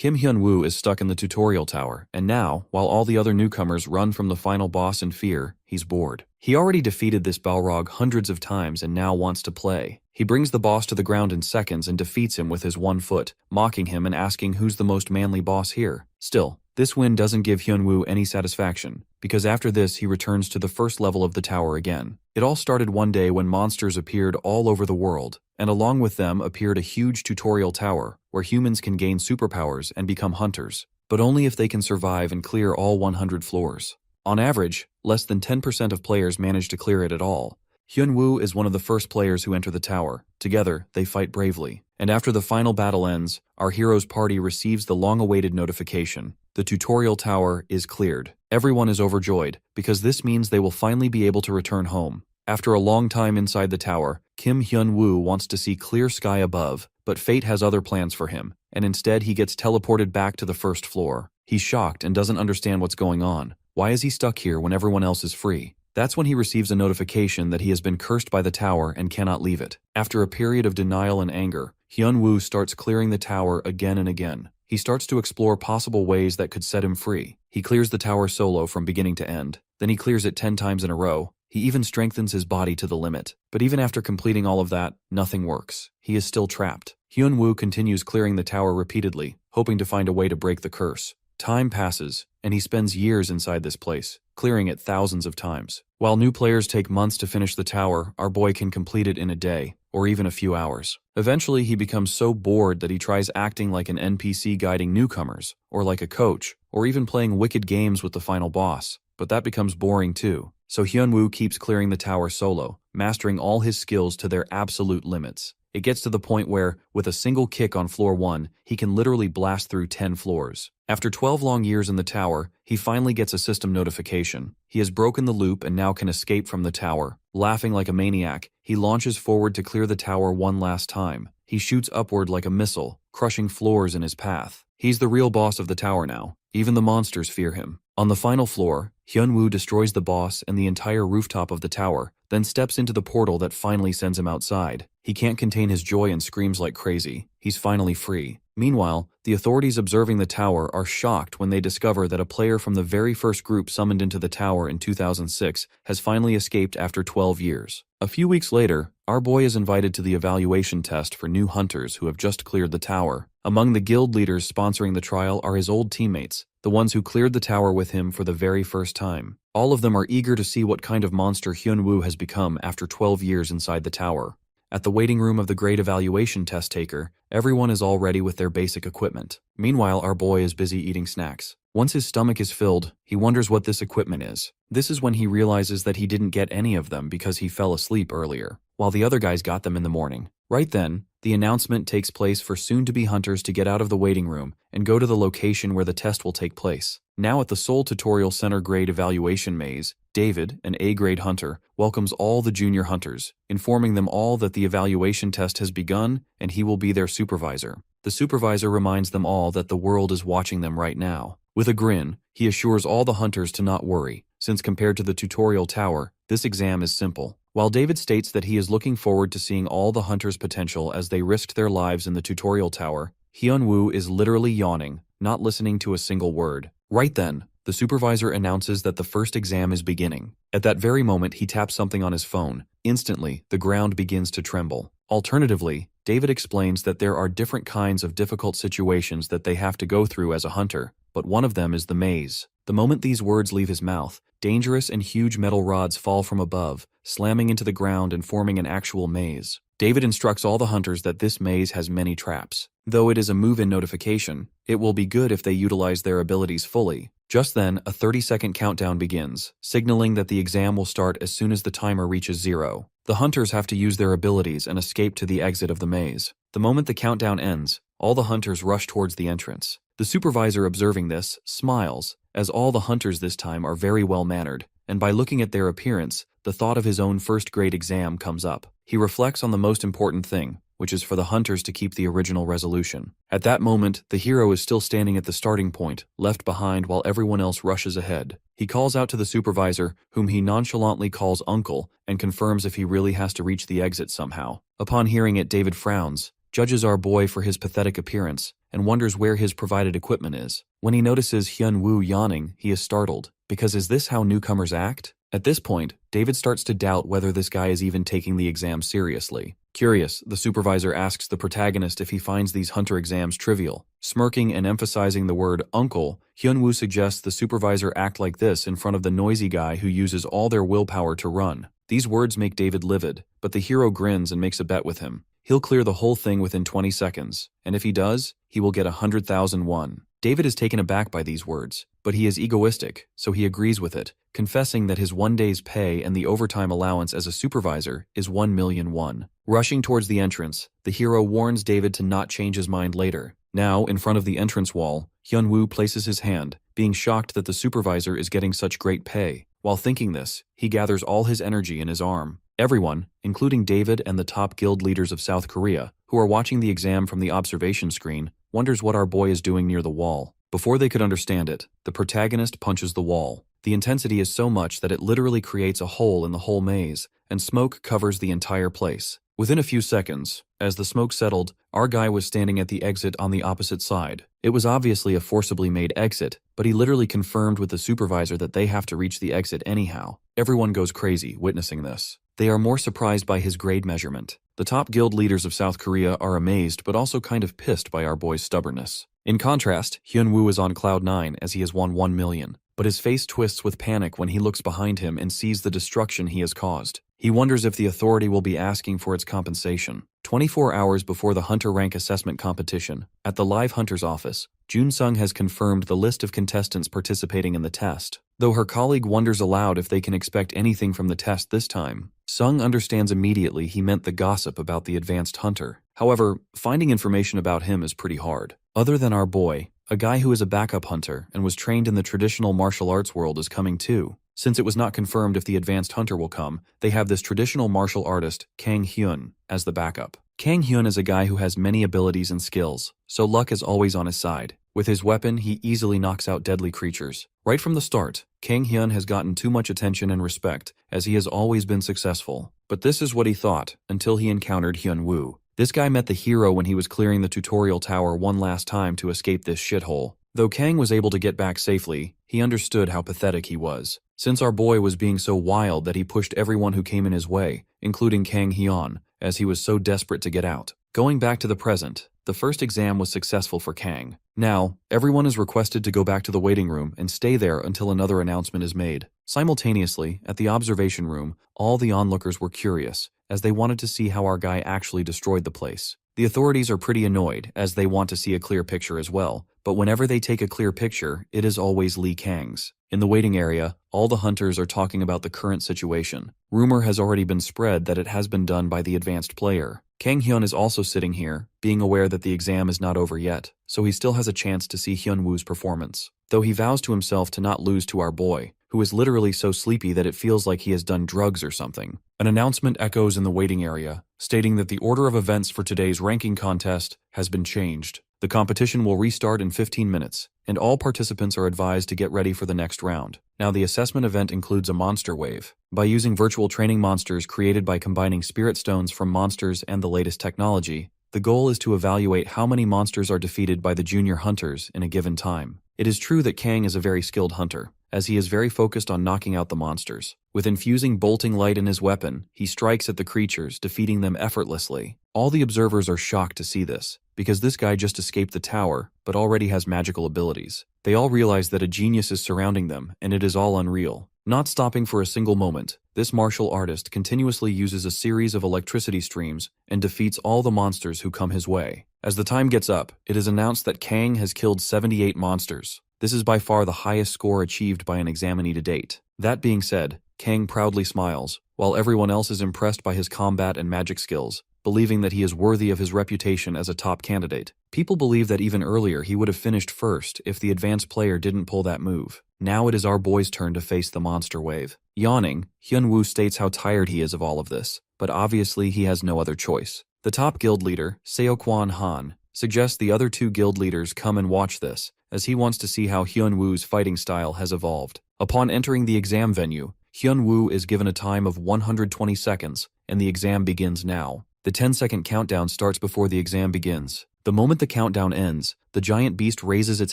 Kim Hyun-woo is stuck in the tutorial tower, and now, while all the other newcomers run from the final boss in fear, he's bored. He already defeated this Balrog hundreds of times and now wants to play. He brings the boss to the ground in seconds and defeats him with his one foot, mocking him and asking who's the most manly boss here. Still, this win doesn't give Hyun-woo any satisfaction, because after this he returns to the first level of the tower again. It all started one day when monsters appeared all over the world, and along with them appeared a huge tutorial tower, where humans can gain superpowers and become hunters, but only if they can survive and clear all 100 floors. On average, less than 10% of players manage to clear it at all. Hyun-woo is one of the first players who enter the tower. Together, they fight bravely. And after the final battle ends, our hero's party receives the long-awaited notification. The tutorial tower is cleared. Everyone is overjoyed, because this means they will finally be able to return home. After a long time inside the tower, Kim Hyun-woo wants to see clear sky above, but fate has other plans for him, and instead he gets teleported back to the first floor. He's shocked and doesn't understand what's going on. Why is he stuck here when everyone else is free? That's when he receives a notification that he has been cursed by the tower and cannot leave it. After a period of denial and anger, Hyun-woo starts clearing the tower again and again. He starts to explore possible ways that could set him free. He clears the tower solo from beginning to end. Then he clears it 10 times in a row. He even strengthens his body to the limit. But even after completing all of that, nothing works. He is still trapped. Hyun-woo continues clearing the tower repeatedly, hoping to find a way to break the curse. Time passes, and he spends years inside this place, clearing it thousands of times. While new players take months to finish the tower, our boy can complete it in a day, or even a few hours. Eventually, he becomes so bored that he tries acting like an NPC guiding newcomers, or like a coach, or even playing wicked games with the final boss. But that becomes boring too. So Hyun-woo keeps clearing the tower solo, mastering all his skills to their absolute limits. It gets to the point where, with a single kick on floor 1, he can literally blast through 10 floors. After 12 long years in the tower, he finally gets a system notification. He has broken the loop and now can escape from the tower. Laughing like a maniac, he launches forward to clear the tower one last time. He shoots upward like a missile, crushing floors in his path. He's the real boss of the tower now. Even the monsters fear him. On the final floor, Hyun-woo destroys the boss and the entire rooftop of the tower, then steps into the portal that finally sends him outside. He can't contain his joy and screams like crazy. He's finally free. Meanwhile, the authorities observing the tower are shocked when they discover that a player from the very first group summoned into the tower in 2006 has finally escaped after 12 years. A few weeks later, our boy is invited to the evaluation test for new hunters who have just cleared the tower. Among the guild leaders sponsoring the trial are his old teammates, the ones who cleared the tower with him for the very first time. All of them are eager to see what kind of monster Hyun-woo has become after 12 years inside the tower. At the waiting room of the great evaluation test taker, everyone is all ready with their basic equipment. Meanwhile, our boy is busy eating snacks. Once his stomach is filled, he wonders what this equipment is. This is when he realizes that he didn't get any of them because he fell asleep earlier, while the other guys got them in the morning. Right then, the announcement takes place for soon-to-be hunters to get out of the waiting room and go to the location where the test will take place. Now at the Seoul Tutorial Center Grade Evaluation Maze, David, an A-grade hunter, welcomes all the junior hunters, informing them all that the evaluation test has begun and he will be their supervisor. The supervisor reminds them all that the world is watching them right now. With a grin, he assures all the hunters to not worry, since compared to the tutorial tower, this exam is simple. While David states that he is looking forward to seeing all the hunters' potential as they risked their lives in the tutorial tower, Hyun-woo is literally yawning, not listening to a single word. Right then, the supervisor announces that the first exam is beginning. At that very moment, he taps something on his phone. Instantly, the ground begins to tremble. Alternatively, David explains that there are different kinds of difficult situations that they have to go through as a hunter, but one of them is the maze. The moment these words leave his mouth, dangerous and huge metal rods fall from above, slamming into the ground and forming an actual maze. David instructs all the hunters that this maze has many traps. Though it is a move-in notification, it will be good if they utilize their abilities fully. Just then, a 30-second countdown begins, signaling that the exam will start as soon as the timer reaches 0. The hunters have to use their abilities and escape to the exit of the maze. The moment the countdown ends, all the hunters rush towards the entrance. The supervisor observing this smiles, as all the hunters this time are very well-mannered, and by looking at their appearance, the thought of his own first-grade exam comes up. He reflects on the most important thing, which is for the hunters to keep the original resolution. At that moment, the hero is still standing at the starting point, left behind while everyone else rushes ahead. He calls out to the supervisor, whom he nonchalantly calls Uncle, and confirms if he really has to reach the exit somehow. Upon hearing it, David frowns, judges our boy for his pathetic appearance, and wonders where his provided equipment is. When he notices Hyun-woo yawning, he is startled, because is this how newcomers act? At this point, David starts to doubt whether this guy is even taking the exam seriously. Curious, the supervisor asks the protagonist if he finds these hunter exams trivial. Smirking and emphasizing the word uncle, Hyun-woo suggests the supervisor act like this in front of the noisy guy who uses all their willpower to run. These words make David livid, but the hero grins and makes a bet with him. He'll clear the whole thing within 20 seconds, and if he does, he will get 100,000 won. David is taken aback by these words, but he is egoistic, so he agrees with it, confessing that his 1 day's pay and the overtime allowance as a supervisor is 1 million won. Rushing towards the entrance, the hero warns David to not change his mind later. Now, in front of the entrance wall, Hyun-woo places his hand, being shocked that the supervisor is getting such great pay. While thinking this, he gathers all his energy in his arm. Everyone, including David and the top guild leaders of South Korea, who are watching the exam from the observation screen, wonders what our boy is doing near the wall. Before they could understand it, the protagonist punches the wall. The intensity is so much that it literally creates a hole in the whole maze, and smoke covers the entire place. Within a few seconds, as the smoke settled, our guy was standing at the exit on the opposite side. It was obviously a forcibly made exit, but he literally confirmed with the supervisor that they have to reach the exit anyhow. Everyone goes crazy witnessing this. They are more surprised by his grade measurement. The top guild leaders of South Korea are amazed but also kind of pissed by our boy's stubbornness. In contrast, Hyun-woo is on cloud 9 as he has won 1 million, but his face twists with panic when he looks behind him and sees the destruction he has caused. He wonders if the authority will be asking for its compensation. 24 hours before the Hunter Rank Assessment competition, at the Live Hunter's office, Jun-sung has confirmed the list of contestants participating in the test. Though her colleague wonders aloud if they can expect anything from the test this time, Sung understands immediately he meant the gossip about the advanced hunter. However, finding information about him is pretty hard. Other than our boy, a guy who is a backup hunter and was trained in the traditional martial arts world is coming too. Since it was not confirmed if the advanced hunter will come, they have this traditional martial artist, Kang Hyun, as the backup. Kang Hyun is a guy who has many abilities and skills, so luck is always on his side. With his weapon, he easily knocks out deadly creatures. Right from the start, Kang Hyun has gotten too much attention and respect, as he has always been successful. But this is what he thought, until he encountered Hyun-woo. This guy met the hero when he was clearing the tutorial tower one last time to escape this shithole. Though Kang was able to get back safely, he understood how pathetic he was. Since our boy was being so wild that he pushed everyone who came in his way, including Kang Hyun, as he was so desperate to get out. Going back to the present, the first exam was successful for Kang. Now, everyone is requested to go back to the waiting room and stay there until another announcement is made. Simultaneously, at the observation room, all the onlookers were curious, as they wanted to see how our guy actually destroyed the place. The authorities are pretty annoyed, as they want to see a clear picture as well, but whenever they take a clear picture, it is always Lee Kang's. In the waiting area, all the hunters are talking about the current situation. Rumor has already been spread that it has been done by the advanced player. Kang Hyun is also sitting here, being aware that the exam is not over yet, so he still has a chance to see Hyun-woo's performance. Though he vows to himself to not lose to our boy, who is literally so sleepy that it feels like he has done drugs or something. An announcement echoes in the waiting area, stating that the order of events for today's ranking contest has been changed. The competition will restart in 15 minutes, and all participants are advised to get ready for the next round. Now, the assessment event includes a monster wave. By using virtual training monsters created by combining spirit stones from monsters and the latest technology, the goal is to evaluate how many monsters are defeated by the junior hunters in a given time. It is true that Kang is a very skilled hunter, as he is very focused on knocking out the monsters. With infusing bolting light in his weapon, he strikes at the creatures, defeating them effortlessly. All the observers are shocked to see this, because this guy just escaped the tower, but already has magical abilities. They all realize that a genius is surrounding them, and it is all unreal. Not stopping for a single moment, this martial artist continuously uses a series of electricity streams and defeats all the monsters who come his way. As the time gets up, it is announced that Kang has killed 78 monsters. This is by far the highest score achieved by an examinee to date. That being said, Kang proudly smiles, while everyone else is impressed by his combat and magic skills, believing that he is worthy of his reputation as a top candidate. People believe that even earlier he would have finished first if the advanced player didn't pull that move. Now it is our boy's turn to face the monster wave. Yawning, Hyun-woo states how tired he is of all of this, but obviously he has no other choice. The top guild leader, Seokwan Han, suggests the other two guild leaders come and watch this, as he wants to see how Hyun-woo's fighting style has evolved. Upon entering the exam venue, Hyun-woo is given a time of 120 seconds, and the exam begins now. The 10-second countdown starts before the exam begins. The moment the countdown ends, the giant beast raises its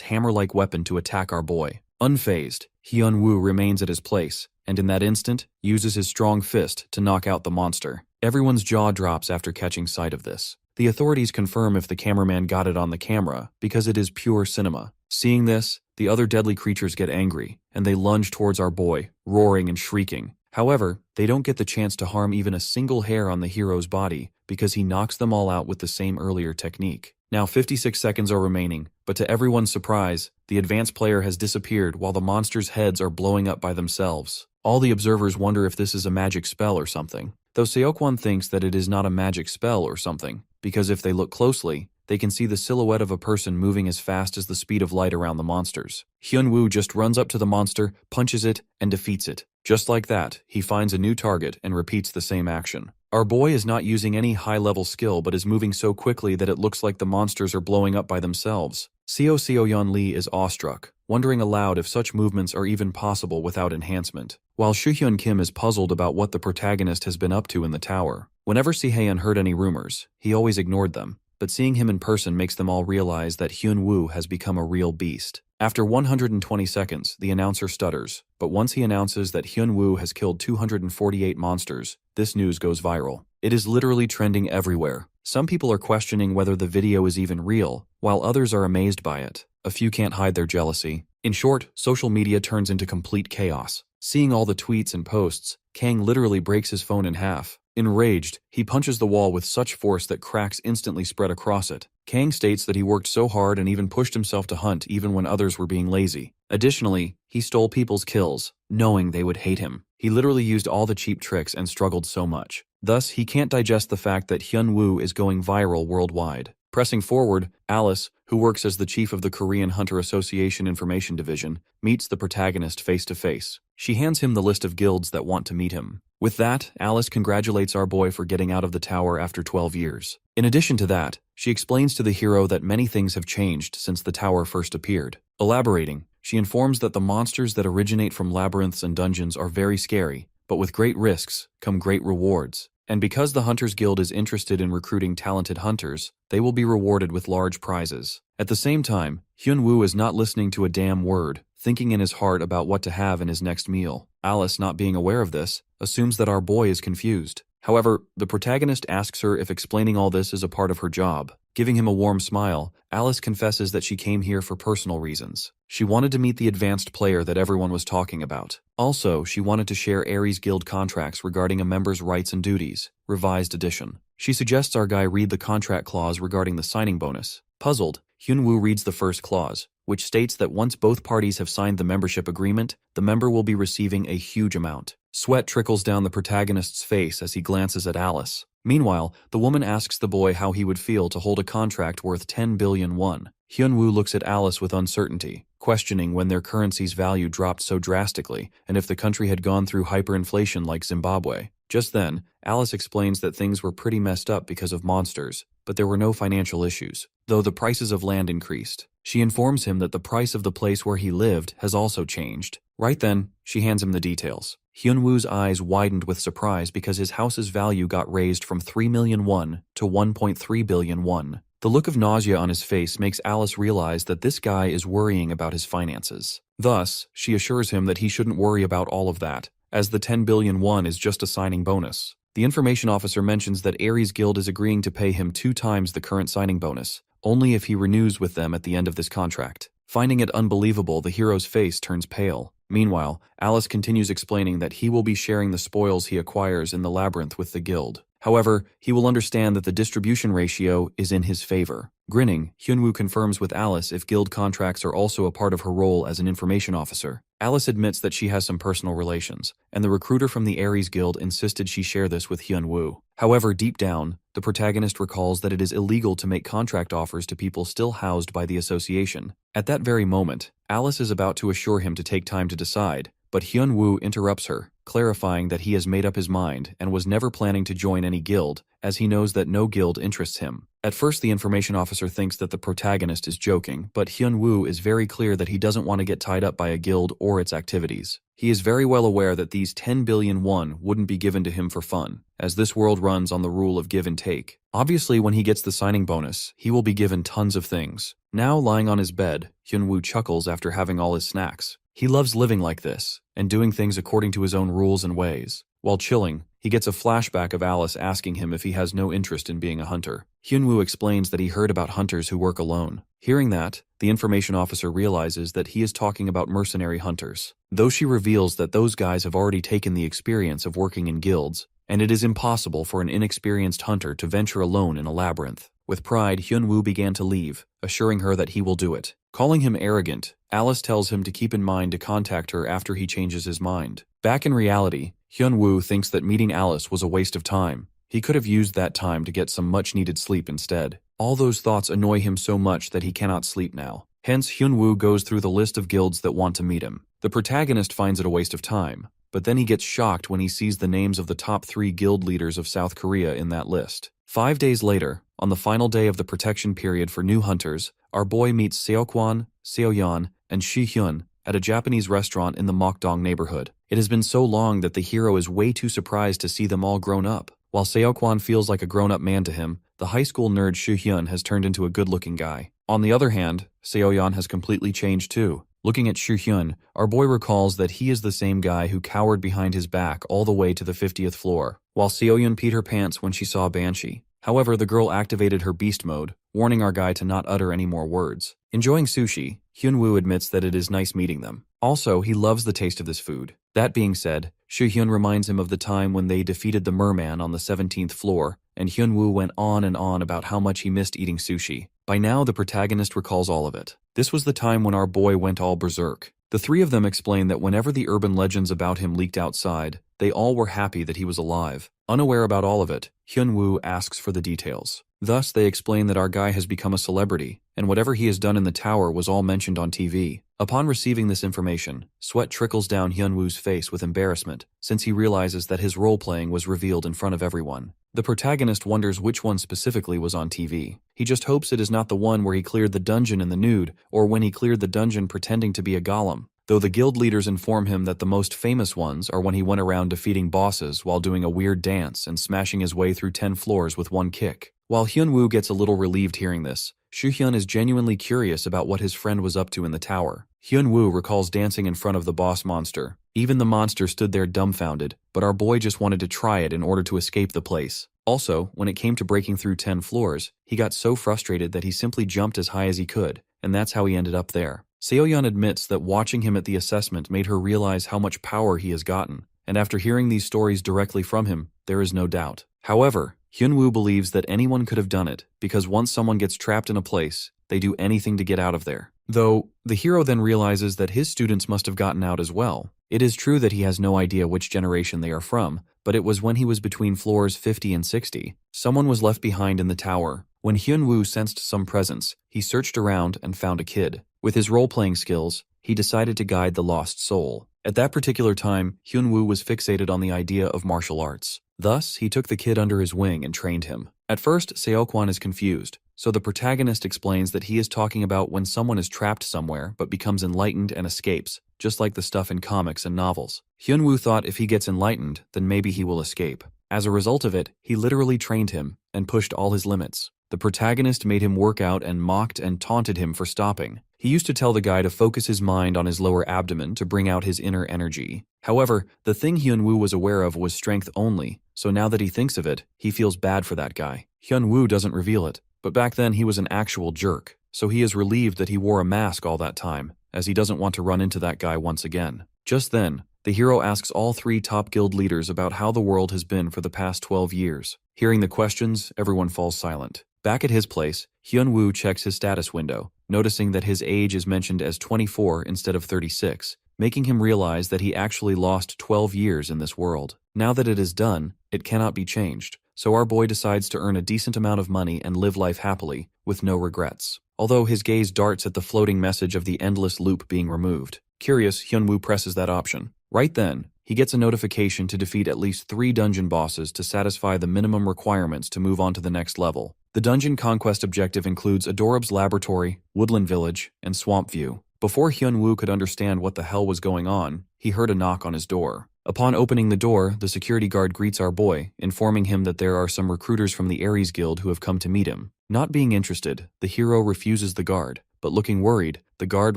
hammer-like weapon to attack our boy. Unfazed, Hyun-woo remains at his place, and in that instant, uses his strong fist to knock out the monster. Everyone's jaw drops after catching sight of this. The authorities confirm if the cameraman got it on the camera, because it is pure cinema. Seeing this, the other deadly creatures get angry, and they lunge towards our boy, roaring and shrieking. However, they don't get the chance to harm even a single hair on the hero's body, because he knocks them all out with the same earlier technique. Now 56 seconds are remaining, but to everyone's surprise, the advanced player has disappeared while the monsters' heads are blowing up by themselves. All the observers wonder if this is a magic spell or something, though Seokwon thinks that it is not a magic spell or something, because if they look closely, they can see the silhouette of a person moving as fast as the speed of light around the monsters. Hyun-woo just runs up to the monster, punches it, and defeats it. Just like that, he finds a new target and repeats the same action. Our boy is not using any high-level skill but is moving so quickly that it looks like the monsters are blowing up by themselves. Seo Lee is awestruck, wondering aloud if such movements are even possible without enhancement, while Soo-hyun Kim is puzzled about what the protagonist has been up to in the tower. Whenever Si-haeun heard any rumors, he always ignored them, but seeing him in person makes them all realize that Hyun-woo has become a real beast. After 120 seconds, the announcer stutters, but once he announces that Hyun-woo has killed 248 monsters, this news goes viral. It is literally trending everywhere. Some people are questioning whether the video is even real, while others are amazed by it. A few can't hide their jealousy. In short, social media turns into complete chaos. Seeing all the tweets and posts, Kang literally breaks his phone in half. Enraged, he punches the wall with such force that cracks instantly spread across it. Kang states that he worked so hard and even pushed himself to hunt even when others were being lazy. Additionally, he stole people's kills, knowing they would hate him. He literally used all the cheap tricks and struggled so much. Thus, he can't digest the fact that Hyun-woo is going viral worldwide. Pressing forward, Alice, who works as the chief of the Korean Hunter Association Information Division, meets the protagonist face to face. She hands him the list of guilds that want to meet him. With that, Alice congratulates our boy for getting out of the tower after 12 years. In addition to that, she explains to the hero that many things have changed since the tower first appeared. Elaborating, she informs that the monsters that originate from labyrinths and dungeons are very scary, but with great risks come great rewards. And because the Hunters Guild is interested in recruiting talented hunters, they will be rewarded with large prizes. At the same time, Hyun-woo is not listening to a damn word, thinking in his heart about what to have in his next meal. Alice, not being aware of this, assumes that our boy is confused. However, the protagonist asks her if explaining all this is a part of her job. Giving him a warm smile, Alice confesses that she came here for personal reasons. She wanted to meet the advanced player that everyone was talking about. Also, she wanted to share Ares Guild contracts regarding a member's rights and duties, revised edition. She suggests our guy read the contract clause regarding the signing bonus. Puzzled, Hyun-woo reads the first clause, which states that once both parties have signed the membership agreement, the member will be receiving a huge amount. Sweat trickles down the protagonist's face as he glances at Alice. Meanwhile, the woman asks the boy how he would feel to hold a contract worth 10 billion won. Hyun-woo looks at Alice with uncertainty, questioning when their currency's value dropped so drastically and if the country had gone through hyperinflation like Zimbabwe. Just then, Alice explains that things were pretty messed up because of monsters, but there were no financial issues, though the prices of land increased. She informs him that the price of the place where he lived has also changed. Right then, she hands him the details. Hyun-woo's eyes widened with surprise because his house's value got raised from 3 million won to 1.3 billion won. The look of nausea on his face makes Alice realize that this guy is worrying about his finances. Thus, she assures him that he shouldn't worry about all of that, as the 10 billion won is just a signing bonus. The information officer mentions that Ares Guild is agreeing to pay him 2 times the current signing bonus, only if he renews with them at the end of this contract. Finding it unbelievable, the hero's face turns pale. Meanwhile, Alice continues explaining that he will be sharing the spoils he acquires in the labyrinth with the guild. However, he will understand that the distribution ratio is in his favor. Grinning, Hyun-woo confirms with Alice if guild contracts are also a part of her role as an information officer. Alice admits that she has some personal relations, and the recruiter from the Ares Guild insisted she share this with Hyun-woo. However, deep down, the protagonist recalls that it is illegal to make contract offers to people still housed by the association. At that very moment, Alice is about to assure him to take time to decide, but Hyun-woo interrupts her, clarifying that he has made up his mind and was never planning to join any guild, as he knows that no guild interests him. At first, the information officer thinks that the protagonist is joking, but Hyun-woo is very clear that he doesn't want to get tied up by a guild or its activities. He is very well aware that these 10 billion won wouldn't be given to him for fun, as this world runs on the rule of give and take. Obviously, when he gets the signing bonus, he will be given tons of things. Now, lying on his bed, Hyunwoo chuckles after having all his snacks. He loves living like this, and doing things according to his own rules and ways. While chilling, he gets a flashback of Alice asking him if he has no interest in being a hunter. Hyunwoo explains that he heard about hunters who work alone. Hearing that, the information officer realizes that he is talking about mercenary hunters. Though she reveals that those guys have already taken the experience of working in guilds, and it is impossible for an inexperienced hunter to venture alone in a labyrinth. With pride, Hyunwoo began to leave, assuring her that he will do it. Calling him arrogant, Alice tells him to keep in mind to contact her after he changes his mind. Back in reality, Hyunwoo thinks that meeting Alice was a waste of time. He could have used that time to get some much-needed sleep instead. All those thoughts annoy him so much that he cannot sleep now. Hence, Hyunwoo goes through the list of guilds that want to meet him. The protagonist finds it a waste of time, but then he gets shocked when he sees the names of the top 3 guild leaders of South Korea in that list. 5 days later, on the final day of the protection period for new hunters, our boy meets Seokwon, Seoyeon, and Shihyun at a Japanese restaurant in the Mokdong neighborhood. It has been so long that the hero is way too surprised to see them all grown up. While Seokwon feels like a grown-up man to him, the high school nerd Shihyun has turned into a good-looking guy. On the other hand, Seoyeon has completely changed too. Looking at Shihyun, our boy recalls that he is the same guy who cowered behind his back all the way to the 50th floor, while Seoyeon peed her pants when she saw Banshee. However, the girl activated her beast mode, warning our guy to not utter any more words. Enjoying sushi, Hyunwoo admits that it is nice meeting them. Also, he loves the taste of this food. That being said, Shihyun reminds him of the time when they defeated the merman on the 17th floor, and Hyunwoo went on and on about how much he missed eating sushi. By now, the protagonist recalls all of it. This was the time when our boy went all berserk. The 3 of them explain that whenever the urban legends about him leaked outside, they all were happy that he was alive. Unaware about all of it, Hyunwoo asks for the details. Thus, they explain that our guy has become a celebrity, and whatever he has done in the tower was all mentioned on TV. Upon receiving this information, sweat trickles down Hyunwoo's face with embarrassment, since he realizes that his role-playing was revealed in front of everyone. The protagonist wonders which one specifically was on TV. He just hopes it is not the one where he cleared the dungeon in the nude, or when he cleared the dungeon pretending to be a golem. Though the guild leaders inform him that the most famous ones are when he went around defeating bosses while doing a weird dance and smashing his way through 10 floors with one kick. While Hyunwoo gets a little relieved hearing this, Shihyun is genuinely curious about what his friend was up to in the tower. Hyunwoo recalls dancing in front of the boss monster. Even the monster stood there dumbfounded, but our boy just wanted to try it in order to escape the place. Also, when it came to breaking through 10 floors, he got so frustrated that he simply jumped as high as he could, and that's how he ended up there. Seoyeon admits that watching him at the assessment made her realize how much power he has gotten, and after hearing these stories directly from him, there is no doubt. However, Hyunwoo believes that anyone could have done it, because once someone gets trapped in a place, they do anything to get out of there. Though, the hero then realizes that his students must have gotten out as well. It is true that he has no idea which generation they are from, but it was when he was between floors 50 and 60. Someone was left behind in the tower. When Hyunwoo sensed some presence, he searched around and found a kid. With his role-playing skills, he decided to guide the lost soul. At that particular time, Hyunwoo was fixated on the idea of martial arts. Thus, he took the kid under his wing and trained him. At first, Seokwon is confused, so the protagonist explains that he is talking about when someone is trapped somewhere but becomes enlightened and escapes, just like the stuff in comics and novels. Hyunwoo thought if he gets enlightened, then maybe he will escape. As a result of it, he literally trained him and pushed all his limits. The protagonist made him work out and mocked and taunted him for stopping. He used to tell the guy to focus his mind on his lower abdomen to bring out his inner energy. However, the thing Hyunwoo was aware of was strength only, so now that he thinks of it, he feels bad for that guy. Hyunwoo doesn't reveal it, but back then he was an actual jerk, so he is relieved that he wore a mask all that time, as he doesn't want to run into that guy once again. Just then, the hero asks all 3 top guild leaders about how the world has been for the past 12 years. Hearing the questions, everyone falls silent. Back at his place, Hyunwoo checks his status window, noticing that his age is mentioned as 24 instead of 36, making him realize that he actually lost 12 years in this world. Now that it is done, it cannot be changed, so our boy decides to earn a decent amount of money and live life happily, with no regrets. Although his gaze darts at the floating message of the endless loop being removed. Curious, Hyunwoo presses that option. Right then, he gets a notification to defeat at least 3 dungeon bosses to satisfy the minimum requirements to move on to the next level. The dungeon conquest objective includes Adorab's Laboratory, Woodland Village, and Swamp View. Before Hyunwoo could understand what the hell was going on, he heard a knock on his door. Upon opening the door, the security guard greets our boy, informing him that there are some recruiters from the Ares Guild who have come to meet him. Not being interested, the hero refuses the guard, but looking worried, the guard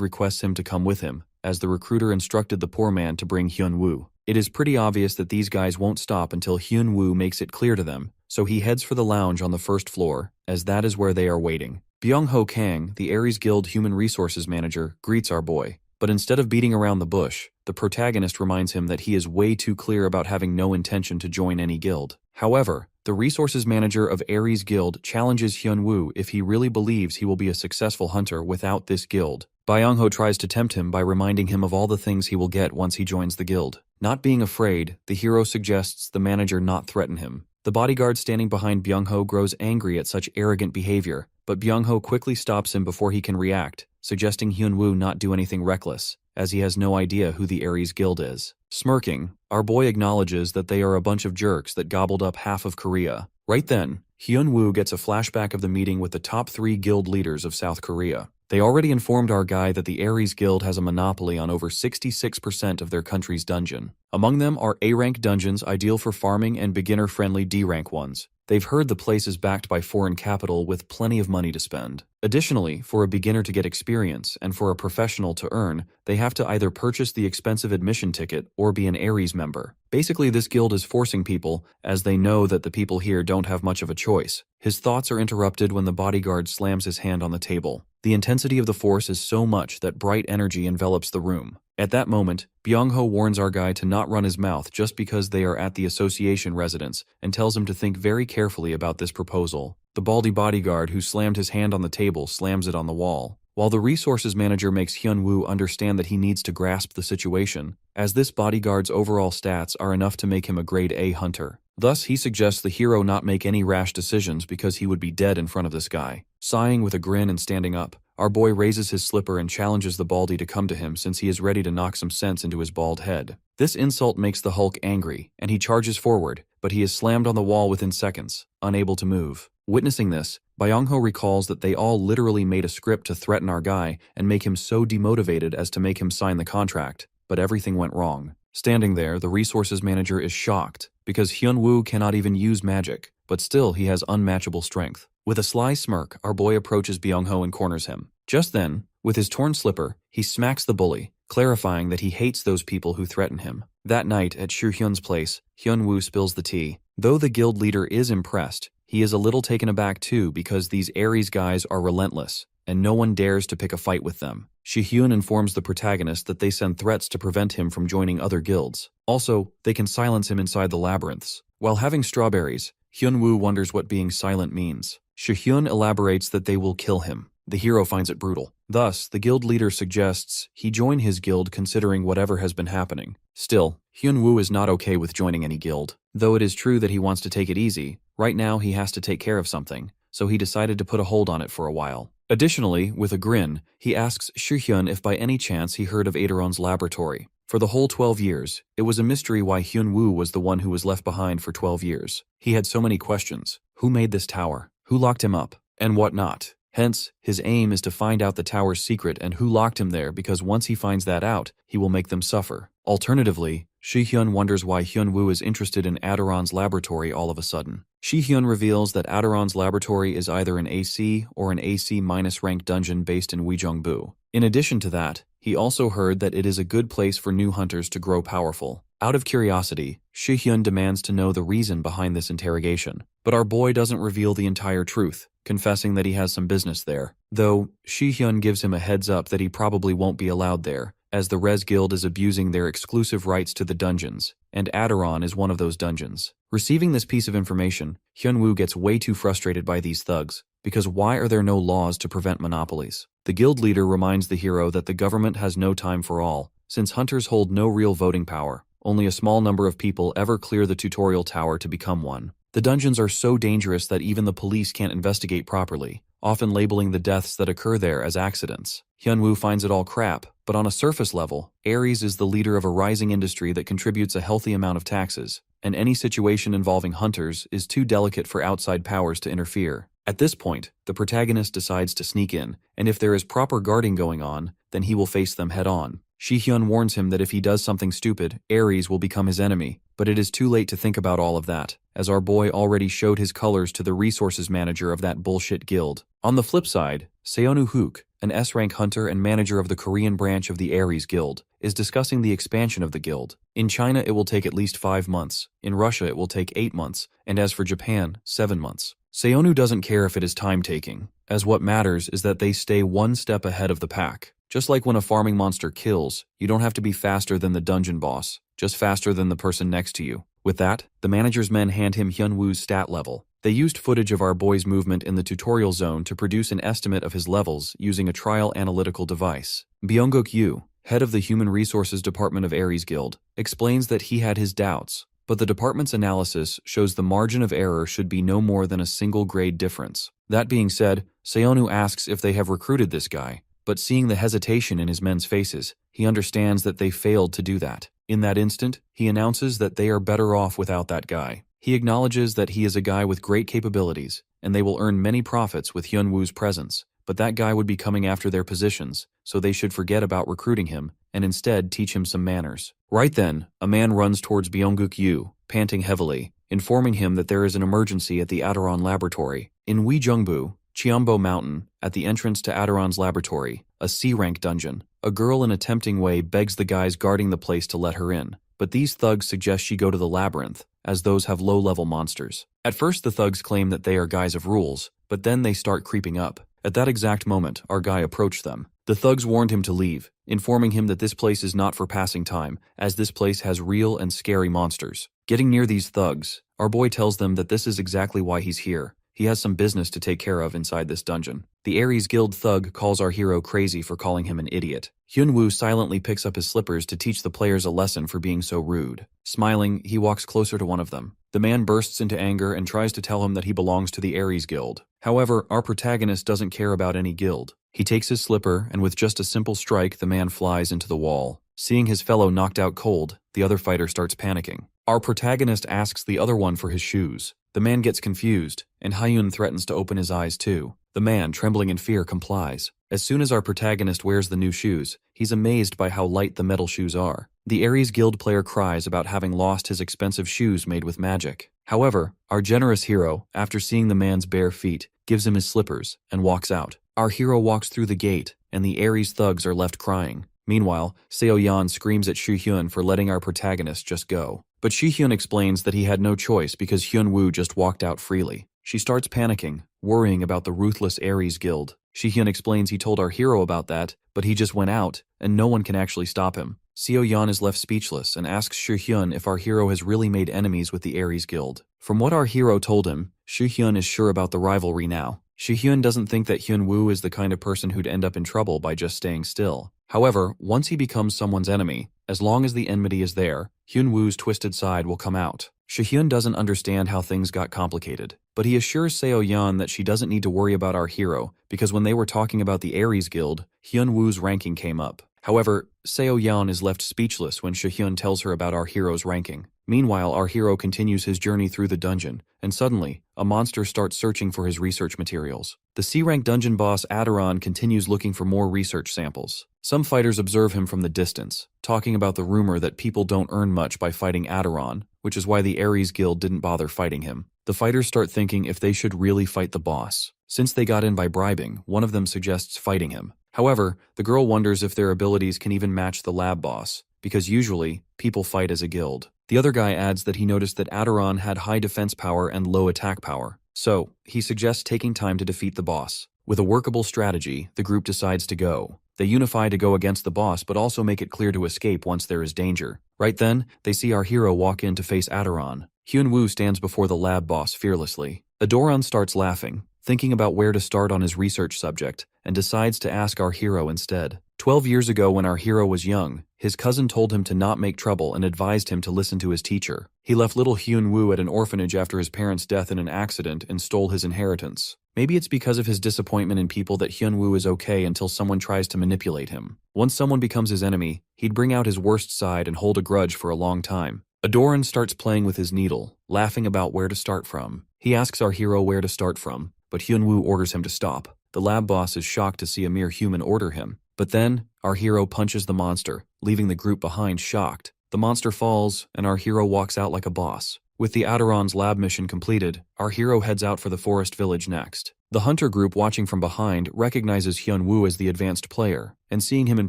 requests him to come with him, as the recruiter instructed the poor man to bring Hyun-woo. It is pretty obvious that these guys won't stop until Hyun-woo makes it clear to them, so he heads for the lounge on the first floor, as that is where they are waiting. Byung-ho Kang, the Ares Guild Human Resources Manager, greets our boy. But instead of beating around the bush, the protagonist reminds him that he is way too clear about having no intention to join any guild. However, the resources manager of Ares Guild challenges Hyun-woo if he really believes he will be a successful hunter without this guild. Byung-ho tries to tempt him by reminding him of all the things he will get once he joins the guild. Not being afraid, the hero suggests the manager not threaten him. The bodyguard standing behind Byung-ho grows angry at such arrogant behavior, but Byung-ho quickly stops him before he can react, suggesting Hyun-woo not do anything reckless, as he has no idea who the Ares Guild is. Smirking, our boy acknowledges that they are a bunch of jerks that gobbled up half of Korea. Right then, Hyun-woo gets a flashback of the meeting with the top 3 guild leaders of South Korea. They already informed our guy that the Ares Guild has a monopoly on over 66% of their country's dungeon. Among them are A-rank dungeons ideal for farming and beginner-friendly D-rank ones. They've heard the place is backed by foreign capital with plenty of money to spend. Additionally, for a beginner to get experience and for a professional to earn, they have to either purchase the expensive admission ticket or be an Ares member. Basically, this guild is forcing people, as they know that the people here don't have much of a choice. His thoughts are interrupted when the bodyguard slams his hand on the table. The intensity of the force is so much that bright energy envelops the room. At that moment, Byung-ho warns our guy to not run his mouth just because they are at the association residence and tells him to think very carefully about this proposal. The baldy bodyguard who slammed his hand on the table slams it on the wall, while the resources manager makes Hyun-woo understand that he needs to grasp the situation, as this bodyguard's overall stats are enough to make him a grade A hunter. Thus, he suggests the hero not make any rash decisions because he would be dead in front of this guy. Sighing with a grin and standing up, our boy raises his slipper and challenges the baldy to come to him since he is ready to knock some sense into his bald head. This insult makes the Hulk angry, and he charges forward, but he is slammed on the wall within seconds, unable to move. Witnessing this, Byung-ho recalls that they all literally made a script to threaten our guy and make him so demotivated as to make him sign the contract, but everything went wrong. Standing there, the resources manager is shocked, because Hyun-woo cannot even use magic, but still he has unmatchable strength. With a sly smirk, our boy approaches Byung-ho and corners him. Just then, with his torn slipper, he smacks the bully, clarifying that he hates those people who threaten him. That night, at Soo-hyun's place, Hyun-woo spills the tea. Though the guild leader is impressed, he is a little taken aback too because these Ares guys are relentless, and no one dares to pick a fight with them. Soo-hyun informs the protagonist that they send threats to prevent him from joining other guilds. Also, they can silence him inside the labyrinths. While having strawberries, Hyun-woo wonders what being silent means. Soo-hyun elaborates that they will kill him. The hero finds it brutal. Thus, the guild leader suggests he join his guild considering whatever has been happening. Still, Hyun-woo is not okay with joining any guild. Though it is true that he wants to take it easy, right now he has to take care of something, so he decided to put a hold on it for a while. Additionally, with a grin, he asks Soo-hyun if by any chance he heard of Aderon's laboratory. For the whole 12 years, it was a mystery why Hyun-woo was the one who was left behind for 12 years. He had so many questions. Who made this tower? Who locked him up? And what not? Hence, his aim is to find out the tower's secret and who locked him there because once he finds that out, he will make them suffer. Alternatively, Soo-hyun wonders why Hyun-woo is interested in Aderon's laboratory all of a sudden. Soo-hyun reveals that Aderon's laboratory is either an AC or an AC- rank dungeon based in Uijeongbu. In addition to that, he also heard that it is a good place for new hunters to grow powerful. Out of curiosity, Soo-hyun demands to know the reason behind this interrogation. But our boy doesn't reveal the entire truth, confessing that he has some business there. Though, Soo-hyun gives him a heads up that he probably won't be allowed there, as the Res Guild is abusing their exclusive rights to the dungeons, and Aderon is one of those dungeons. Receiving this piece of information, Hyun-woo gets way too frustrated by these thugs, because why are there no laws to prevent monopolies? The guild leader reminds the hero that the government has no time for all, since hunters hold no real voting power. Only a small number of people ever clear the tutorial tower to become one. The dungeons are so dangerous that even the police can't investigate properly, often labeling the deaths that occur there as accidents. Hyun-woo finds it all crap, but on a surface level, Ares is the leader of a rising industry that contributes a healthy amount of taxes, and any situation involving hunters is too delicate for outside powers to interfere. At this point, the protagonist decides to sneak in, and if there is proper guarding going on, then he will face them head-on. Shi-hyun warns him that if he does something stupid, Ares will become his enemy, but it is too late to think about all of that, as our boy already showed his colors to the resources manager of that bullshit guild. On the flip side, Seonu Hook, an S-rank hunter and manager of the Korean branch of the Ares Guild, is discussing the expansion of the guild. In China it will take at least 5 months, in Russia it will take 8 months, and as for Japan, 7 months. Seonu doesn't care if it is time-taking, as what matters is that they stay one step ahead of the pack. Just like when a farming monster kills, you don't have to be faster than the dungeon boss, just faster than the person next to you. With that, the manager's men hand him Hyunwoo's stat level. They used footage of our boy's movement in the tutorial zone to produce an estimate of his levels using a trial analytical device. Byung-guk Yu, head of the Human Resources Department of Ares Guild, explains that he had his doubts, but the department's analysis shows the margin of error should be no more than a single grade difference. That being said, Seonu asks if they have recruited this guy, but seeing the hesitation in his men's faces, he understands that they failed to do that. In that instant, he announces that they are better off without that guy. He acknowledges that he is a guy with great capabilities, and they will earn many profits with Hyunwoo's presence, but that guy would be coming after their positions, so they should forget about recruiting him, and instead teach him some manners. Right then, a man runs towards Byung-guk Yu, panting heavily, informing him that there is an emergency at the Aderon laboratory. In Uijeongbu, Cheombo Mountain, at the entrance to Aderon's laboratory, a C-rank dungeon, a girl in a tempting way begs the guys guarding the place to let her in, but these thugs suggest she go to the labyrinth, as those have low-level monsters. At first the thugs claim that they are guys of rules, but then they start creeping up. At that exact moment, our guy approached them. The thugs warned him to leave, informing him that this place is not for passing time, as this place has real and scary monsters. Getting near these thugs, our boy tells them that this is exactly why he's here. He has some business to take care of inside this dungeon. The Ares Guild thug calls our hero crazy for calling him an idiot. Hyunwoo silently picks up his slippers to teach the players a lesson for being so rude. Smiling, he walks closer to one of them. The man bursts into anger and tries to tell him that he belongs to the Ares Guild. However, our protagonist doesn't care about any guild. He takes his slipper, and with just a simple strike, the man flies into the wall. Seeing his fellow knocked out cold, the other fighter starts panicking. Our protagonist asks the other one for his shoes. The man gets confused, and Hyun threatens to open his eyes too. The man, trembling in fear, complies. As soon as our protagonist wears the new shoes, he's amazed by how light the metal shoes are. The Ares Guild player cries about having lost his expensive shoes made with magic. However, our generous hero, after seeing the man's bare feet, gives him his slippers and walks out. Our hero walks through the gate, and the Ares thugs are left crying. Meanwhile, Seo-yeon screams at Soo-hyun for letting our protagonist just go. But Shi-hyun explains that he had no choice because Hyunwoo just walked out freely. She starts panicking, worrying about the ruthless Ares Guild. Shi-hyun explains he told our hero about that, but he just went out, and no one can actually stop him. Seo-yeon is left speechless and asks Soo-hyun if our hero has really made enemies with the Ares Guild. From what our hero told him, Soo-hyun is sure about the rivalry now. Soo-hyun doesn't think that Hyunwoo is the kind of person who'd end up in trouble by just staying still. However, once he becomes someone's enemy, as long as the enmity is there, Hyunwoo's twisted side will come out. Soo-hyun doesn't understand how things got complicated, but he assures Seo-yeon that she doesn't need to worry about our hero because when they were talking about the Ares Guild, Hyunwoo's ranking came up. However, Seo-yeon is left speechless when Soo-hyun tells her about our hero's ranking. Meanwhile, our hero continues his journey through the dungeon, and suddenly, a monster starts searching for his research materials. The C-rank dungeon boss Aderon continues looking for more research samples. Some fighters observe him from the distance, talking about the rumor that people don't earn much by fighting Aderon, which is why the Ares Guild didn't bother fighting him. The fighters start thinking if they should really fight the boss. Since they got in by bribing, one of them suggests fighting him. However, the girl wonders if their abilities can even match the lab boss, because usually, people fight as a guild. The other guy adds that he noticed that Aderon had high defense power and low attack power, so he suggests taking time to defeat the boss. With a workable strategy, the group decides to go. They unify to go against the boss but also make it clear to escape once there is danger. Right then, they see our hero walk in to face Aderon. Hyunwoo stands before the lab boss fearlessly. Aderon starts laughing, thinking about where to start on his research subject, and decides to ask our hero instead. 12 years ago when our hero was young, his cousin told him to not make trouble and advised him to listen to his teacher. He left little Hyunwoo at an orphanage after his parents' death in an accident and stole his inheritance. Maybe it's because of his disappointment in people that Hyunwoo is okay until someone tries to manipulate him. Once someone becomes his enemy, he'd bring out his worst side and hold a grudge for a long time. Aderon starts playing with his needle, laughing about where to start from. He asks our hero where to start from, but Hyunwoo orders him to stop. The lab boss is shocked to see a mere human order him. But then, our hero punches the monster, leaving the group behind shocked. The monster falls, and our hero walks out like a boss. With the Aderon's lab mission completed, our hero heads out for the forest village next. The hunter group watching from behind recognizes Hyun-woo as the advanced player, and seeing him in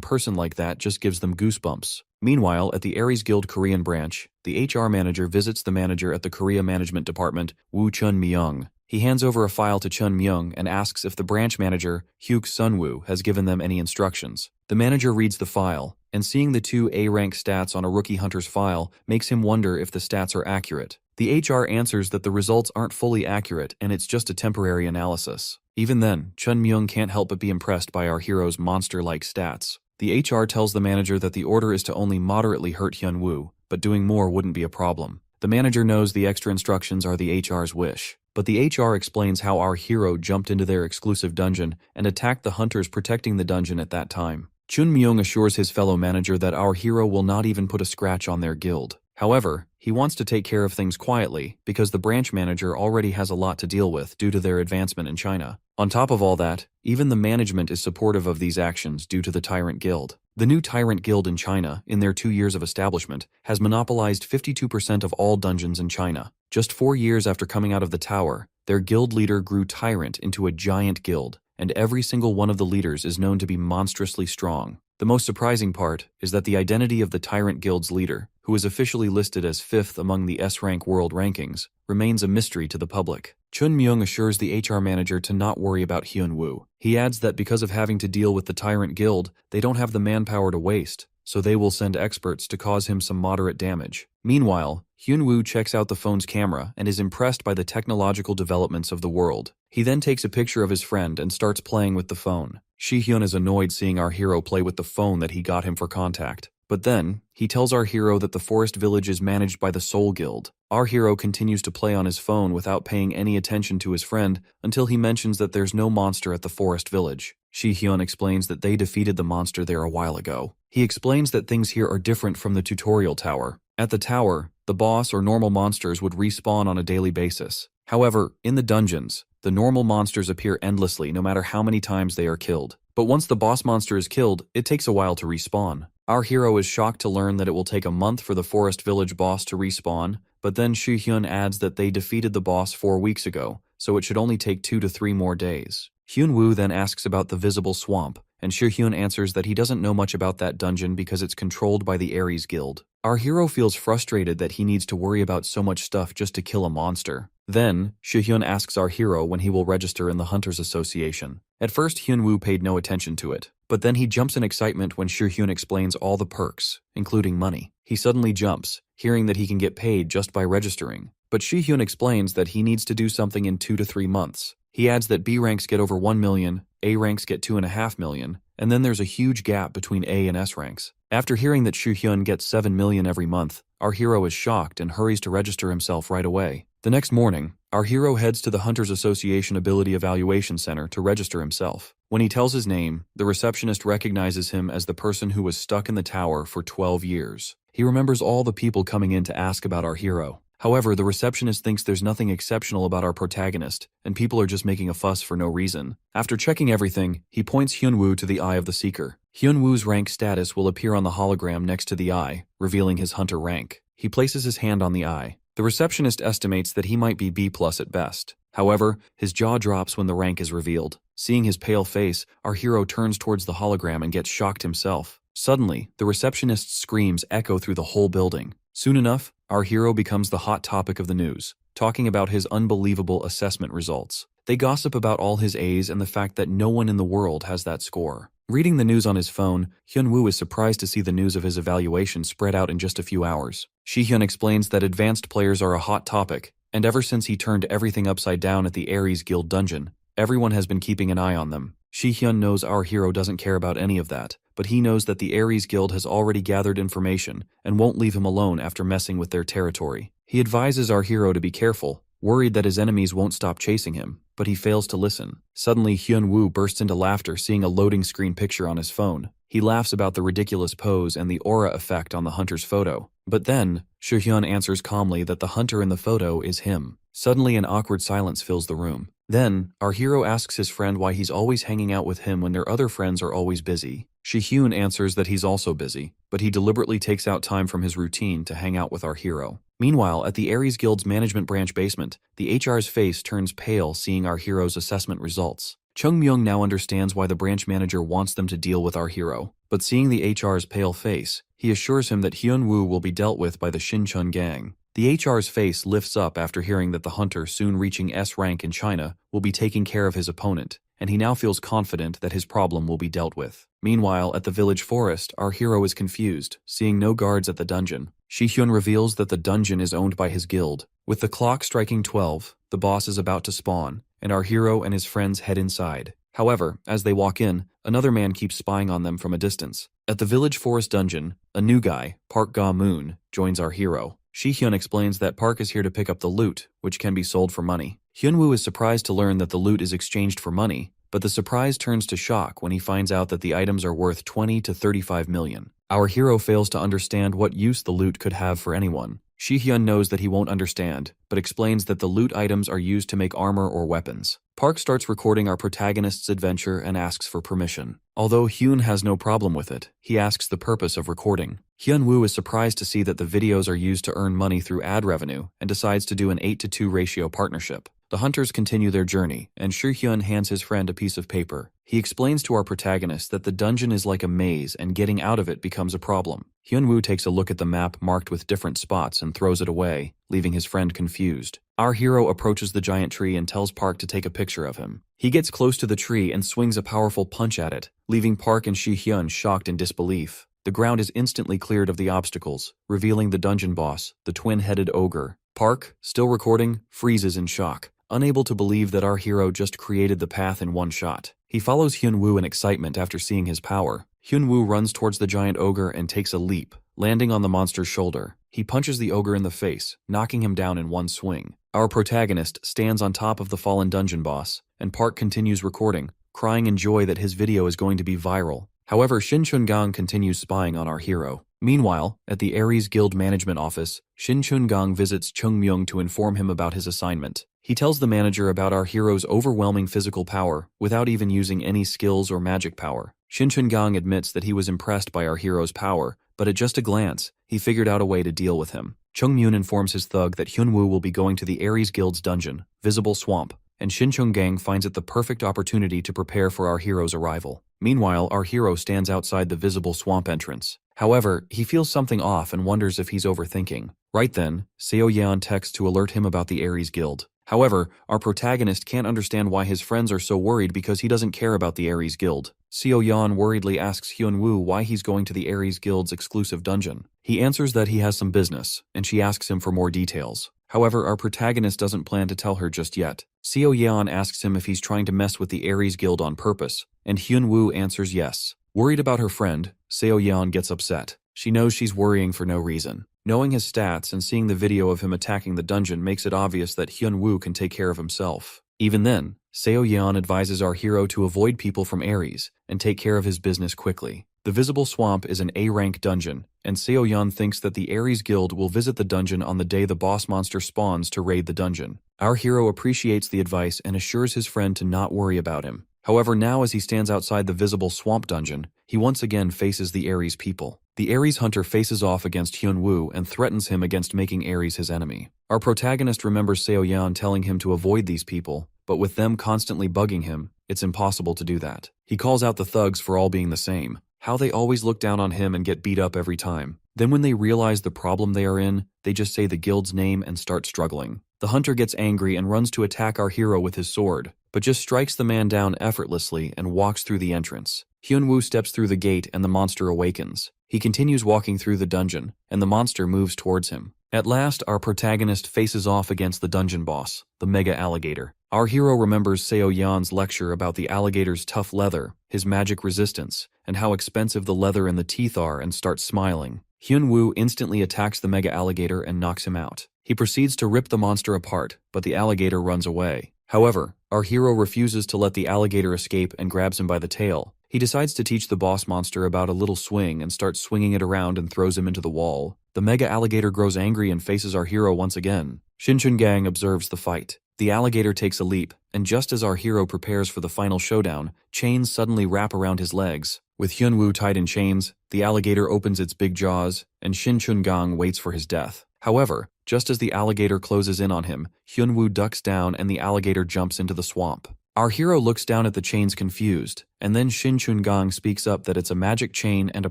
person like that just gives them goosebumps. Meanwhile, at the Aries Guild Korean branch, the HR manager visits the manager at the Korea Management Department, Woo Chun-myung. He hands over a file to Chun-myung and asks if the branch manager, Hyuk Sun-woo, has given them any instructions. The manager reads the file, and seeing the 2 A-rank stats on a rookie hunter's file makes him wonder if the stats are accurate. The HR answers that the results aren't fully accurate and it's just a temporary analysis. Even then, Chun-myung can't help but be impressed by our hero's monster-like stats. The HR tells the manager that the order is to only moderately hurt Hyun-woo, but doing more wouldn't be a problem. The manager knows the extra instructions are the HR's wish, but the HR explains how our hero jumped into their exclusive dungeon and attacked the hunters protecting the dungeon at that time. Chun-myung assures his fellow manager that our hero will not even put a scratch on their guild. However, he wants to take care of things quietly because the branch manager already has a lot to deal with due to their advancement in China. On top of all that, even the management is supportive of these actions due to the Tyrant Guild. The new Tyrant Guild in China, in their 2 years of establishment, has monopolized 52% of all dungeons in China. Just 4 years after coming out of the tower, their guild leader grew Tyrant into a giant guild, and every single one of the leaders is known to be monstrously strong. The most surprising part is that the identity of the Tyrant Guild's leader, who is officially listed as 5th among the S-rank world rankings, remains a mystery to the public. Chun-myung assures the HR manager to not worry about Hyun-woo. He adds that because of having to deal with the Tyrant Guild, they don't have the manpower to waste, so they will send experts to cause him some moderate damage. Meanwhile, Hyun-woo checks out the phone's camera and is impressed by the technological developments of the world. He then takes a picture of his friend and starts playing with the phone. Shi-hyun is annoyed seeing our hero play with the phone that he got him for contact. But then, he tells our hero that the forest village is managed by the Soul Guild. Our hero continues to play on his phone without paying any attention to his friend until he mentions that there's no monster at the forest village. Shi-hyun explains that they defeated the monster there a while ago. He explains that things here are different from the tutorial tower. At the tower, the boss or normal monsters would respawn on a daily basis. However, in the dungeons, the normal monsters appear endlessly no matter how many times they are killed. But once the boss monster is killed, it takes a while to respawn. Our hero is shocked to learn that it will take a month for the forest village boss to respawn, but then Shi-hyun adds that they defeated the boss 4 weeks ago, so it should only take 2 to 3 more days. Hyun-woo then asks about the visible swamp, and Shi-hyun answers that he doesn't know much about that dungeon because it's controlled by the Aries Guild. Our hero feels frustrated that he needs to worry about so much stuff just to kill a monster. Then, Shi-hyun asks our hero when he will register in the Hunters Association. At first, Hyun-woo paid no attention to it, but then he jumps in excitement when Shi-hyun explains all the perks, including money. He suddenly jumps, hearing that he can get paid just by registering. But Shi-hyun explains that he needs to do something in 2 to 3 months. He adds that B ranks get over 1 million, A ranks get 2.5 million, and then there's a huge gap between A and S ranks. After hearing that Shi-hyun gets 7 million every month, our hero is shocked and hurries to register himself right away. The next morning, our hero heads to the Hunters Association Ability Evaluation Center to register himself. When he tells his name, the receptionist recognizes him as the person who was stuck in the tower for 12 years. He remembers all the people coming in to ask about our hero. However, the receptionist thinks there's nothing exceptional about our protagonist, and people are just making a fuss for no reason. After checking everything, he points Hyun-woo to the Eye of the Seeker. Hyun-woo's rank status will appear on the hologram next to the eye, revealing his hunter rank. He places his hand on the eye. The receptionist estimates that he might be B+ at best. However, his jaw drops when the rank is revealed. Seeing his pale face, our hero turns towards the hologram and gets shocked himself. Suddenly, the receptionist's screams echo through the whole building. Soon enough, our hero becomes the hot topic of the news, talking about his unbelievable assessment results. They gossip about all his A's and the fact that no one in the world has that score. Reading the news on his phone, Hyun-woo is surprised to see the news of his evaluation spread out in just a few hours. Shi-hyun explains that advanced players are a hot topic, and ever since he turned everything upside down at the Aries Guild dungeon, everyone has been keeping an eye on them. Shi-hyun knows our hero doesn't care about any of that, but he knows that the Aries Guild has already gathered information and won't leave him alone after messing with their territory. He advises our hero to be careful, worried that his enemies won't stop chasing him, but he fails to listen. Suddenly, Hyun-woo bursts into laughter seeing a loading screen picture on his phone. He laughs about the ridiculous pose and the aura effect on the hunter's photo. But then, Shi-hyun answers calmly that the hunter in the photo is him. Suddenly, an awkward silence fills the room. Then, our hero asks his friend why he's always hanging out with him when their other friends are always busy. Shi-hyun answers that he's also busy, but he deliberately takes out time from his routine to hang out with our hero. Meanwhile, at the Aries Guild's management branch basement, the HR's face turns pale seeing our hero's assessment results. Chung Myung now understands why the branch manager wants them to deal with our hero, but seeing the HR's pale face, he assures him that Hyun-woo will be dealt with by the Shinchun gang. The HR's face lifts up after hearing that the hunter, soon reaching S rank in China, will be taking care of his opponent, and he now feels confident that his problem will be dealt with. Meanwhile, at the village forest, our hero is confused, seeing no guards at the dungeon. Shi-hyun reveals that the dungeon is owned by his guild. With the clock striking 12, the boss is about to spawn, and our hero and his friends head inside. However, as they walk in, another man keeps spying on them from a distance. At the village forest dungeon, a new guy, Park Ga-moon, joins our hero. Shi-hyun explains that Park is here to pick up the loot, which can be sold for money. Hyun-woo is surprised to learn that the loot is exchanged for money, but the surprise turns to shock when he finds out that the items are worth 20 to 35 million. Our hero fails to understand what use the loot could have for anyone. Shi-hyun knows that he won't understand, but explains that the loot items are used to make armor or weapons. Park starts recording our protagonist's adventure and asks for permission. Although Hyun has no problem with it, he asks the purpose of recording. Hyun-woo is surprised to see that the videos are used to earn money through ad revenue and decides to do an 8-to-2 ratio partnership. The hunters continue their journey, and Shi-hyun hands his friend a piece of paper. He explains to our protagonist that the dungeon is like a maze and getting out of it becomes a problem. Hyun-woo takes a look at the map marked with different spots and throws it away, leaving his friend confused. Our hero approaches the giant tree and tells Park to take a picture of him. He gets close to the tree and swings a powerful punch at it, leaving Park and Shi-hyun shocked in disbelief. The ground is instantly cleared of the obstacles, revealing the dungeon boss, the twin-headed ogre. Park, still recording, freezes in shock, unable to believe that our hero just created the path in one shot. He follows Hyun-woo in excitement after seeing his power. Hyun-woo runs towards the giant ogre and takes a leap, landing on the monster's shoulder. He punches the ogre in the face, knocking him down in one swing. Our protagonist stands on top of the fallen dungeon boss, and Park continues recording, crying in joy that his video is going to be viral. However, Shin Chun-gang continues spying on our hero. Meanwhile, at the Aries Guild management office, Shin Chun-gang visits Chung Myung to inform him about his assignment. He tells the manager about our hero's overwhelming physical power without even using any skills or magic power. Shin Chun-gang admits that he was impressed by our hero's power, but at just a glance, he figured out a way to deal with him. Chung Myung informs his thug that Hyun-woo will be going to the Aries Guild's dungeon, Visible Swamp, and Shin Chun-gang finds it the perfect opportunity to prepare for our hero's arrival. Meanwhile, our hero stands outside the Visible Swamp entrance. However, he feels something off and wonders if he's overthinking. Right then, Seo Yeon texts to alert him about the Aries Guild. However, our protagonist can't understand why his friends are so worried because he doesn't care about the Aries Guild. Seo Yeon worriedly asks Hyun-woo why he's going to the Aries Guild's exclusive dungeon. He answers that he has some business, and she asks him for more details. However, our protagonist doesn't plan to tell her just yet. Seo Yeon asks him if he's trying to mess with the Aries Guild on purpose, and Hyun-woo answers yes. Worried about her friend, Seo Yeon gets upset. She knows she's worrying for no reason. Knowing his stats and seeing the video of him attacking the dungeon makes it obvious that Hyun-woo can take care of himself. Even then, Seo Yeon advises our hero to avoid people from Aries and take care of his business quickly. The Visible Swamp is an A-rank dungeon, and Seo Yeon thinks that the Aries Guild will visit the dungeon on the day the boss monster spawns to raid the dungeon. Our hero appreciates the advice and assures his friend to not worry about him. However, now as he stands outside the Visible Swamp dungeon, he once again faces the Aries people. The Aries hunter faces off against Hyun-woo and threatens him against making Aries his enemy. Our protagonist remembers Seo Yeon telling him to avoid these people, but with them constantly bugging him, it's impossible to do that. He calls out the thugs for all being the same, how they always look down on him and get beat up every time. Then when they realize the problem they are in, they just say the guild's name and start struggling. The hunter gets angry and runs to attack our hero with his sword, but just strikes the man down effortlessly and walks through the entrance. Hyun-woo steps through the gate and the monster awakens. He continues walking through the dungeon, and the monster moves towards him. At last, our protagonist faces off against the dungeon boss, the mega alligator. Our hero remembers Seo Yeon's lecture about the alligator's tough leather, his magic resistance, and how expensive the leather and the teeth are, and starts smiling. Hyun-woo instantly attacks the mega alligator and knocks him out. He proceeds to rip the monster apart, but the alligator runs away. However, our hero refuses to let the alligator escape and grabs him by the tail. He decides to teach the boss monster about a little swing and starts swinging it around and throws him into the wall. The mega alligator grows angry and faces our hero once again. Shin Chun-gang observes the fight. The alligator takes a leap, and just as our hero prepares for the final showdown, chains suddenly wrap around his legs. With Hyunwoo tied in chains, the alligator opens its big jaws, and Shin Chun-gang waits for his death. However, just as the alligator closes in on him, Hyunwoo ducks down and the alligator jumps into the swamp. Our hero looks down at the chains confused, and then Shin Chun-gang speaks up that it's a magic chain and a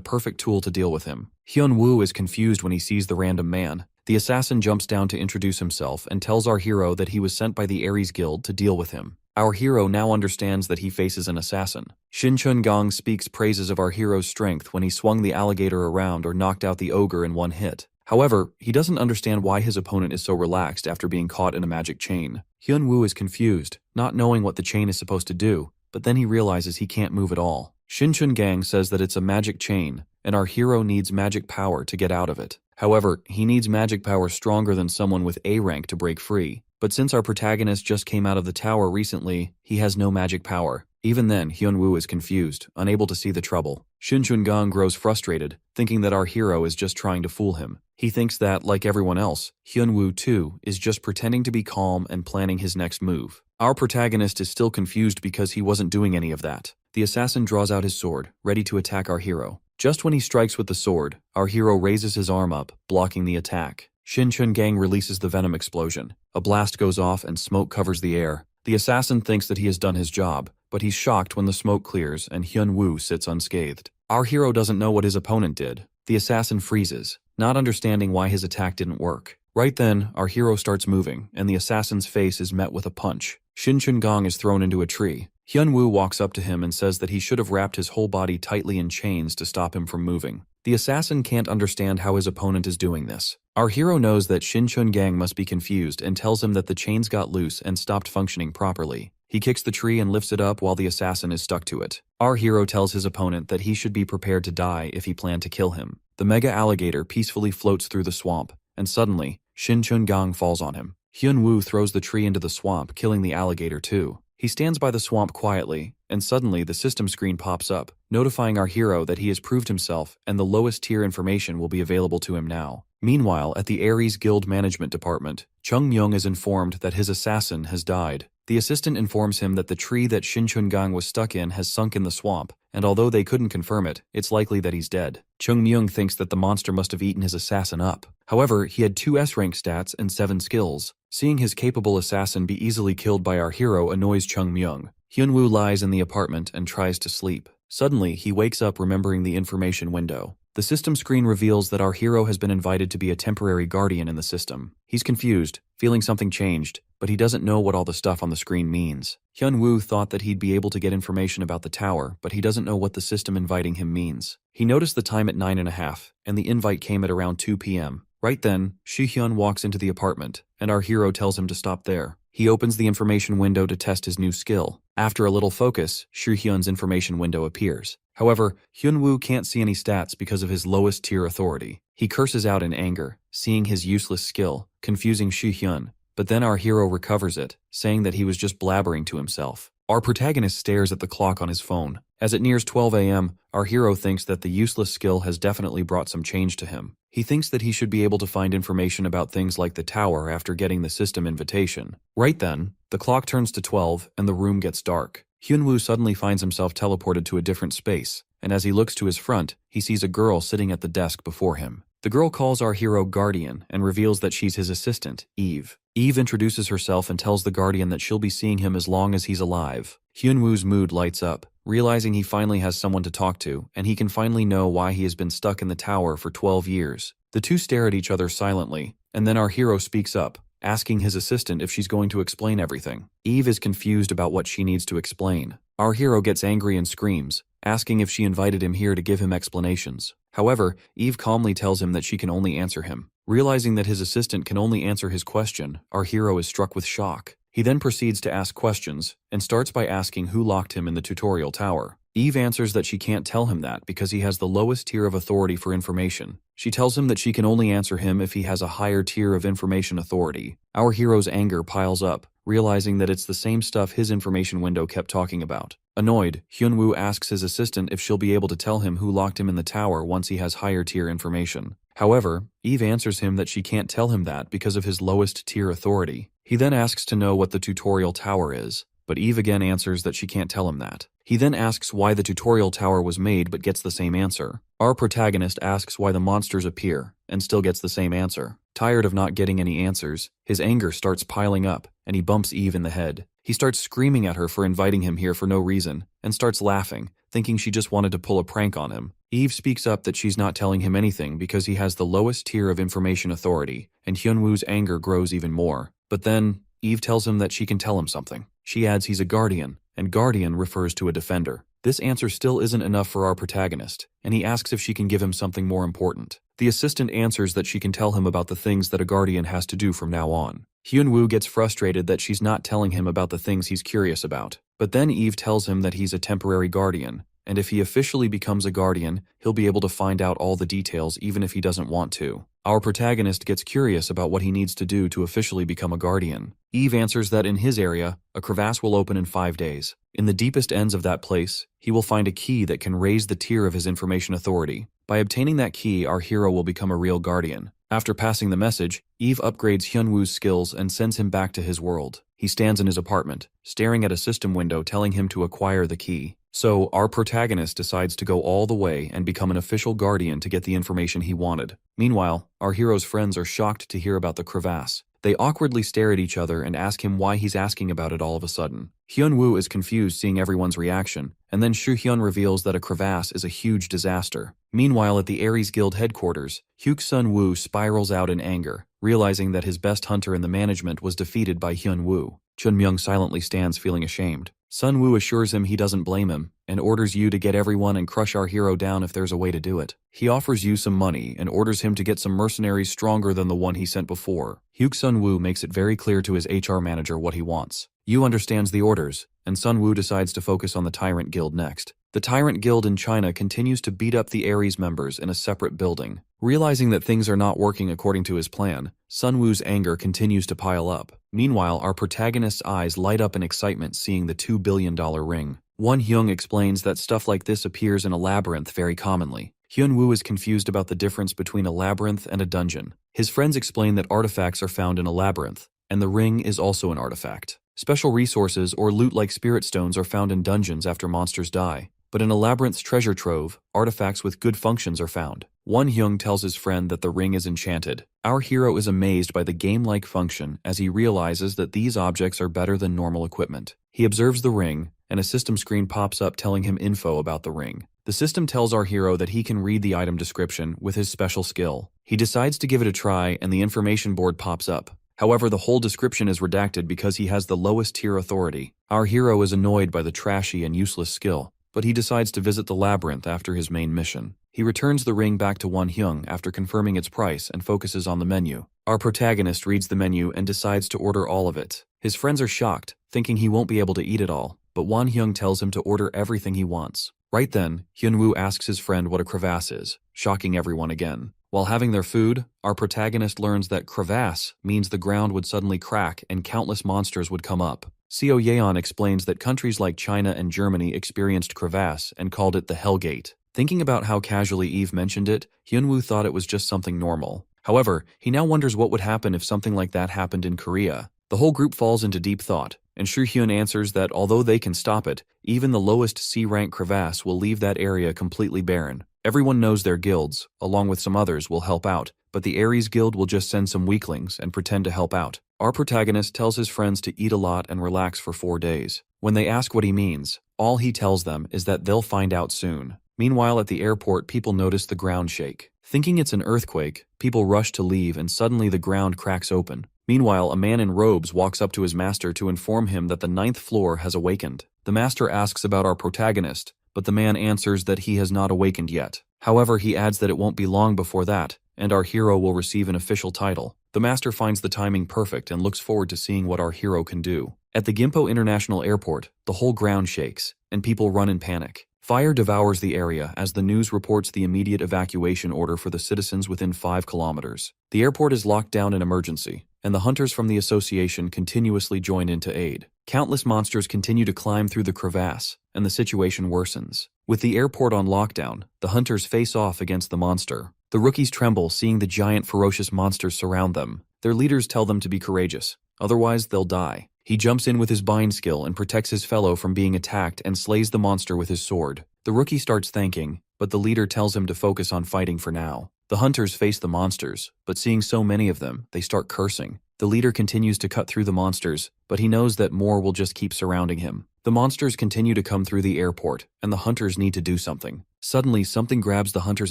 perfect tool to deal with him. Hyunwoo is confused when he sees the random man. The assassin jumps down to introduce himself and tells our hero that he was sent by the Ares Guild to deal with him. Our hero now understands that he faces an assassin. Shin Chun-gang speaks praises of our hero's strength when he swung the alligator around or knocked out the ogre in one hit. However, he doesn't understand why his opponent is so relaxed after being caught in a magic chain. Hyunwoo is confused, not knowing what the chain is supposed to do, but then he realizes he can't move at all. Shin Chun-gang says that it's a magic chain, and our hero needs magic power to get out of it. However, he needs magic power stronger than someone with A rank to break free. But since our protagonist just came out of the tower recently, he has no magic power. Even then, Hyunwoo is confused, unable to see the trouble. Shin Chun-gang grows frustrated, thinking that our hero is just trying to fool him. He thinks that, like everyone else, Hyunwoo too is just pretending to be calm and planning his next move. Our protagonist is still confused because he wasn't doing any of that. The assassin draws out his sword, ready to attack our hero. Just when he strikes with the sword, our hero raises his arm up, blocking the attack. Shin Chun-gang releases the venom explosion. A blast goes off and smoke covers the air. The assassin thinks that he has done his job, but he's shocked when the smoke clears and Hyunwoo sits unscathed. Our hero doesn't know what his opponent did. The assassin freezes, not understanding why his attack didn't work. Right then, our hero starts moving, and the assassin's face is met with a punch. Shin Chun-gang is thrown into a tree. Hyunwoo walks up to him and says that he should have wrapped his whole body tightly in chains to stop him from moving. The assassin can't understand how his opponent is doing this. Our hero knows that Shin Chun-gang must be confused and tells him that the chains got loose and stopped functioning properly. He kicks the tree and lifts it up while the assassin is stuck to it. Our hero tells his opponent that he should be prepared to die if he planned to kill him. The mega alligator peacefully floats through the swamp, and suddenly, Shin Chun-gang falls on him. Hyunwoo throws the tree into the swamp, killing the alligator too. He stands by the swamp quietly, and suddenly the system screen pops up, notifying our hero that he has proved himself and the lowest tier information will be available to him now. Meanwhile, at the Ares Guild Management Department, Chung Myung is informed that his assassin has died. The assistant informs him that the tree that Shin Chun-gang was stuck in has sunk in the swamp, and although they couldn't confirm it, it's likely that he's dead. Chung Myung thinks that the monster must have eaten his assassin up. However, he had 2 S-rank stats and 7 skills. Seeing his capable assassin be easily killed by our hero annoys Chung Myung. Hyunwoo lies in the apartment and tries to sleep. Suddenly, he wakes up remembering the information window. The system screen reveals that our hero has been invited to be a temporary guardian in the system. He's confused, feeling something changed, but he doesn't know what all the stuff on the screen means. Hyunwoo thought that he'd be able to get information about the tower, but he doesn't know what the system inviting him means. He noticed the time at 9:30, and the invite came at around 2 p.m. Right then, Shi-hyun walks into the apartment, and our hero tells him to stop there. He opens the information window to test his new skill. After a little focus, Shi-hyun's information window appears. However, Hyunwoo can't see any stats because of his lowest tier authority. He curses out in anger, seeing his useless skill, confusing Shi-hyun, but then our hero recovers it, saying that he was just blabbering to himself. Our protagonist stares at the clock on his phone. As it nears 12 a.m., our hero thinks that the useless skill has definitely brought some change to him. He thinks that he should be able to find information about things like the tower after getting the system invitation. Right then, the clock turns to 12 and the room gets dark. Hyunwoo suddenly finds himself teleported to a different space, and as he looks to his front, he sees a girl sitting at the desk before him. The girl calls our hero Guardian and reveals that she's his assistant, Eve. Eve introduces herself and tells the Guardian that she'll be seeing him as long as he's alive. Hyunwoo's mood lights up, realizing he finally has someone to talk to, and he can finally know why he has been stuck in the tower for 12 years. The two stare at each other silently, and then our hero speaks up, asking his assistant if she's going to explain everything. Eve is confused about what she needs to explain. Our hero gets angry and screams, asking if she invited him here to give him explanations. However, Eve calmly tells him that she can only answer him. Realizing that his assistant can only answer his question, our hero is struck with shock. He then proceeds to ask questions, and starts by asking who locked him in the tutorial tower. Eve answers that she can't tell him that because he has the lowest tier of authority for information. She tells him that she can only answer him if he has a higher tier of information authority. Our hero's anger piles up, realizing that it's the same stuff his information window kept talking about. Annoyed, Hyunwoo asks his assistant if she'll be able to tell him who locked him in the tower once he has higher tier information. However, Eve answers him that she can't tell him that because of his lowest tier authority. He then asks to know what the tutorial tower is, but Eve again answers that she can't tell him that. He then asks why the tutorial tower was made but gets the same answer. Our protagonist asks why the monsters appear, and still gets the same answer. Tired of not getting any answers, his anger starts piling up, and he bumps Eve in the head. He starts screaming at her for inviting him here for no reason, and starts laughing, thinking she just wanted to pull a prank on him. Eve speaks up that she's not telling him anything because he has the lowest tier of information authority, and Hyunwoo's anger grows even more. But then, Eve tells him that she can tell him something. She adds he's a guardian, and guardian refers to a defender. This answer still isn't enough for our protagonist, and he asks if she can give him something more important. The assistant answers that she can tell him about the things that a guardian has to do from now on. Hyunwoo gets frustrated that she's not telling him about the things he's curious about. But then Eve tells him that he's a temporary guardian, and if he officially becomes a guardian, he'll be able to find out all the details even if he doesn't want to. Our protagonist gets curious about what he needs to do to officially become a guardian. Eve answers that in his area, a crevasse will open in 5 days. In the deepest ends of that place, he will find a key that can raise the tier of his information authority. By obtaining that key, our hero will become a real guardian. After passing the message, Eve upgrades Hyunwoo's skills and sends him back to his world. He stands in his apartment, staring at a system window telling him to acquire the key. So, our protagonist decides to go all the way and become an official guardian to get the information he wanted. Meanwhile, our hero's friends are shocked to hear about the crevasse. They awkwardly stare at each other and ask him why he's asking about it all of a sudden. Hyunwoo is confused seeing everyone's reaction, and then Soo-hyun reveals that a crevasse is a huge disaster. Meanwhile, at the Aries Guild headquarters, Hyuk-sun-woo spirals out in anger, realizing that his best hunter in the management was defeated by Hyunwoo. Chun-myung silently stands feeling ashamed. Sun-woo assures him he doesn't blame him, and orders Yu to get everyone and crush our hero down if there's a way to do it. He offers Yu some money and orders him to get some mercenaries stronger than the one he sent before. Hyuk-sun-woo makes it very clear to his HR manager what he wants. Yu understands the orders, and Sun-woo decides to focus on the Tyrant Guild next. The Tyrant Guild in China continues to beat up the Aries members in a separate building. Realizing that things are not working according to his plan, Sun-woo's anger continues to pile up. Meanwhile, our protagonist's eyes light up in excitement seeing the $2 billion ring. Won-hyung explains that stuff like this appears in a labyrinth very commonly. Hyunwoo is confused about the difference between a labyrinth and a dungeon. His friends explain that artifacts are found in a labyrinth, and the ring is also an artifact. Special resources or loot like spirit stones are found in dungeons after monsters die. But in a labyrinth's treasure trove, artifacts with good functions are found. Won-hyung tells his friend that the ring is enchanted. Our hero is amazed by the game-like function as he realizes that these objects are better than normal equipment. He observes the ring, and a system screen pops up telling him info about the ring. The system tells our hero that he can read the item description with his special skill. He decides to give it a try, and the information board pops up. However, the whole description is redacted because he has the lowest tier authority. Our hero is annoyed by the trashy and useless skill, but he decides to visit the labyrinth after his main mission. He returns the ring back to Won-hyung after confirming its price and focuses on the menu. Our protagonist reads the menu and decides to order all of it. His friends are shocked, thinking he won't be able to eat it all, but Won-hyung tells him to order everything he wants. Right then, Hyunwoo asks his friend what a crevasse is, shocking everyone again. While having their food, our protagonist learns that crevasse means the ground would suddenly crack and countless monsters would come up. Seo Yeon explains that countries like China and Germany experienced crevasse and called it the Hellgate. Thinking about how casually Eve mentioned it, Hyunwoo thought it was just something normal. However, he now wonders what would happen if something like that happened in Korea. The whole group falls into deep thought, and Soo-hyun answers that although they can stop it, even the lowest C-rank crevasse will leave that area completely barren. Everyone knows their guilds, along with some others, will help out, but the Aries Guild will just send some weaklings and pretend to help out. Our protagonist tells his friends to eat a lot and relax for 4 days. When they ask what he means, all he tells them is that they'll find out soon. Meanwhile, at the airport, people notice the ground shake. Thinking it's an earthquake, people rush to leave and suddenly the ground cracks open. Meanwhile, a man in robes walks up to his master to inform him that the 9th floor has awakened. The master asks about our protagonist, but the man answers that he has not awakened yet. However, he adds that it won't be long before that, and our hero will receive an official title. The master finds the timing perfect and looks forward to seeing what our hero can do. At the Gimpo International Airport, the whole ground shakes, and people run in panic. Fire devours the area as the news reports the immediate evacuation order for the citizens within 5 kilometers. The airport is locked down in emergency, and the hunters from the association continuously join in to aid. Countless monsters continue to climb through the crevasse, and the situation worsens. With the airport on lockdown, the hunters face off against the monster. The rookies tremble seeing the giant ferocious monsters surround them. Their leaders tell them to be courageous, otherwise they'll die. He jumps in with his bind skill and protects his fellow from being attacked and slays the monster with his sword. The rookie starts thanking, but the leader tells him to focus on fighting for now. The hunters face the monsters, but seeing so many of them, they start cursing. The leader continues to cut through the monsters, but he knows that more will just keep surrounding him. The monsters continue to come through the airport, and the hunters need to do something. Suddenly, something grabs the hunters'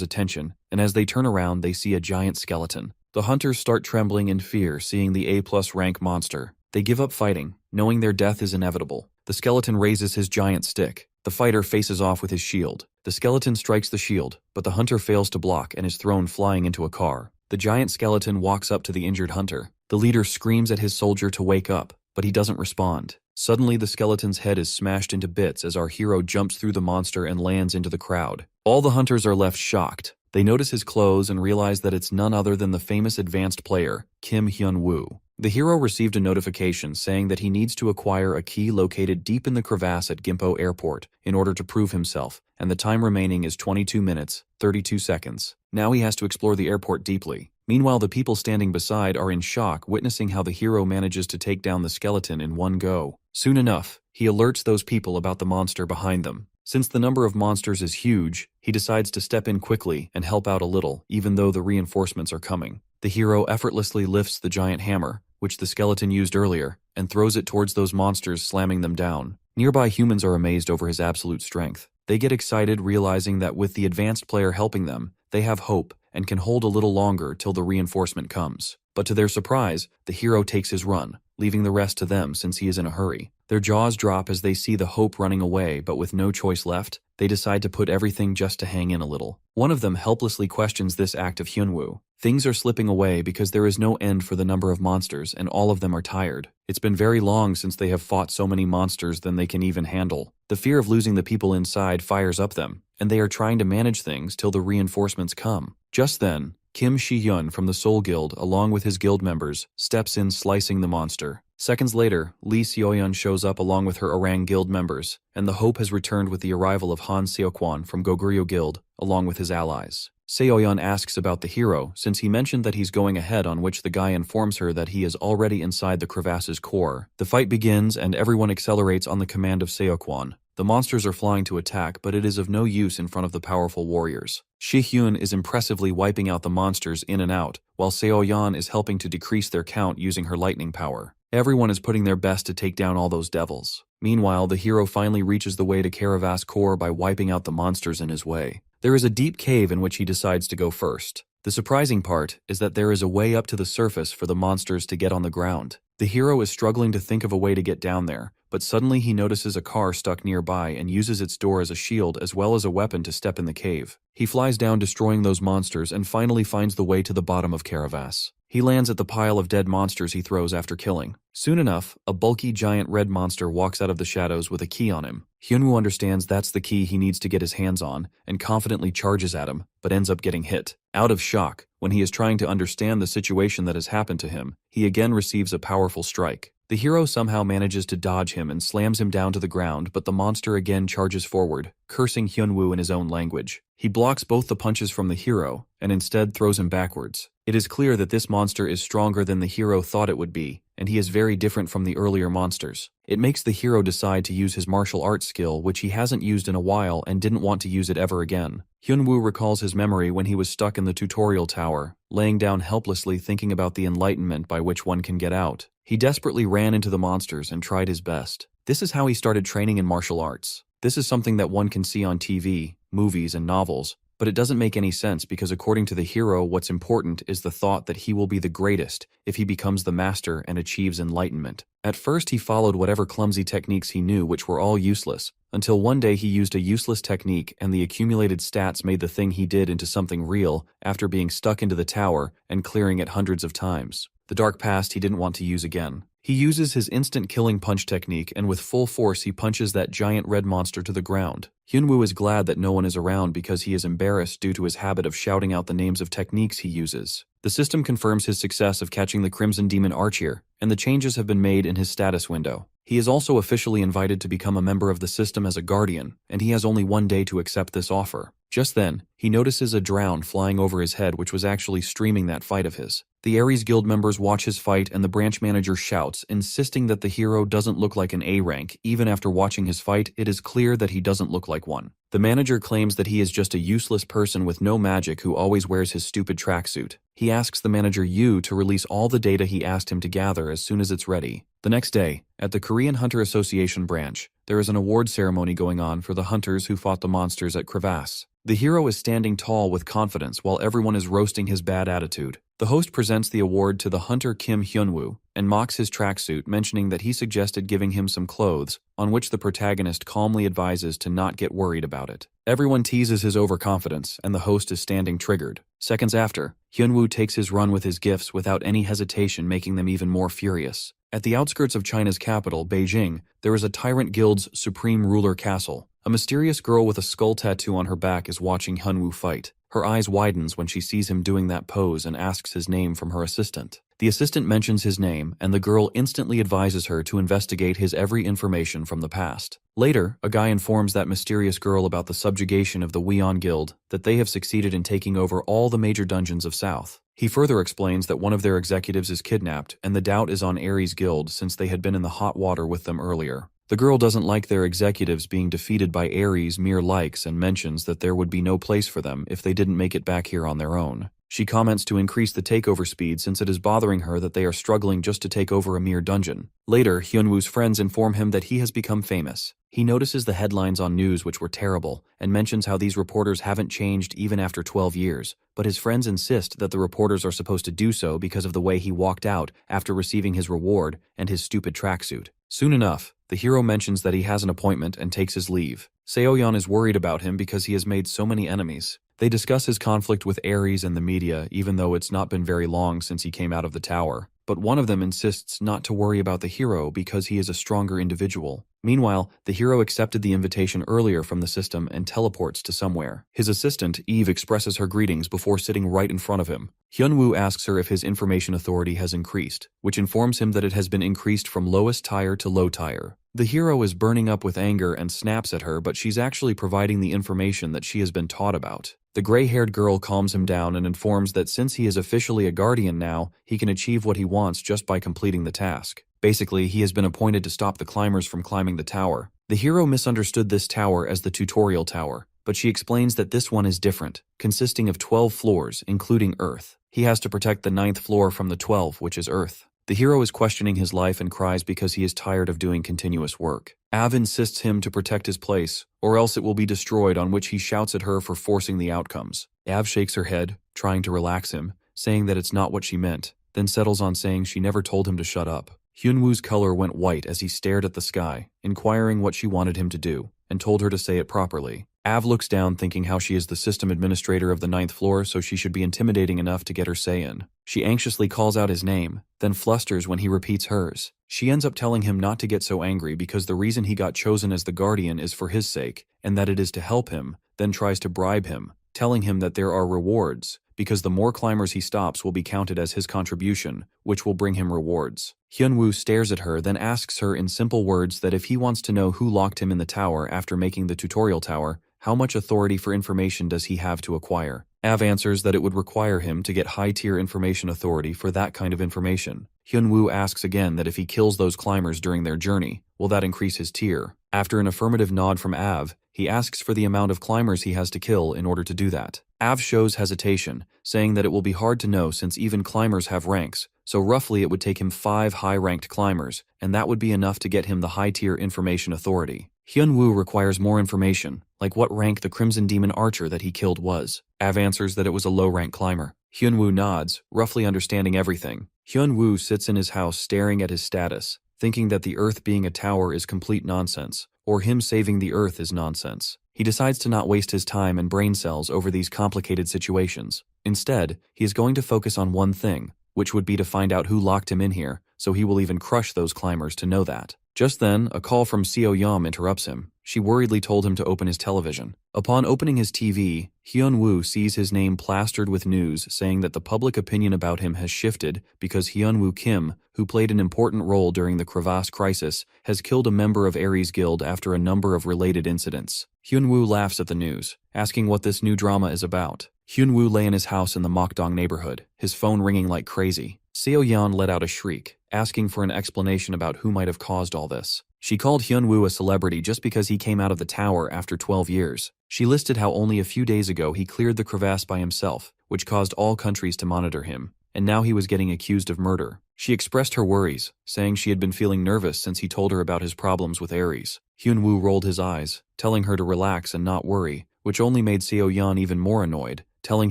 attention, and as they turn around, they see a giant skeleton. The hunters start trembling in fear, seeing the A+ rank monster. They give up fighting, knowing their death is inevitable. The skeleton raises his giant stick. The fighter faces off with his shield. The skeleton strikes the shield, but the hunter fails to block and is thrown flying into a car. The giant skeleton walks up to the injured hunter. The leader screams at his soldier to wake up, but he doesn't respond. Suddenly, the skeleton's head is smashed into bits as our hero jumps through the monster and lands into the crowd. All the hunters are left shocked. They notice his clothes and realize that it's none other than the famous advanced player, Kim Hyun-woo. The hero received a notification saying that he needs to acquire a key located deep in the crevasse at Gimpo Airport in order to prove himself, and the time remaining is 22 minutes, 32 seconds. Now he has to explore the airport deeply. Meanwhile, the people standing beside are in shock, witnessing how the hero manages to take down the skeleton in one go. Soon enough, he alerts those people about the monster behind them. Since the number of monsters is huge, he decides to step in quickly and help out a little, even though the reinforcements are coming. The hero effortlessly lifts the giant hammer, which the skeleton used earlier, and throws it towards those monsters, slamming them down. Nearby humans are amazed over his absolute strength. They get excited, realizing that with the advanced player helping them, they have hope and can hold a little longer till the reinforcement comes. But to their surprise, the hero takes his run, leaving the rest to them since he is in a hurry. Their jaws drop as they see the hope running away, but with no choice left, they decide to put everything just to hang in a little. One of them helplessly questions this act of Hyun-woo. Things are slipping away because there is no end for the number of monsters, and all of them are tired. It's been very long since they have fought so many monsters than they can even handle. The fear of losing the people inside fires up them, and they are trying to manage things till the reinforcements come. Just then, Kim Shi-hyun from the Soul Guild, along with his guild members, steps in, slicing the monster. Seconds later, Lee Seo-yeon shows up along with her Orang Guild members, and the hope has returned with the arrival of Han Seo-kwon from Goguryeo Guild, along with his allies. Seo-yeon asks about the hero, since he mentioned that he's going ahead, on which the guy informs her that he is already inside the crevasse's core. The fight begins, and everyone accelerates on the command of Seo-kwon. The monsters are flying to attack, but it is of no use in front of the powerful warriors. Shi-hyun is impressively wiping out the monsters in and out, while Seo-yeon is helping to decrease their count using her lightning power. Everyone is putting their best to take down all those devils. Meanwhile, the hero finally reaches the way to Caravas core by wiping out the monsters in his way. There is a deep cave in which he decides to go first. The surprising part is that there is a way up to the surface for the monsters to get on the ground. The hero is struggling to think of a way to get down there, but suddenly he notices a car stuck nearby and uses its door as a shield as well as a weapon to step in the cave. He flies down, destroying those monsters, and finally finds the way to the bottom of Caravas. He lands at the pile of dead monsters he throws after killing. Soon enough, a bulky giant red monster walks out of the shadows with a key on him. Hyun-woo understands that's the key he needs to get his hands on, and confidently charges at him, but ends up getting hit. Out of shock, when he is trying to understand the situation that has happened to him, he again receives a powerful strike. The hero somehow manages to dodge him and slams him down to the ground, but the monster again charges forward, cursing Hyun-woo in his own language. He blocks both the punches from the hero, and instead throws him backwards. It is clear that this monster is stronger than the hero thought it would be, and he is very different from the earlier monsters. It makes the hero decide to use his martial arts skill, which he hasn't used in a while and didn't want to use it ever again. Hyun-woo recalls his memory when he was stuck in the tutorial tower, laying down helplessly thinking about the enlightenment by which one can get out. He desperately ran into the monsters and tried his best. This is how he started training in martial arts. This is something that one can see on TV, movies, and novels, but it doesn't make any sense because according to the hero, what's important is the thought that he will be the greatest if he becomes the master and achieves enlightenment. At first, he followed whatever clumsy techniques he knew, which were all useless, until one day he used a useless technique and the accumulated stats made the thing he did into something real after being stuck into the tower and clearing it hundreds of times. The dark past he didn't want to use again. He uses his instant killing punch technique, and with full force he punches that giant red monster to the ground. Hyun-woo is glad that no one is around because he is embarrassed due to his habit of shouting out the names of techniques he uses. The system confirms his success of catching the Crimson Demon Archer, and the changes have been made in his status window. He is also officially invited to become a member of the system as a guardian, and he has only one day to accept this offer. Just then, he notices a drone flying over his head which was actually streaming that fight of his. The Ares Guild members watch his fight and the branch manager shouts, insisting that the hero doesn't look like an A rank. Even after watching his fight, it is clear that he doesn't look like one. The manager claims that he is just a useless person with no magic who always wears his stupid tracksuit. He asks the manager Yu to release all the data he asked him to gather as soon as it's ready. The next day, at the Korean Hunter Association branch, there is an award ceremony going on for the hunters who fought the monsters at Crevasse. The hero is standing tall with confidence while everyone is roasting his bad attitude. The host presents the award to the hunter Kim Hyunwoo and mocks his tracksuit, mentioning that he suggested giving him some clothes, on which the protagonist calmly advises to not get worried about it. Everyone teases his overconfidence, and the host is standing triggered. Seconds after, Hyunwoo takes his run with his gifts without any hesitation, making them even more furious. At the outskirts of China's capital, Beijing, there is a tyrant guild's supreme ruler castle. A mysterious girl with a skull tattoo on her back is watching Hyunwoo fight. Her eyes widens when she sees him doing that pose and asks his name from her assistant. The assistant mentions his name, and the girl instantly advises her to investigate his every information from the past. Later, a guy informs that mysterious girl about the subjugation of the Weon Guild, that they have succeeded in taking over all the major dungeons of South. He further explains that one of their executives is kidnapped, and the doubt is on Ares Guild since they had been in the hot water with them earlier. The girl doesn't like their executives being defeated by Ares' mere likes and mentions that there would be no place for them if they didn't make it back here on their own. She comments to increase the takeover speed since it is bothering her that they are struggling just to take over a mere dungeon. Later, Hyunwoo's friends inform him that he has become famous. He notices the headlines on news which were terrible and mentions how these reporters haven't changed even after 12 years, but his friends insist that the reporters are supposed to do so because of the way he walked out after receiving his reward and his stupid tracksuit. Soon enough, the hero mentions that he has an appointment and takes his leave. Seo-yeon is worried about him because he has made so many enemies. They discuss his conflict with Ares and the media, even though it's not been very long since he came out of the tower. But one of them insists not to worry about the hero because he is a stronger individual. Meanwhile, the hero accepted the invitation earlier from the system and teleports to somewhere. His assistant, Eve, expresses her greetings before sitting right in front of him. Hyunwoo asks her if his information authority has increased, which informs him that it has been increased from lowest tier to low tier. The hero is burning up with anger and snaps at her, but she's actually providing the information that she has been taught about. The gray-haired girl calms him down and informs that since he is officially a guardian now, he can achieve what he wants just by completing the task. Basically, he has been appointed to stop the climbers from climbing the tower. The hero misunderstood this tower as the tutorial tower, but she explains that this one is different, consisting of 12 floors, including Earth. He has to protect the 9th floor from the 12, which is Earth. The hero is questioning his life and cries because he is tired of doing continuous work. Av insists him to protect his place, or else it will be destroyed, on which he shouts at her for forcing the outcomes. Av shakes her head, trying to relax him, saying that it's not what she meant, then settles on saying she never told him to shut up. Hyunwoo's color went white as he stared at the sky, inquiring what she wanted him to do, and told her to say it properly. Av looks down thinking how she is the system administrator of the 9th floor, so she should be intimidating enough to get her say in. She anxiously calls out his name, then flusters when he repeats hers. She ends up telling him not to get so angry because the reason he got chosen as the guardian is for his sake, and that it is to help him, then tries to bribe him, telling him that there are rewards, because the more climbers he stops will be counted as his contribution, which will bring him rewards. Hyunwoo stares at her, then asks her in simple words that if he wants to know who locked him in the tower after making the tutorial tower, how much authority for information does he have to acquire? Av answers that it would require him to get high-tier information authority for that kind of information. Hyunwoo asks again that if he kills those climbers during their journey, will that increase his tier? After an affirmative nod from Av, he asks for the amount of climbers he has to kill in order to do that. Av shows hesitation, saying that it will be hard to know since even climbers have ranks, so roughly it would take him 5 high-ranked climbers, and that would be enough to get him the high-tier information authority. Hyunwoo requires more information, like what rank the Crimson Demon Archer that he killed was. Av answers that it was a low-rank climber. Hyunwoo nods, roughly understanding everything. Hyunwoo sits in his house staring at his status, thinking that the Earth being a tower is complete nonsense, or him saving the Earth is nonsense. He decides to not waste his time and brain cells over these complicated situations. Instead, he is going to focus on one thing, which would be to find out who locked him in here, so he will even crush those climbers to know that. Just then, a call from Seo-yeon interrupts him. She worriedly told him to open his television. Upon opening his TV, Hyun-woo sees his name plastered with news saying that the public opinion about him has shifted because Hyun-woo Kim, who played an important role during the crevasse crisis, has killed a member of Aries Guild after a number of related incidents. Hyun-woo laughs at the news, asking what this new drama is about. Hyun-woo lay in his house in the Mokdong neighborhood, his phone ringing like crazy. Seo-yeon let out a shriek, asking for an explanation about who might have caused all this. She called Hyun-woo a celebrity just because he came out of the tower after 12 years. She listed how only a few days ago he cleared the crevasse by himself, which caused all countries to monitor him, and now he was getting accused of murder. She expressed her worries, saying she had been feeling nervous since he told her about his problems with Aries. Hyun-woo rolled his eyes, telling her to relax and not worry, which only made Seo-yeon even more annoyed, telling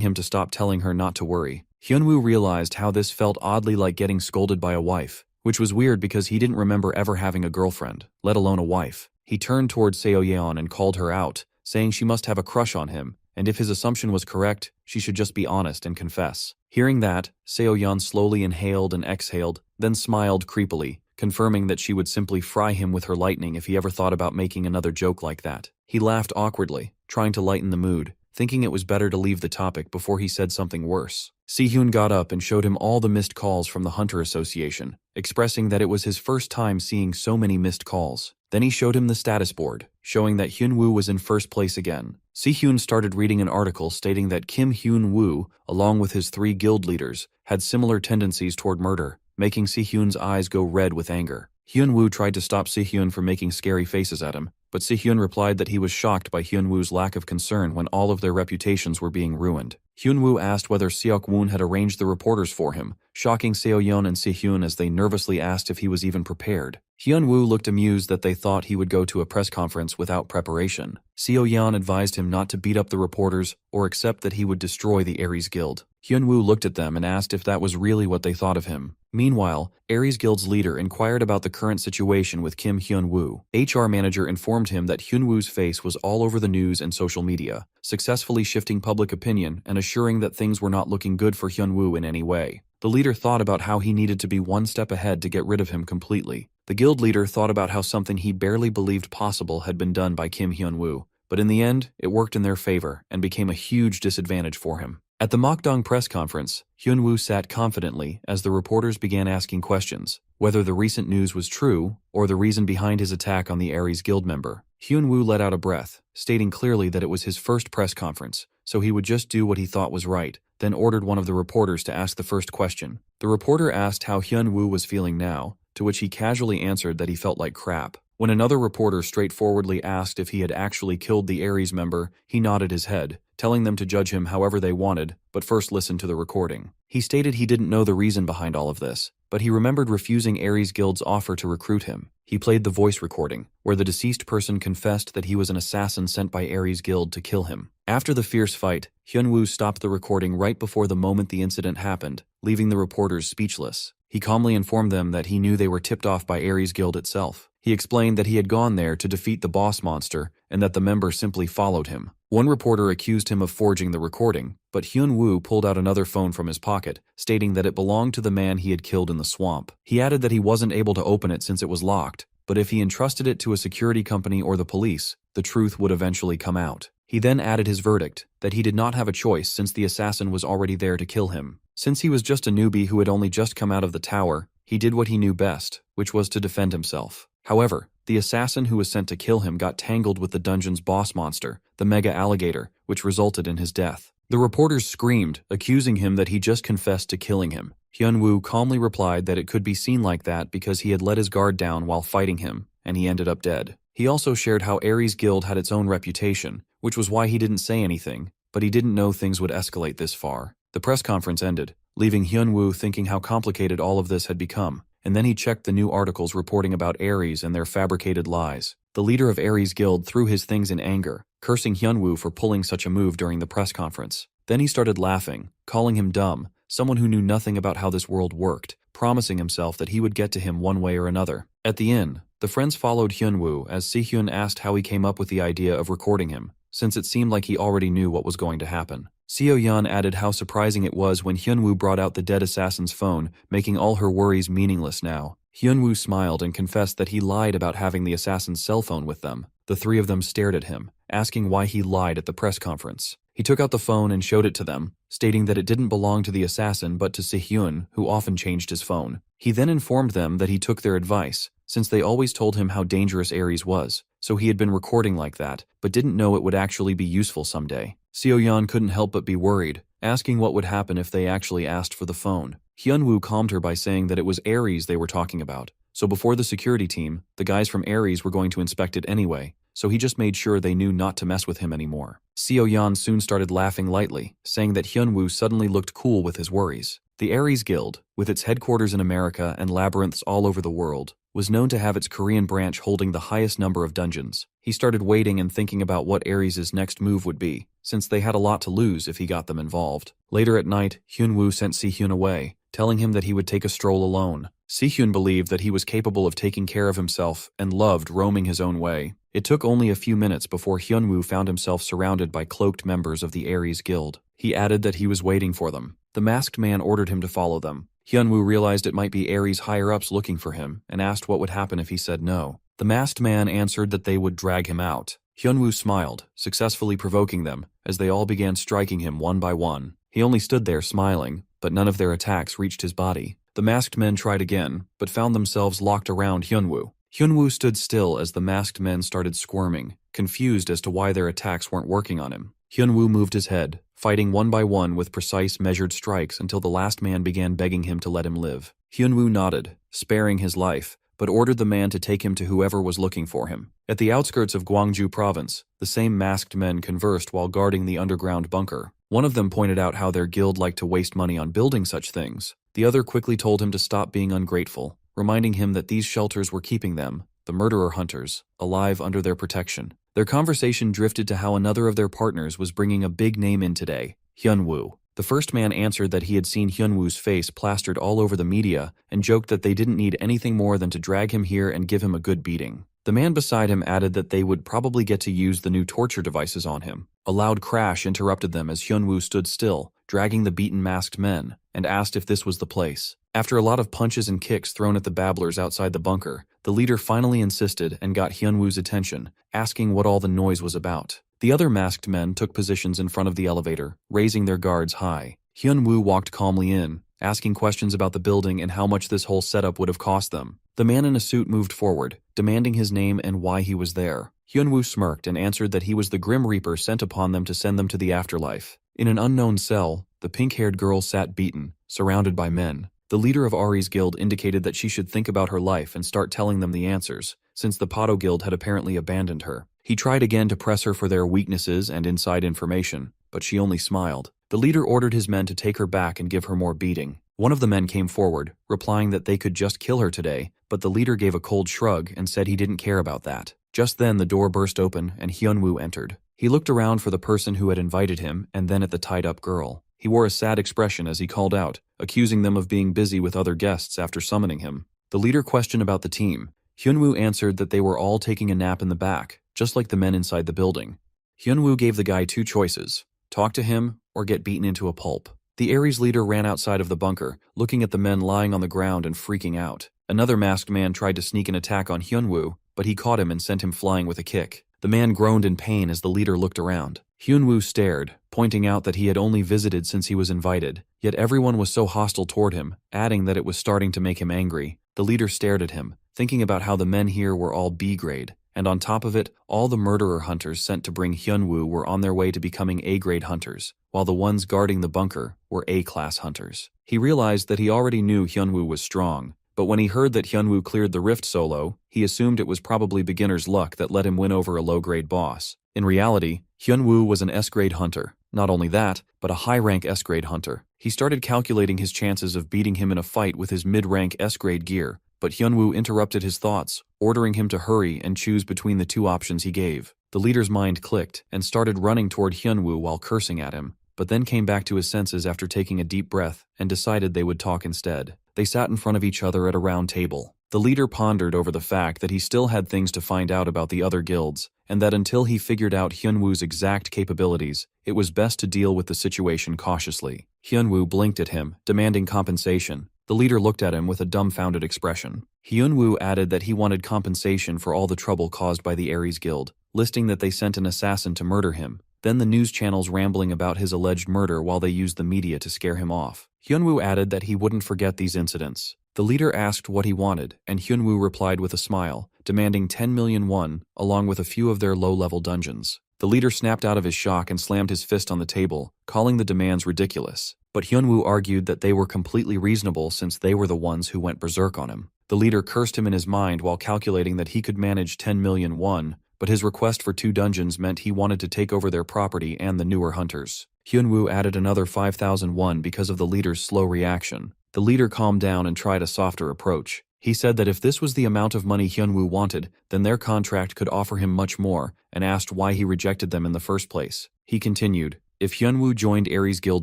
him to stop telling her not to worry. Hyun-woo realized how this felt oddly like getting scolded by a wife, which was weird because he didn't remember ever having a girlfriend, let alone a wife. He turned towards Seo-yeon and called her out, saying she must have a crush on him, and if his assumption was correct, she should just be honest and confess. Hearing that, Seo-yeon slowly inhaled and exhaled, then smiled creepily, confirming that she would simply fry him with her lightning if he ever thought about making another joke like that. He laughed awkwardly, trying to lighten the mood, thinking it was better to leave the topic before he said something worse. Si-hyun got up and showed him all the missed calls from the Hunter Association, expressing that it was his first time seeing so many missed calls. Then he showed him the status board, showing that Hyun-woo was in first place again. Si-hyun started reading an article stating that Kim Hyun-woo, along with his 3 guild leaders, had similar tendencies toward murder, making Si-hyun's eyes go red with anger. Hyun-woo tried to stop Si-hyun from making scary faces at him, but Si-hyun replied that he was shocked by Hyun-woo's lack of concern when all of their reputations were being ruined. Hyun-woo asked whether Seok-woon had arranged the reporters for him, shocking Seo-yeon and Si-hyun as they nervously asked if he was even prepared. Hyun-woo looked amused that they thought he would go to a press conference without preparation. Seo-yeon advised him not to beat up the reporters or accept that he would destroy the Aries Guild. Hyun-woo looked at them and asked if that was really what they thought of him. Meanwhile, Aries Guild's leader inquired about the current situation with Kim Hyun-woo. HR manager informed him that Hyun-woo's face was all over the news and social media, successfully shifting public opinion and assuring that things were not looking good for Hyun-woo in any way. The leader thought about how he needed to be one step ahead to get rid of him completely. The guild leader thought about how something he barely believed possible had been done by Kim Hyun-woo, but in the end, it worked in their favor and became a huge disadvantage for him. At the Mokdong press conference, Hyun-woo sat confidently as the reporters began asking questions, whether the recent news was true or the reason behind his attack on the Aries Guild member. Hyun-woo let out a breath, stating clearly that it was his first press conference, so he would just do what he thought was right, then ordered one of the reporters to ask the first question. The reporter asked how Hyun-woo was feeling now, to which he casually answered that he felt like crap. When another reporter straightforwardly asked if he had actually killed the Aries member, he nodded his head, telling them to judge him however they wanted, but first listen to the recording. He stated he didn't know the reason behind all of this, but he remembered refusing Aries Guild's offer to recruit him. He played the voice recording, where the deceased person confessed that he was an assassin sent by Aries Guild to kill him. After the fierce fight, Hyun-woo stopped the recording right before the moment the incident happened, leaving the reporters speechless. He calmly informed them that he knew they were tipped off by Aries Guild itself. He explained that he had gone there to defeat the boss monster and that the member simply followed him. One reporter accused him of forging the recording, but Hyun-woo pulled out another phone from his pocket, stating that it belonged to the man he had killed in the swamp. He added that he wasn't able to open it since it was locked, but if he entrusted it to a security company or the police, the truth would eventually come out. He then added his verdict, that he did not have a choice since the assassin was already there to kill him. Since he was just a newbie who had only just come out of the tower, he did what he knew best, which was to defend himself. However, the assassin who was sent to kill him got tangled with the dungeon's boss monster, the mega alligator, which resulted in his death. The reporters screamed, accusing him that he just confessed to killing him. Hyun-woo calmly replied that it could be seen like that because he had let his guard down while fighting him, and he ended up dead. He also shared how Aries Guild had its own reputation, which was why he didn't say anything, but he didn't know things would escalate this far. The press conference ended, leaving Hyun-woo thinking how complicated all of this had become, and then he checked the new articles reporting about Aries and their fabricated lies. The leader of Aries Guild threw his things in anger, cursing Hyun-woo for pulling such a move during the press conference. Then he started laughing, calling him dumb, someone who knew nothing about how this world worked, promising himself that he would get to him one way or another. At the inn, the friends followed Hyun-woo as Si-hyun asked how he came up with the idea of recording him, since it seemed like he already knew what was going to happen. Seo-yeon added how surprising it was when Hyun-woo brought out the dead assassin's phone, making all her worries meaningless now. Hyun-woo smiled and confessed that he lied about having the assassin's cell phone with them, The three of them stared at him, asking why he lied at the press conference. He took out the phone and showed it to them, stating that it didn't belong to the assassin but to Si-hyun, who often changed his phone. He then informed them that he took their advice, since they always told him how dangerous Ares was, so he had been recording like that, but didn't know it would actually be useful someday. Seo-yeon couldn't help but be worried, asking what would happen if they actually asked for the phone. Hyunwoo calmed her by saying that it was Ares they were talking about, so before the security team, the guys from Ares were going to inspect it anyway, so he just made sure they knew not to mess with him anymore. Seo-yeon soon started laughing lightly, saying that Hyunwoo suddenly looked cool with his worries. The Ares Guild, with its headquarters in America and labyrinths all over the world, was known to have its Korean branch holding the highest number of dungeons. He started waiting and thinking about what Ares' next move would be, since they had a lot to lose if he got them involved. Later at night, Hyunwoo sent Si-hyun away, telling him that he would take a stroll alone. Si-hyun believed that he was capable of taking care of himself and loved roaming his own way. It took only a few minutes before Hyunwoo found himself surrounded by cloaked members of the Ares Guild. He added that he was waiting for them. The masked man ordered him to follow them. Hyunwoo realized it might be Ares' higher-ups looking for him and asked what would happen if he said no. The masked man answered that they would drag him out. Hyunwoo smiled, successfully provoking them, as they all began striking him one by one. He only stood there smiling, but none of their attacks reached his body. The masked men tried again, but found themselves locked around Hyunwoo. Hyunwoo stood still as the masked men started squirming, confused as to why their attacks weren't working on him. Hyunwoo moved his head, fighting one by one with precise measured strikes until the last man began begging him to let him live. Hyunwoo nodded, sparing his life, but ordered the man to take him to whoever was looking for him. At the outskirts of Gwangju province, the same masked men conversed while guarding the underground bunker. One of them pointed out how their guild liked to waste money on building such things. The other quickly told him to stop being ungrateful, reminding him that these shelters were keeping them, the murderer hunters, alive under their protection. Their conversation drifted to how another of their partners was bringing a big name in today, Hyunwoo. The first man answered that he had seen Hyunwoo's face plastered all over the media and joked that they didn't need anything more than to drag him here and give him a good beating. The man beside him added that they would probably get to use the new torture devices on him. A loud crash interrupted them as Hyunwoo stood still, dragging the beaten masked men, and asked if this was the place. After a lot of punches and kicks thrown at the babblers outside the bunker, the leader finally insisted and got Hyunwoo's attention, asking what all the noise was about. The other masked men took positions in front of the elevator, raising their guards high. Hyunwoo walked calmly in, asking questions about the building and how much this whole setup would have cost them. The man in a suit moved forward, demanding his name and why he was there. Hyunwoo smirked and answered that he was the Grim Reaper sent upon them to send them to the afterlife. In an unknown cell, the pink-haired girl sat beaten, surrounded by men. The leader of Ari's guild indicated that she should think about her life and start telling them the answers, since the Pato guild had apparently abandoned her. He tried again to press her for their weaknesses and inside information, but she only smiled. The leader ordered his men to take her back and give her more beating. One of the men came forward, replying that they could just kill her today, but the leader gave a cold shrug and said he didn't care about that. Just then the door burst open and Hyunwoo entered. He looked around for the person who had invited him and then at the tied-up girl. He wore a sad expression as he called out, accusing them of being busy with other guests after summoning him. The leader questioned about the team. Hyunwoo answered that they were all taking a nap in the back, just like the men inside the building. Hyunwoo gave the guy two choices: talk to him or get beaten into a pulp. The Ares leader ran outside of the bunker, looking at the men lying on the ground and freaking out. Another masked man tried to sneak an attack on Hyunwoo, but he caught him and sent him flying with a kick. The man groaned in pain as the leader looked around. Hyunwoo stared, pointing out that he had only visited since he was invited, yet everyone was so hostile toward him, adding that it was starting to make him angry. The leader stared at him, thinking about how the men here were all B-grade, and on top of it, all the murderer hunters sent to bring Hyunwoo were on their way to becoming A-grade hunters, while the ones guarding the bunker were A-class hunters. He realized that he already knew Hyunwoo was strong, but when he heard that Hyunwoo cleared the rift solo, he assumed it was probably beginner's luck that let him win over a low-grade boss. In reality, Hyunwoo was an S-grade hunter. Not only that, but a high-rank S-grade hunter. He started calculating his chances of beating him in a fight with his mid-rank S-grade gear, but Hyunwoo interrupted his thoughts, ordering him to hurry and choose between the two options he gave. The leader's mind clicked and started running toward Hyunwoo while cursing at him, but then came back to his senses after taking a deep breath and decided they would talk instead. They sat in front of each other at a round table. The leader pondered over the fact that he still had things to find out about the other guilds, and that until he figured out Hyunwoo's exact capabilities, it was best to deal with the situation cautiously. Hyunwoo blinked at him, demanding compensation. The leader looked at him with a dumbfounded expression. Hyunwoo added that he wanted compensation for all the trouble caused by the Aries Guild, listing that they sent an assassin to murder him, then the news channels rambling about his alleged murder while they used the media to scare him off. Hyunwoo added that he wouldn't forget these incidents. The leader asked what he wanted, and Hyunwoo replied with a smile, demanding 10 million won, along with a few of their low-level dungeons. The leader snapped out of his shock and slammed his fist on the table, calling the demands ridiculous. But Hyunwoo argued that they were completely reasonable since they were the ones who went berserk on him. The leader cursed him in his mind while calculating that he could manage 10 million won, but his request for 2 dungeons meant he wanted to take over their property and the newer hunters. Hyunwoo added another 5,000 won because of the leader's slow reaction. The leader calmed down and tried a softer approach. He said that if this was the amount of money Hyunwoo wanted, then their contract could offer him much more, and asked why he rejected them in the first place. He continued, if Hyunwoo joined Aries Guild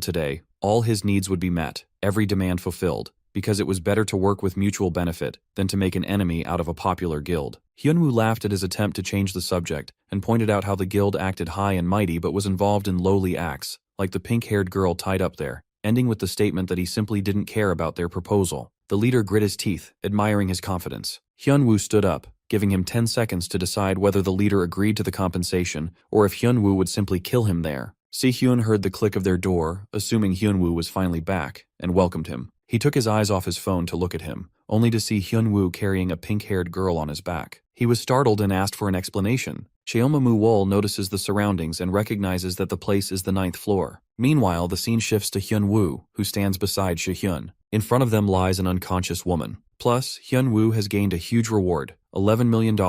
today, all his needs would be met, every demand fulfilled, because it was better to work with mutual benefit than to make an enemy out of a popular guild. Hyunwoo laughed at his attempt to change the subject and pointed out how the guild acted high and mighty but was involved in lowly acts, like the pink-haired girl tied up there, ending with the statement that he simply didn't care about their proposal. The leader grit his teeth, admiring his confidence. Hyunwoo stood up, giving him 10 seconds to decide whether the leader agreed to the compensation or if Hyunwoo would simply kill him there. Si-hyun heard the click of their door, assuming Hyunwoo was finally back, and welcomed him. He took his eyes off his phone to look at him, only to see Hyunwoo carrying a pink-haired girl on his back. He was startled and asked for an explanation. Cheoma Muwol notices the surroundings and recognizes that the place is the 9th floor. Meanwhile, the scene shifts to Hyunwoo, who stands beside Si-hyun. In front of them lies an unconscious woman. Plus, Hyunwoo has gained a huge reward, $11 million,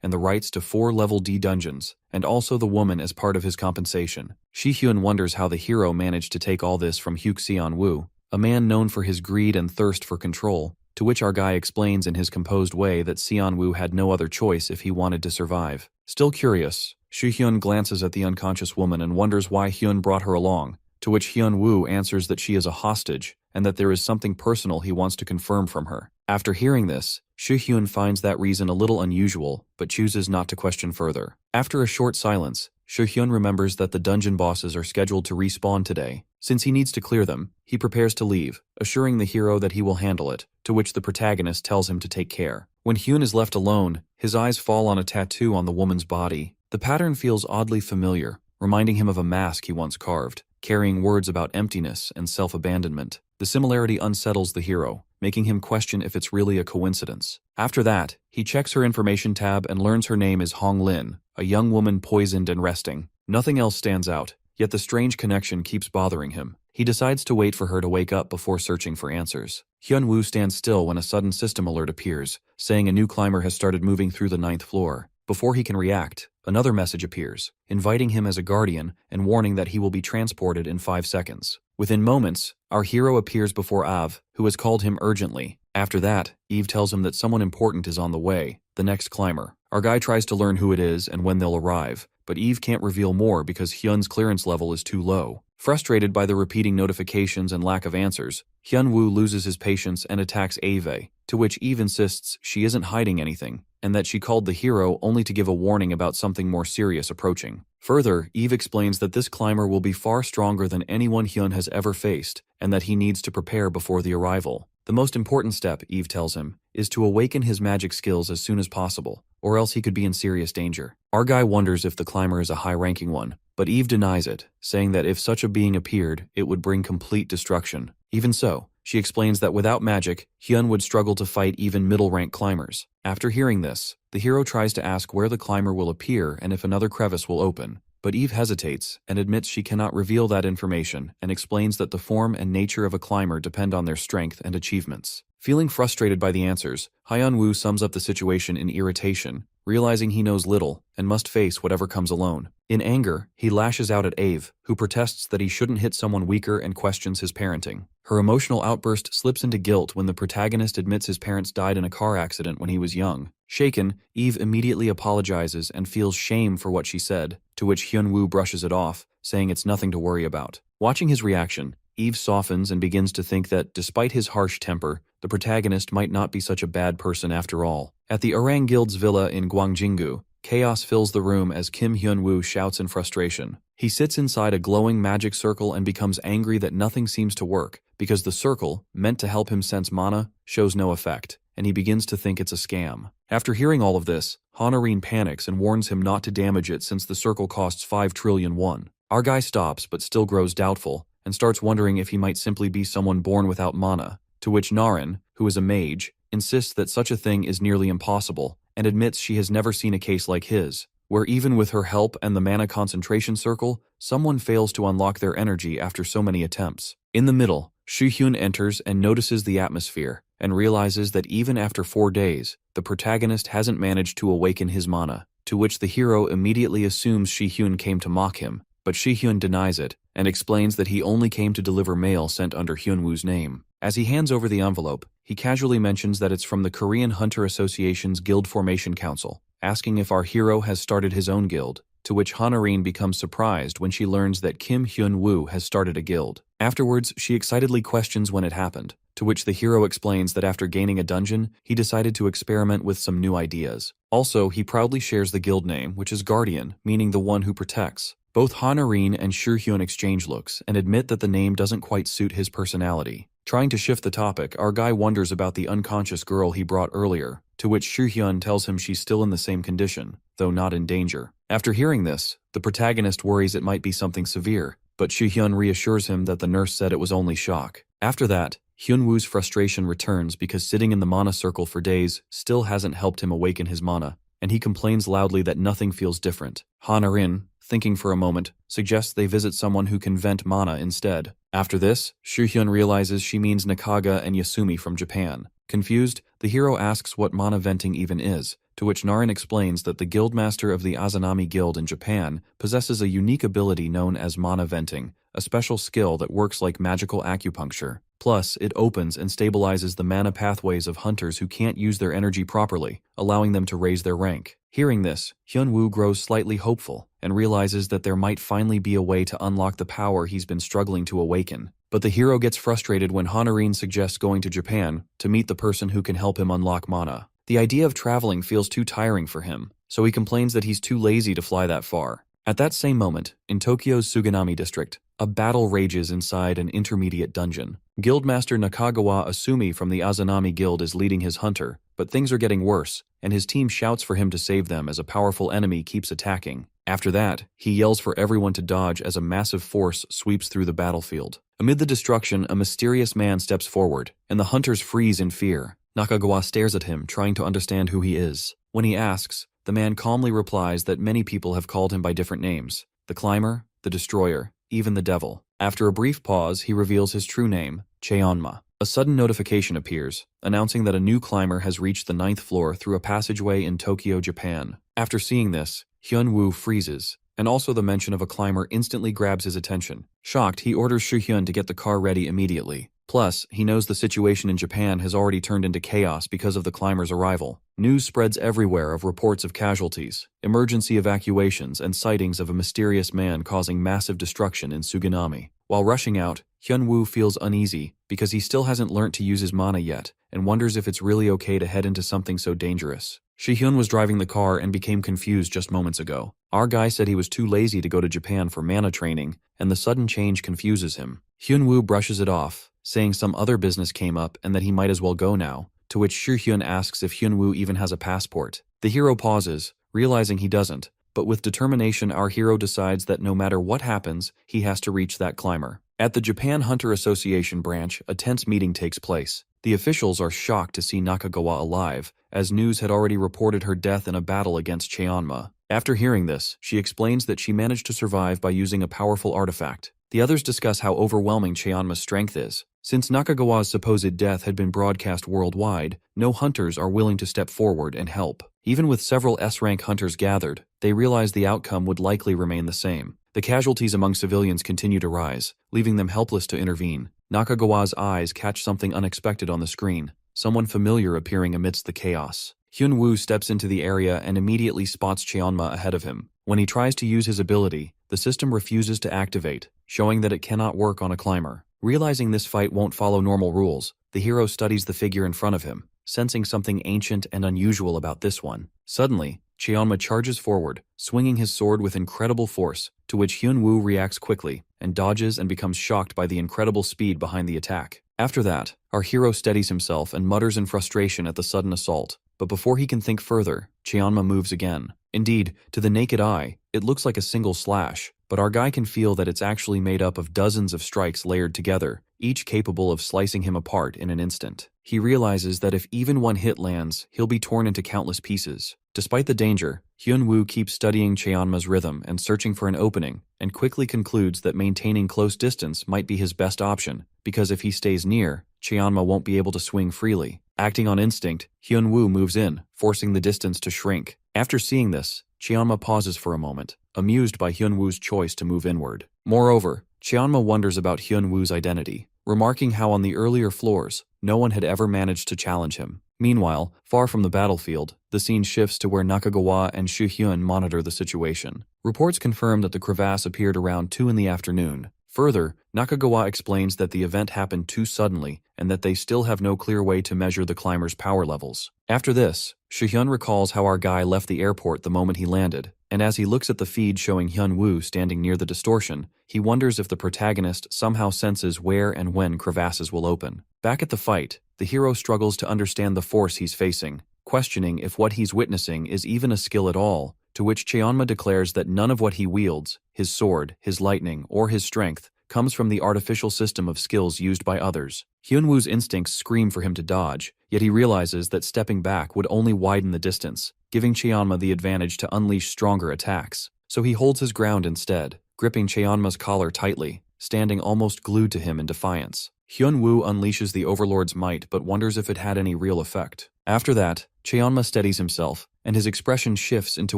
and the rights to 4 level D dungeons, and also the woman as part of his compensation. Si-hyun wonders how the hero managed to take all this from Hyuk Seon-woo, a man known for his greed and thirst for control, to which our guy explains in his composed way that Seon-woo had no other choice if he wanted to survive. Still curious, Si-hyun glances at the unconscious woman and wonders why Hyun brought her along, to which Hyun-woo answers that she is a hostage and that there is something personal he wants to confirm from her. After hearing this, Si-hyun finds that reason a little unusual, but chooses not to question further. After a short silence, Si-hyun remembers that the dungeon bosses are scheduled to respawn today. Since he needs to clear them, he prepares to leave, assuring the hero that he will handle it, to which the protagonist tells him to take care. When Hyun is left alone, his eyes fall on a tattoo on the woman's body. The pattern feels oddly familiar, reminding him of a mask he once carved, carrying words about emptiness and self-abandonment. The similarity unsettles the hero, making him question if it's really a coincidence. After that, he checks her information tab and learns her name is Hong Lin, a young woman poisoned and resting. Nothing else stands out, yet the strange connection keeps bothering him. He decides to wait for her to wake up before searching for answers. Hyunwoo stands still when a sudden system alert appears, saying a new climber has started moving through the 9th floor. Before he can react, another message appears, inviting him as a guardian and warning that he will be transported in 5 seconds. Within moments, our hero appears before Av, who has called him urgently. After that, Eve tells him that someone important is on the way, the next climber. Our guy tries to learn who it is and when they'll arrive, but Eve can't reveal more because Hyun's clearance level is too low. Frustrated by the repeating notifications and lack of answers, Hyunwoo loses his patience and attacks Ave, to which Eve insists she isn't hiding anything, and that she called the hero only to give a warning about something more serious approaching. Further, Eve explains that this climber will be far stronger than anyone Hyun has ever faced, and that he needs to prepare before the arrival. The most important step, Eve tells him, is to awaken his magic skills as soon as possible, or else he could be in serious danger. Our guy wonders if the climber is a high-ranking one, but Eve denies it, saying that if such a being appeared, it would bring complete destruction. Even so, she explains that without magic, Hyun would struggle to fight even middle-rank climbers. After hearing this, the hero tries to ask where the climber will appear and if another crevice will open, but Eve hesitates and admits she cannot reveal that information and explains that the form and nature of a climber depend on their strength and achievements. Feeling frustrated by the answers, Hyun-woo sums up the situation in irritation, realizing he knows little and must face whatever comes alone. In anger, he lashes out at Ave, who protests that he shouldn't hit someone weaker and questions his parenting. Her emotional outburst slips into guilt when the protagonist admits his parents died in a car accident when he was young. Shaken, Eve immediately apologizes and feels shame for what she said, to which Hyun-woo brushes it off, saying it's nothing to worry about. Watching his reaction, Eve softens and begins to think that, despite his harsh temper, the protagonist might not be such a bad person after all. At the Orang Guild's villa in Gwangjingu, chaos fills the room as Kim Hyun-woo shouts in frustration. He sits inside a glowing magic circle and becomes angry that nothing seems to work, because the circle, meant to help him sense mana, shows no effect, and he begins to think it's a scam. After hearing all of this, Honorine panics and warns him not to damage it since the circle costs 5 trillion won. Our guy stops but still grows doubtful and starts wondering if he might simply be someone born without mana, to which Naren, who is a mage, insists that such a thing is nearly impossible and admits she has never seen a case like his, where even with her help and the mana concentration circle, someone fails to unlock their energy after so many attempts. In the middle, Shuhyun enters and notices the atmosphere, and realizes that even after 4 days, the protagonist hasn't managed to awaken his mana, to which the hero immediately assumes Shihyun came to mock him, but Shihyun denies it, and explains that he only came to deliver mail sent under Hyunwoo's name. As he hands over the envelope, he casually mentions that it's from the Korean Hunter Association's Guild Formation Council, asking if our hero has started his own guild, to which Honorine becomes surprised when she learns that Kim Hyun-woo has started a guild. Afterwards, she excitedly questions when it happened, to which the hero explains that after gaining a dungeon, he decided to experiment with some new ideas. Also, he proudly shares the guild name, which is Guardian, meaning the one who protects. Both Honorine and Shuhyun exchange looks and admit that the name doesn't quite suit his personality. Trying to shift the topic, our guy wonders about the unconscious girl he brought earlier, to which Shuhyun tells him she's still in the same condition, though not in danger. After hearing this, the protagonist worries it might be something severe, but Shuhyun reassures him that the nurse said it was only shock. After that, Hyunwoo's frustration returns because sitting in the mana circle for days still hasn't helped him awaken his mana, and he complains loudly that nothing feels different. Honorin, thinking for a moment, suggests they visit someone who can vent mana instead. After this, Shuhyun realizes she means Nakaga and Yasumi from Japan. Confused, the hero asks what mana venting even is, to which Naren explains that the guildmaster of the Azanami Guild in Japan possesses a unique ability known as mana venting, a special skill that works like magical acupuncture. Plus, it opens and stabilizes the mana pathways of hunters who can't use their energy properly, allowing them to raise their rank. Hearing this, Hyunwoo grows slightly hopeful and realizes that there might finally be a way to unlock the power he's been struggling to awaken. But the hero gets frustrated when Honorine suggests going to Japan to meet the person who can help him unlock mana. The idea of traveling feels too tiring for him, so he complains that he's too lazy to fly that far. At that same moment, in Tokyo's Suganami district, a battle rages inside an intermediate dungeon. Guildmaster Nakagawa Asumi from the Azanami Guild is leading his hunter, but things are getting worse, and his team shouts for him to save them as a powerful enemy keeps attacking. After that, he yells for everyone to dodge as a massive force sweeps through the battlefield. Amid the destruction, a mysterious man steps forward, and the hunters freeze in fear. Nakagawa stares at him, trying to understand who he is. When he asks, the man calmly replies that many people have called him by different names: the Climber, the Destroyer, even the Devil. After a brief pause, he reveals his true name, Cheonma. A sudden notification appears, announcing that a new climber has reached the 9th floor through a passageway in Tokyo, Japan. After seeing this, Hyunwoo freezes, and also the mention of a climber instantly grabs his attention. Shocked, he orders Shuhyun to get the car ready immediately. Plus, he knows the situation in Japan has already turned into chaos because of the climber's arrival. News spreads everywhere of reports of casualties, emergency evacuations, and sightings of a mysterious man causing massive destruction in Suganami. While rushing out, Hyunwoo feels uneasy because he still hasn't learnt to use his mana yet, and wonders if it's really okay to head into something so dangerous. Shihyun was driving the car and became confused just moments ago. Our guy said he was too lazy to go to Japan for mana training, and the sudden change confuses him. Hyunwoo brushes it off, saying some other business came up and that he might as well go now, to which Shuhyun asks if Hyunwoo even has a passport. The hero pauses, realizing he doesn't, but with determination our hero decides that no matter what happens, he has to reach that climber. At the Japan Hunter Association branch, a tense meeting takes place. The officials are shocked to see Nakagawa alive, as news had already reported her death in a battle against Cheonma. After hearing this, she explains that she managed to survive by using a powerful artifact. The others discuss how overwhelming Cheonma's strength is. Since Nakagawa's supposed death had been broadcast worldwide, no hunters are willing to step forward and help. Even with several S-rank hunters gathered, they realize the outcome would likely remain the same. The casualties among civilians continue to rise, leaving them helpless to intervene. Nakagawa's eyes catch something unexpected on the screen, someone familiar appearing amidst the chaos. Hyunwoo steps into the area and immediately spots Cheonma ahead of him. When he tries to use his ability, the system refuses to activate, showing that it cannot work on a climber. Realizing this fight won't follow normal rules, the hero studies the figure in front of him, sensing something ancient and unusual about this one. Suddenly, Cheonma charges forward, swinging his sword with incredible force, to which Hyunwoo reacts quickly, and dodges and becomes shocked by the incredible speed behind the attack. After that, our hero steadies himself and mutters in frustration at the sudden assault. But before he can think further, Cheonma moves again. Indeed, to the naked eye, it looks like a single slash, but our guy can feel that it's actually made up of dozens of strikes layered together, each capable of slicing him apart in an instant. He realizes that if even one hit lands, he'll be torn into countless pieces. Despite the danger, Hyun-woo keeps studying Cheonma's rhythm and searching for an opening, and quickly concludes that maintaining close distance might be his best option, because if he stays near, Cheonma won't be able to swing freely. Acting on instinct, Hyun-woo moves in, forcing the distance to shrink. After seeing this, Cheonma pauses for a moment, amused by Hyun-woo's choice to move inward. Moreover, Cheonma wonders about Hyun-woo's identity, remarking how on the earlier floors, no one had ever managed to challenge him. Meanwhile, far from the battlefield, the scene shifts to where Nakagawa and Soo-hyun monitor the situation. Reports confirm that the crevasse appeared around 2 in the afternoon. Further, Nakagawa explains that the event happened too suddenly and that they still have no clear way to measure the climber's power levels. After this, Soo-hyun recalls how our guy left the airport the moment he landed, and as he looks at the feed showing Hyun-woo standing near the distortion, he wonders if the protagonist somehow senses where and when crevasses will open. Back at the fight, the hero struggles to understand the force he's facing, questioning if what he's witnessing is even a skill at all, to which Cheonma declares that none of what he wields, his sword, his lightning, or his strength, comes from the artificial system of skills used by others. Hyun-woo's instincts scream for him to dodge, yet he realizes that stepping back would only widen the distance, giving Cheonma the advantage to unleash stronger attacks. So he holds his ground instead, gripping Cheonma's collar tightly, standing almost glued to him in defiance. Hyun-woo unleashes the Overlord's might but wonders if it had any real effect. After that, Cheonma steadies himself, and his expression shifts into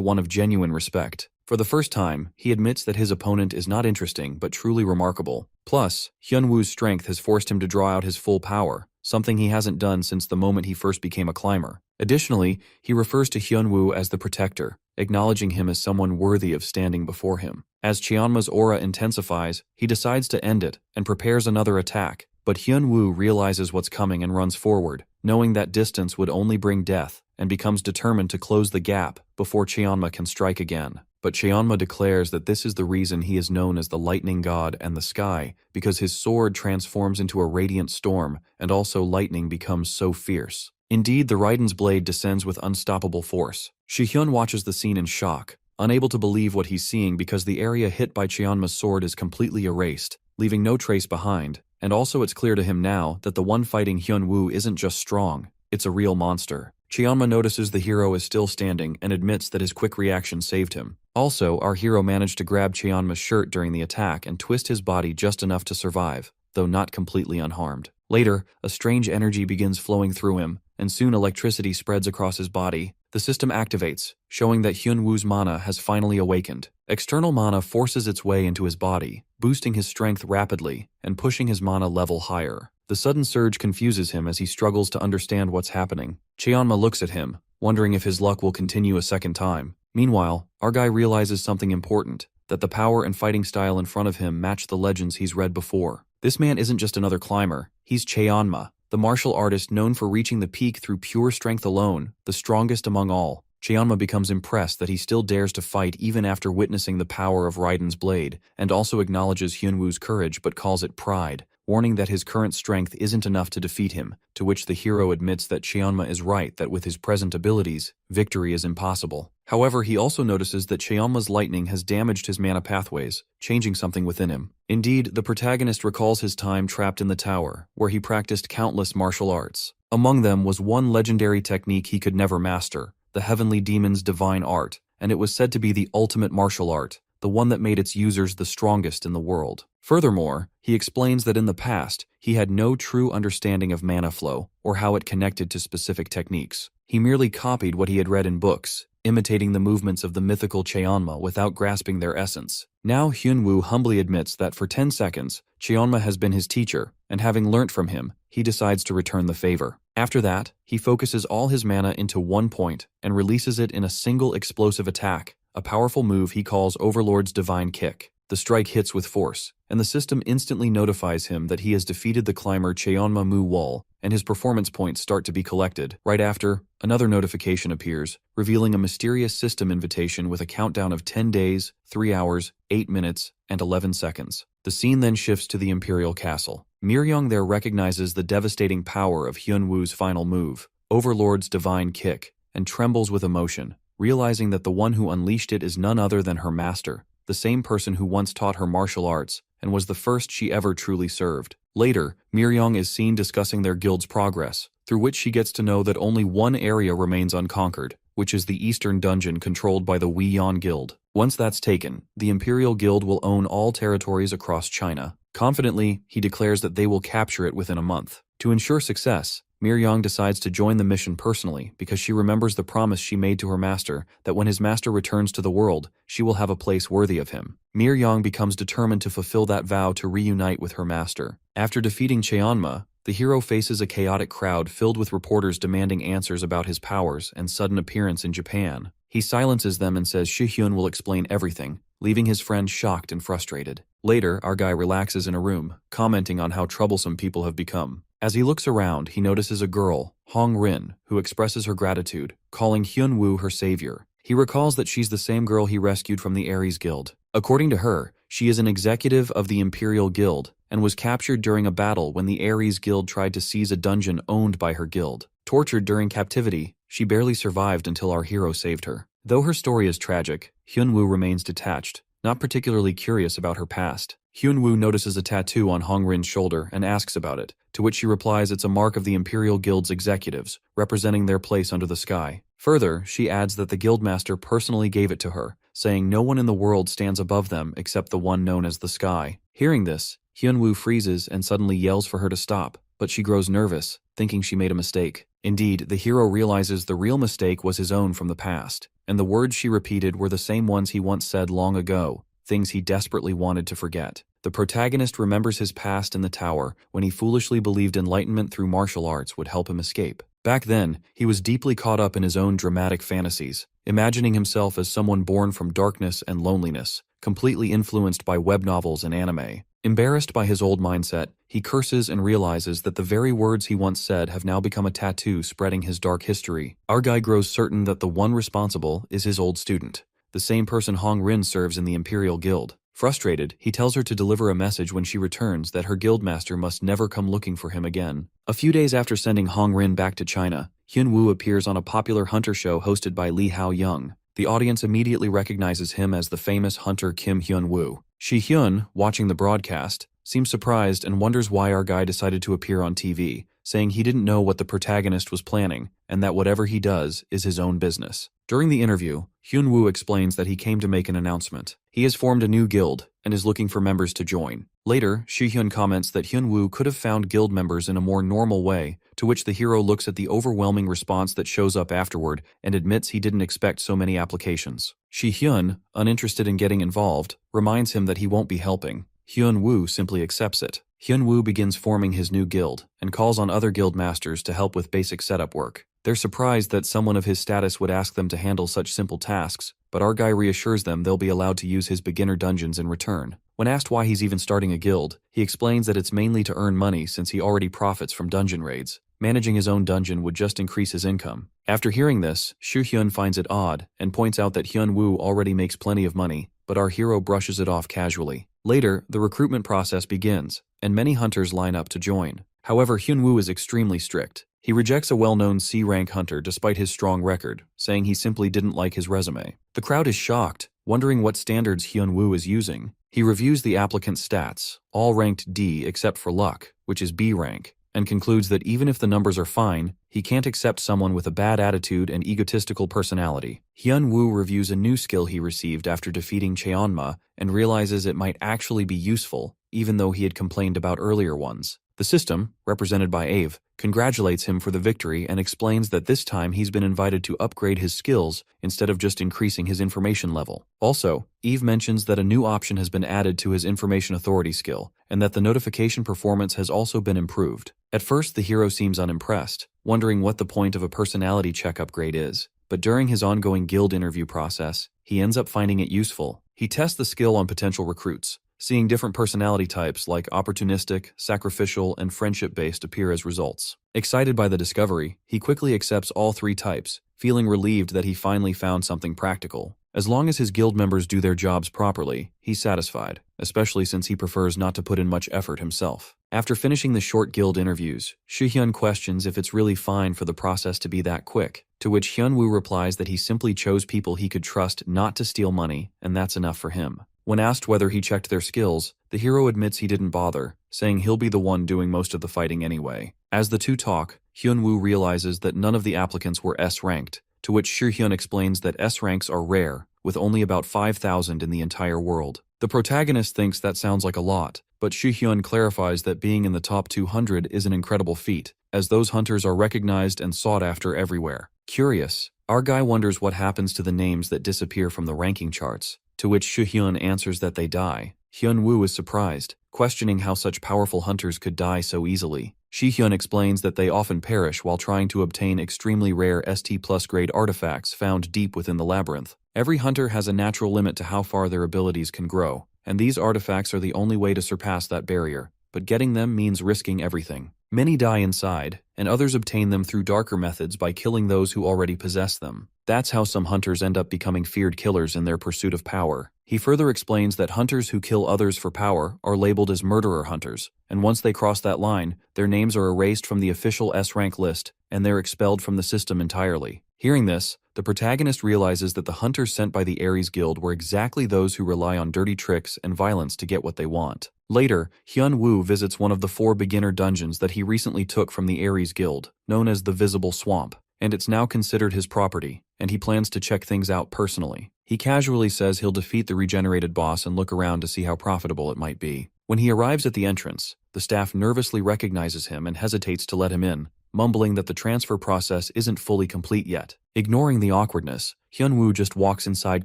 one of genuine respect. For the first time, he admits that his opponent is not interesting but truly remarkable. Plus, Hyun-woo's strength has forced him to draw out his full power, something he hasn't done since the moment he first became a climber. Additionally, he refers to Hyun-woo as the Protector, acknowledging him as someone worthy of standing before him. As Cheonma's aura intensifies, he decides to end it and prepares another attack, but Hyun-woo realizes what's coming and runs forward, knowing that distance would only bring death, and becomes determined to close the gap before Cheonma can strike again. But Cheonma declares that this is the reason he is known as the lightning god and the sky, because his sword transforms into a radiant storm, and also lightning becomes so fierce. Indeed, the Raiden's blade descends with unstoppable force. Soo-hyun watches the scene in shock, unable to believe what he's seeing because the area hit by Cheonma's sword is completely erased, leaving no trace behind, and also it's clear to him now that the one fighting Hyun-woo isn't just strong, it's a real monster. Cheonma notices the hero is still standing and admits that his quick reaction saved him. Also, our hero managed to grab Cheonma's shirt during the attack and twist his body just enough to survive, though not completely unharmed. Later, a strange energy begins flowing through him, and soon electricity spreads across his body. The system activates, showing that Hyun-woo's mana has finally awakened. External mana forces its way into his body, boosting his strength rapidly and pushing his mana level higher. The sudden surge confuses him as he struggles to understand what's happening. Cheonma looks at him, wondering if his luck will continue a second time. Meanwhile, our guy realizes something important, that the power and fighting style in front of him match the legends he's read before. This man isn't just another climber, he's Cheonma, the martial artist known for reaching the peak through pure strength alone, the strongest among all. Cheonma becomes impressed that he still dares to fight even after witnessing the power of Raiden's blade, and also acknowledges Hyun-woo's courage but calls it pride, warning that his current strength isn't enough to defeat him, to which the hero admits that Cheonma is right that with his present abilities, victory is impossible. However, he also notices that Cheonma's lightning has damaged his mana pathways, changing something within him. Indeed, the protagonist recalls his time trapped in the tower, where he practiced countless martial arts. Among them was one legendary technique he could never master, the Heavenly Demon's divine art, and it was said to be the ultimate martial art, the one that made its users the strongest in the world. Furthermore, he explains that in the past, he had no true understanding of mana flow, or how it connected to specific techniques. He merely copied what he had read in books, imitating the movements of the mythical Cheonma without grasping their essence. Now Hyun-woo humbly admits that for 10 seconds, Cheonma has been his teacher, and having learnt from him, he decides to return the favor. After that, he focuses all his mana into one point and releases it in a single explosive attack, a powerful move he calls Overlord's Divine Kick. The strike hits with force, and the system instantly notifies him that he has defeated the climber Cheonma Mu-wol, and his performance points start to be collected. Right after, another notification appears, revealing a mysterious system invitation with a countdown of 10 days, 3 hours, 8 minutes, and 11 seconds. The scene then shifts to the Imperial Castle. Miryong there recognizes the devastating power of Hyunwoo's final move, Overlord's divine kick, and trembles with emotion, realizing that the one who unleashed it is none other than her master, the same person who once taught her martial arts and was the first she ever truly served. Later, Miryong is seen discussing their guild's progress, through which she gets to know that only one area remains unconquered, which is the Eastern Dungeon controlled by the Weian Guild. Once that's taken, the Imperial Guild will own all territories across China. Confidently, he declares that they will capture it within a month. To ensure success, Miryong decides to join the mission personally because she remembers the promise she made to her master that when his master returns to the world, she will have a place worthy of him. Miryong becomes determined to fulfill that vow to reunite with her master. After defeating Cheonma, the hero faces a chaotic crowd filled with reporters demanding answers about his powers and sudden appearance in Japan. He silences them and says Shihyun will explain everything, leaving his friend shocked and frustrated. Later, our guy relaxes in a room, commenting on how troublesome people have become. As he looks around, he notices a girl, Hong Rin, who expresses her gratitude, calling Hyunwoo her savior. He recalls that she's the same girl he rescued from the Ares Guild. According to her, she is an executive of the Imperial Guild and was captured during a battle when the Ares Guild tried to seize a dungeon owned by her guild. Tortured during captivity, she barely survived until our hero saved her. Though her story is tragic, Hyunwoo remains detached, not particularly curious about her past. Hyunwoo notices a tattoo on Hong Rin's shoulder and asks about it, to which she replies it's a mark of the Imperial Guild's executives, representing their place under the sky. Further, she adds that the guildmaster personally gave it to her, saying no one in the world stands above them except the one known as the sky. Hearing this, Hyunwoo freezes and suddenly yells for her to stop, but she grows nervous, thinking she made a mistake. Indeed, the hero realizes the real mistake was his own from the past, and the words she repeated were the same ones he once said long ago, things he desperately wanted to forget. The protagonist remembers his past in the tower when he foolishly believed enlightenment through martial arts would help him escape. Back then, he was deeply caught up in his own dramatic fantasies, imagining himself as someone born from darkness and loneliness, completely influenced by web novels and anime. Embarrassed by his old mindset, he curses and realizes that the very words he once said have now become a tattoo spreading his dark history. Our guy grows certain that the one responsible is his old student, the same person Hong Rin serves in the Imperial Guild. Frustrated, he tells her to deliver a message when she returns that her guildmaster must never come looking for him again. A few days after sending Hong Rin back to China, Hyunwoo appears on a popular hunter show hosted by Lee Hao-young. The audience immediately recognizes him as the famous hunter Kim Hyunwoo. Shi-hyun, watching the broadcast, seems surprised and wonders why our guy decided to appear on TV, saying he didn't know what the protagonist was planning and that whatever he does is his own business. During the interview, Hyunwoo explains that he came to make an announcement. He has formed a new guild and is looking for members to join. Later, Shi-hyun comments that Hyunwoo could have found guild members in a more normal way, to which the hero looks at the overwhelming response that shows up afterward and admits he didn't expect so many applications. Shi-hyun, uninterested in getting involved, reminds him that he won't be helping. Hyunwoo simply accepts it. Hyunwoo begins forming his new guild and calls on other guild masters to help with basic setup work. They're surprised that someone of his status would ask them to handle such simple tasks, but our guy reassures them they'll be allowed to use his beginner dungeons in return. When asked why he's even starting a guild, he explains that it's mainly to earn money since he already profits from dungeon raids. Managing his own dungeon would just increase his income. After hearing this, Shu-hyun finds it odd and points out that Hyunwoo already makes plenty of money, but our hero brushes it off casually. Later, the recruitment process begins, and many hunters line up to join. However, Hyunwoo is extremely strict. He rejects a well-known C-rank hunter despite his strong record, saying he simply didn't like his resume. The crowd is shocked, wondering what standards Hyunwoo is using. He reviews the applicant's stats, all ranked D except for luck, which is B rank, and concludes that even if the numbers are fine, he can't accept someone with a bad attitude and egotistical personality. Hyunwoo reviews a new skill he received after defeating Cheonma and realizes it might actually be useful, even though he had complained about earlier ones. The system, represented by Ave, congratulates him for the victory and explains that this time he's been invited to upgrade his skills instead of just increasing his information level. Also, Eve mentions that a new option has been added to his information authority skill, and that the notification performance has also been improved. At first, the hero seems unimpressed, wondering what the point of a personality check upgrade is. But during his ongoing guild interview process, he ends up finding it useful. He tests the skill on potential recruits, seeing different personality types like opportunistic, sacrificial, and friendship-based appear as results. Excited by the discovery, he quickly accepts all three types, feeling relieved that he finally found something practical. As long as his guild members do their jobs properly, he's satisfied, especially since he prefers not to put in much effort himself. After finishing the short guild interviews, Shuhyun questions if it's really fine for the process to be that quick, to which Hyunwoo replies that he simply chose people he could trust not to steal money, and that's enough for him. When asked whether he checked their skills, the hero admits he didn't bother, saying he'll be the one doing most of the fighting anyway. As the two talk, Hyunwoo realizes that none of the applicants were S-ranked, to which Shuhyun explains that S ranks are rare, with only about 5,000 in the entire world. The protagonist thinks that sounds like a lot, but Shuhyun clarifies that being in the top 200 is an incredible feat, as those hunters are recognized and sought after everywhere. Curious, our guy wonders what happens to the names that disappear from the ranking charts, to which Shuhyun answers that they die. Hyunwoo is surprised, questioning how such powerful hunters could die so easily. Shuhyun explains that they often perish while trying to obtain extremely rare ST+ grade artifacts found deep within the labyrinth. Every hunter has a natural limit to how far their abilities can grow, and these artifacts are the only way to surpass that barrier, but getting them means risking everything. Many die inside, and others obtain them through darker methods by killing those who already possess them. That's how some hunters end up becoming feared killers in their pursuit of power. He further explains that hunters who kill others for power are labeled as murderer hunters, and once they cross that line, their names are erased from the official S-rank list, and they're expelled from the system entirely. Hearing this, the protagonist realizes that the hunters sent by the Ares Guild were exactly those who rely on dirty tricks and violence to get what they want. Later, Hyunwoo visits one of the 4 beginner dungeons that he recently took from the Ares Guild, known as the Visible Swamp, and it's now considered his property, and he plans to check things out personally. He casually says he'll defeat the regenerated boss and look around to see how profitable it might be. When he arrives at the entrance, the staff nervously recognizes him and hesitates to let him in, mumbling that the transfer process isn't fully complete yet. Ignoring the awkwardness, Hyunwoo just walks inside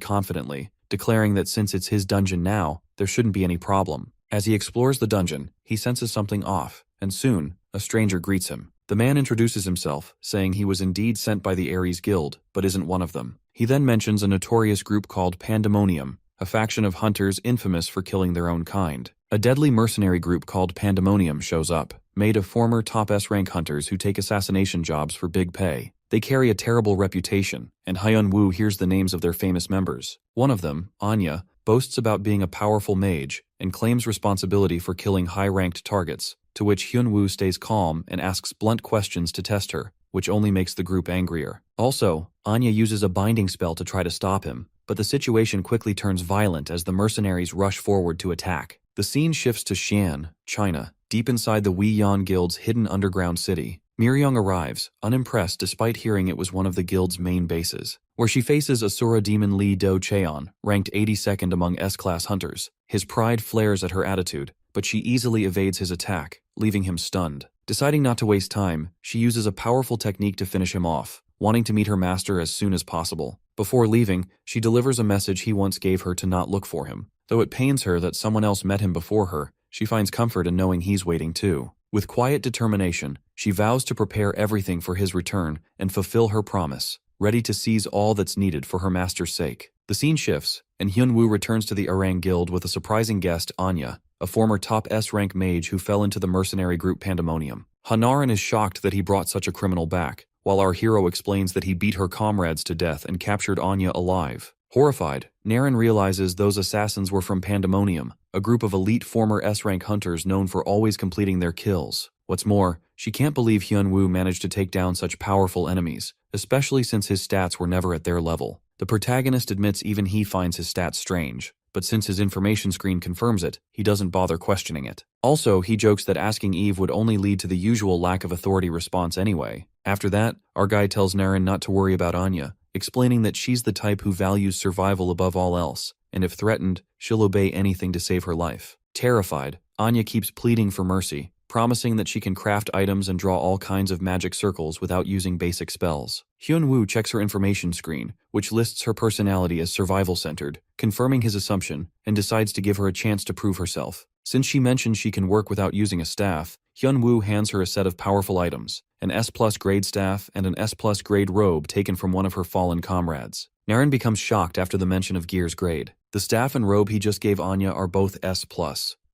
confidently, declaring that since it's his dungeon now, there shouldn't be any problem. As he explores the dungeon, he senses something off, and soon, a stranger greets him. The man introduces himself, saying he was indeed sent by the Ares Guild, but isn't one of them. He then mentions a notorious group called Pandemonium, a faction of hunters infamous for killing their own kind. A deadly mercenary group called Pandemonium shows up, made of former top S-rank hunters who take assassination jobs for big pay. They carry a terrible reputation, and Hyunwoo hears the names of their famous members. One of them, Anya, boasts about being a powerful mage and claims responsibility for killing high-ranked targets, to which Hyunwoo stays calm and asks blunt questions to test her, which only makes the group angrier. Also, Anya uses a binding spell to try to stop him, but the situation quickly turns violent as the mercenaries rush forward to attack. The scene shifts to Xi'an, China, deep inside the Wei Yan Guild's hidden underground city. Miryong arrives, unimpressed despite hearing it was one of the guild's main bases, where she faces Asura demon Li Do Cheon, ranked 82nd among S-class hunters. His pride flares at her attitude, but she easily evades his attack, leaving him stunned. Deciding not to waste time, she uses a powerful technique to finish him off, wanting to meet her master as soon as possible. Before leaving, she delivers a message he once gave her to not look for him. Though it pains her that someone else met him before her, she finds comfort in knowing he's waiting too. With quiet determination, she vows to prepare everything for his return and fulfill her promise, ready to seize all that's needed for her master's sake. The scene shifts, and Hyunwoo returns to the Orang Guild with a surprising guest, Anya, a former top S-rank mage who fell into the mercenary group Pandemonium. Hanaran is shocked that he brought such a criminal back, while our hero explains that he beat her comrades to death and captured Anya alive. Horrified, Naren realizes those assassins were from Pandemonium, a group of elite former S-rank hunters known for always completing their kills. What's more, she can't believe Hyunwoo managed to take down such powerful enemies, especially since his stats were never at their level. The protagonist admits even he finds his stats strange, but since his information screen confirms it, he doesn't bother questioning it. Also, he jokes that asking Eve would only lead to the usual lack of authority response anyway. After that, our guy tells Naren not to worry about Anya, explaining that she's the type who values survival above all else, and if threatened, she'll obey anything to save her life. Terrified, Anya keeps pleading for mercy, promising that she can craft items and draw all kinds of magic circles without using basic spells. Hyunwoo checks her information screen, which lists her personality as survival-centered, confirming his assumption, and decides to give her a chance to prove herself. Since she mentions she can work without using a staff, Hyunwoo hands her a set of powerful items, an S+ grade staff and an S+ grade robe taken from one of her fallen comrades. Naren becomes shocked after the mention of Gear's grade. The staff and robe he just gave Anya are both S+,